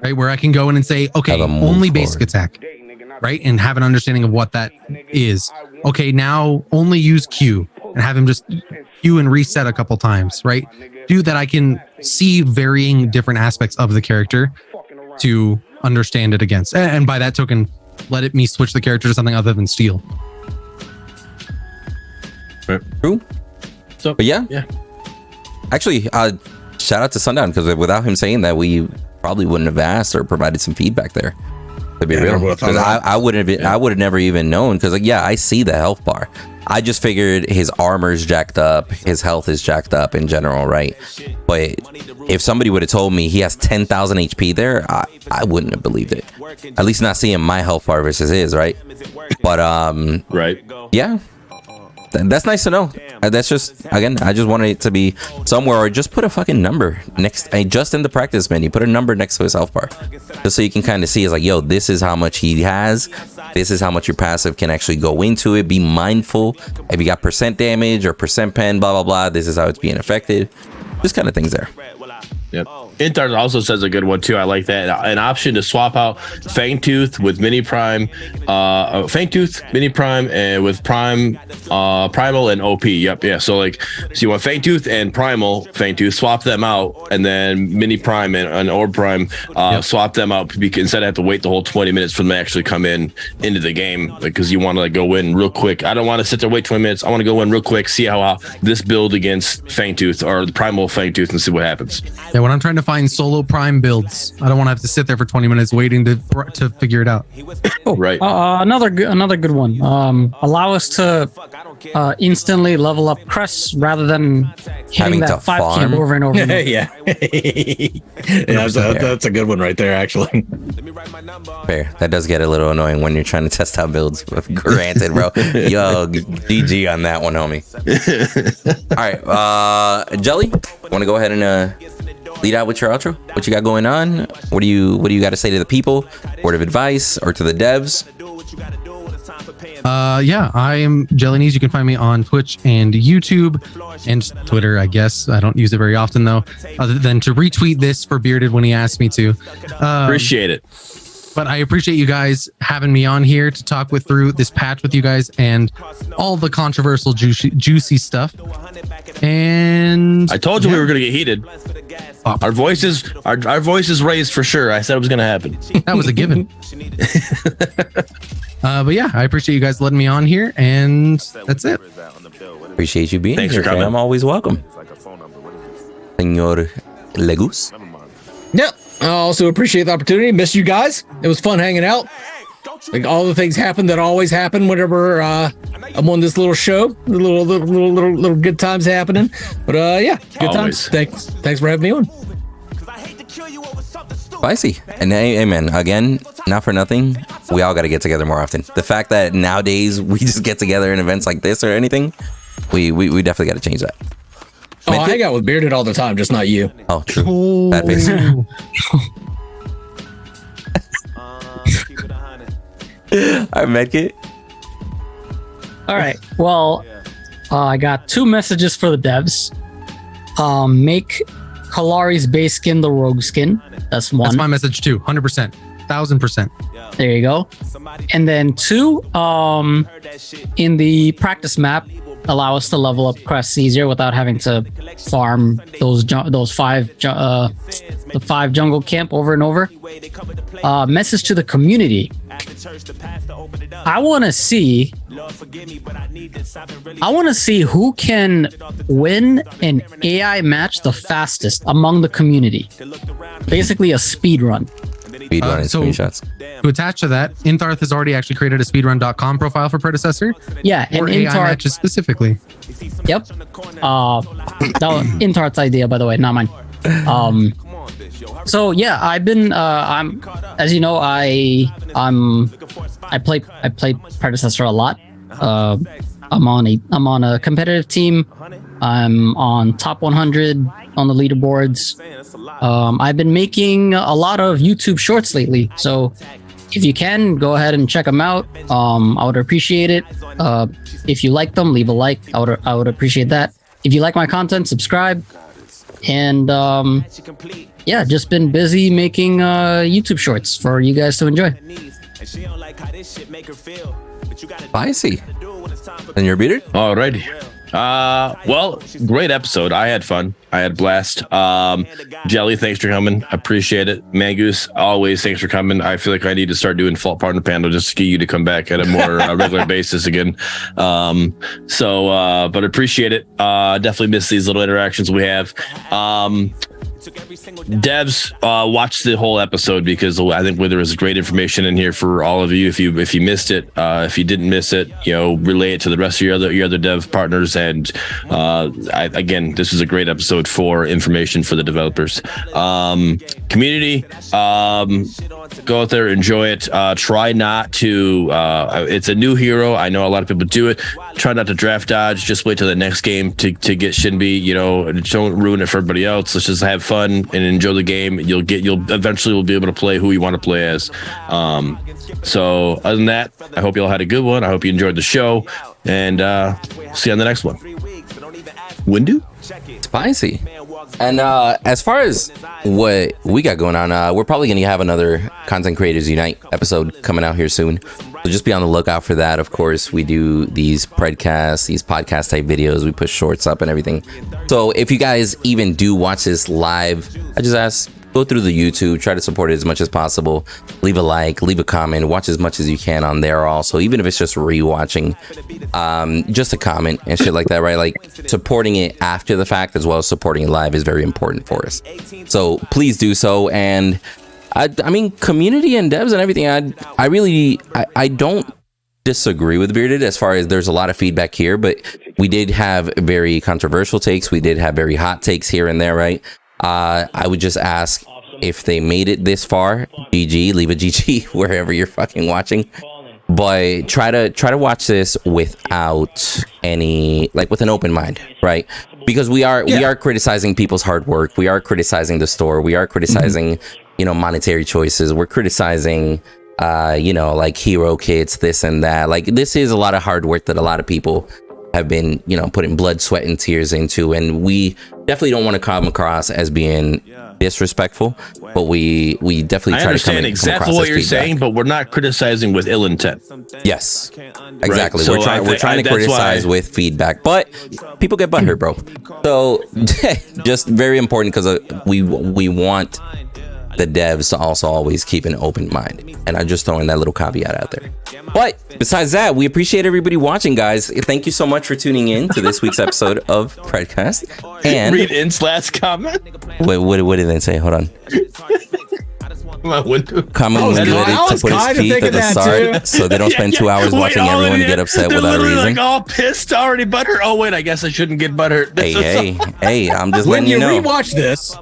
right? Where I can go in and say, okay, only basic attack, right? And have an understanding of what that is. Okay, now only use Q and have him just Q and reset a couple times, right? Do that. I can see varying different aspects of the character to understand it against. And by that token, let me switch the character to something other than Steel.
True.
So,
but yeah. Actually, shout out to Sundown, because without him saying that, we probably wouldn't have asked or provided some feedback there. To be real, because I would have never even known. Because I see the health bar. I just figured his armor's jacked up, his health is jacked up in general, right? But if somebody would have told me he has 10,000 HP there, I wouldn't have believed it. At least not seeing my health bar versus his, right? But
right,
yeah. that's nice to know. That's just, again, I just wanted it to be somewhere, or just put a fucking number next, just in the practice menu, put a number next to his health bar, just so you can kind of see, it's like, yo, this is how much he has, this is how much your passive can actually go into it. Be mindful if you got percent damage or percent pen, blah blah blah, this is how it's being affected. Just kind of things there.
Yep. Intart also says a good one too. I like that. An option to swap out Fangtooth with Mini Prime, Fangtooth, Mini Prime, and with Prime, Primal and OP. Yep. Yeah. So like, so you want Fangtooth and Primal Fangtooth, swap them out, and then Mini Prime and Overprime, swap them out, because instead of have to wait the whole 20 minutes for them to actually come into the game, because you want to like go in real quick. I don't want to sit there wait 20 minutes. I want to go in real quick, see how this build against Fangtooth or the Primal Fangtooth, and see what happens.
Yeah, when I'm trying to find solo prime builds, I don't want to have to sit there for 20 minutes waiting to figure it out.
Oh, right.
Another good one. Allow us to instantly level up crests rather than hitting that 5 camp over and over.
Yeah. That's a good one right there, actually.
Fair. That does get a little annoying when you're trying to test out builds. Granted, bro. Yo, GG on that one, homie. All right, Jelly, want to go ahead and lead out with your outro? What you got going on? What do you got to say to the people? Word of advice, or to the devs?
Yeah, I am Jelly. You can find me on Twitch and YouTube and Twitter, I guess. I don't use it very often though, other than to retweet this for Bearded when he asked me to.
Appreciate it.
But I appreciate you guys having me on here to talk through this patch with you guys and all the controversial, juicy stuff. And
I told you we were going to get heated. Our voices raised for sure. I said it was going to happen.
That was a given. But yeah, I appreciate you guys letting me on here, and that's it.
Appreciate you being
Thanks
here.
for coming.
I'm always welcome. Senor Legus.
Yep. I also appreciate the opportunity. Miss you guys. It was fun hanging out. Like all the things happen that always happen whenever I'm on this little show. Little good times happening. But yeah, good
Always.
times. Thanks for having me on.
Spicy. And hey, man, again, not for nothing, we all got to get together more often. The fact that nowadays we just get together in events like this or anything, we definitely got to change that.
Oh, I hang out with Bearded all the time, just not you.
Oh, true. That face. All right, Medkit.
All right. Well, I got 2 messages for the devs. Make Kalari's base skin the rogue skin. That's one.
That's my message too. 100%, 1000%.
There you go. And then 2, in the practice map, allow us to level up crests easier without having to farm those 5 jungle camp over and over. Message to the community. I want to see who can win an AI match the fastest among the community. Basically a speed run.
Speedrunning screenshots.
To attach to that, Intharth has already actually created a speedrun.com profile for Predecessor.
Yeah, and
for AI matches specifically.
Yep. That was Intharth's idea, by the way, not mine. So yeah, I've been I'm, as you know, I play Predecessor a lot. I'm on a competitive team. I'm on top 100 on the leaderboards. I've been making a lot of YouTube shorts lately, so if you can, go ahead and check them out. I would appreciate it. If you like them, leave a like. I would appreciate that. If you like my content, subscribe. And yeah, just been busy making YouTube shorts for you guys to enjoy.
Spicy. And you're beater?
Alrighty. Well, great episode. I had fun. I had blast. Jelly, thanks for coming. I appreciate it. Mangoose, always thanks for coming. I feel like I need to start doing Fault Partner Panel just to get you to come back at a more regular basis again. But appreciate it. Definitely miss these little interactions we have. Devs, watch the whole episode because I think there is great information in here for all of you. If you missed it, if you didn't miss it, relay it to the rest of your other dev partners. And again, this is a great episode for information for the developers. Community, go out there, enjoy it. Try not to. It's a new hero. I know a lot of people do it. Try not to draft dodge. Just wait till the next game to get SHINBIE. Don't ruin it for everybody else. Let's just have fun and enjoy the game. You'll eventually will be able to play who you want to play as. So other than that, I hope you all had a good one. I hope you enjoyed the show, and see you on the next one. Windu?
Spicy. And as far as what we got going on, we're probably going to have another Content Creators Unite episode coming out here soon. So just be on the lookout for that. Of course, we do these Predcasts, these podcast type videos. We push shorts up and everything. So if you guys even do watch this live, I just ask, go through the YouTube, try to support it as much as possible. Leave a like, leave a comment, watch as much as you can on there also, even if it's just rewatching, just a comment and shit like that, right? Like supporting it after the fact as well as supporting it live is very important for us. So please do so. And I mean, community and devs and everything, I don't disagree with Bearded as far as there's a lot of feedback here, but we did have very controversial takes. We did have very hot takes here and there, right? I would just ask if they made it this far, GG, leave a GG wherever you're fucking watching. But try to watch this without any, like, with an open mind, right? Because we are criticizing people's hard work. We are criticizing the store. We are criticizing, monetary choices. We're criticizing, like hero kits, this and that. Like, this is a lot of hard work that a lot of people have been, putting blood, sweat, and tears into, and we definitely don't want to come across as being disrespectful, but we definitely try to come
exactly what you're saying, but we're not criticizing with ill intent.
Yes, exactly.
Right?
We're trying to criticize with feedback, but people get butthurt, bro. So just very important, because we want the devs to also always keep an open mind, and I'm just throwing that little caveat out there. But besides that, we appreciate everybody watching, guys. Thank you so much for tuning in to this week's episode of Predcast. And
read Int's last comment.
What did they say? Hold on. Comment when ready to put his feet at the start, so they don't spend 2 hours watching everyone get upset without a reason.
Like all pissed already, butthurt. Oh wait, I guess I shouldn't get butthurt.
Hey, I'm just letting you know.
When you rewatch this,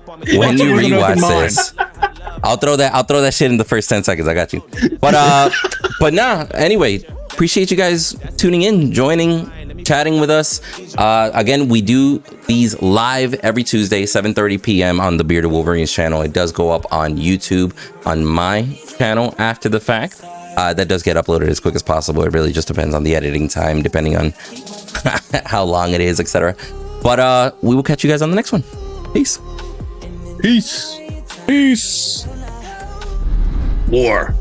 I'll throw that shit in the first 10 seconds. I got you. But nah. Anyway, appreciate you guys tuning in, joining, chatting with us. Again, we do these live every Tuesday, 7:30 p.m. on the Bearded Wolverine's channel. It does go up on YouTube on my channel after the fact. That does get uploaded as quick as possible. It really just depends on the editing time, depending on how long it is, etc. But we will catch you guys on the next one. Peace.
Peace. War.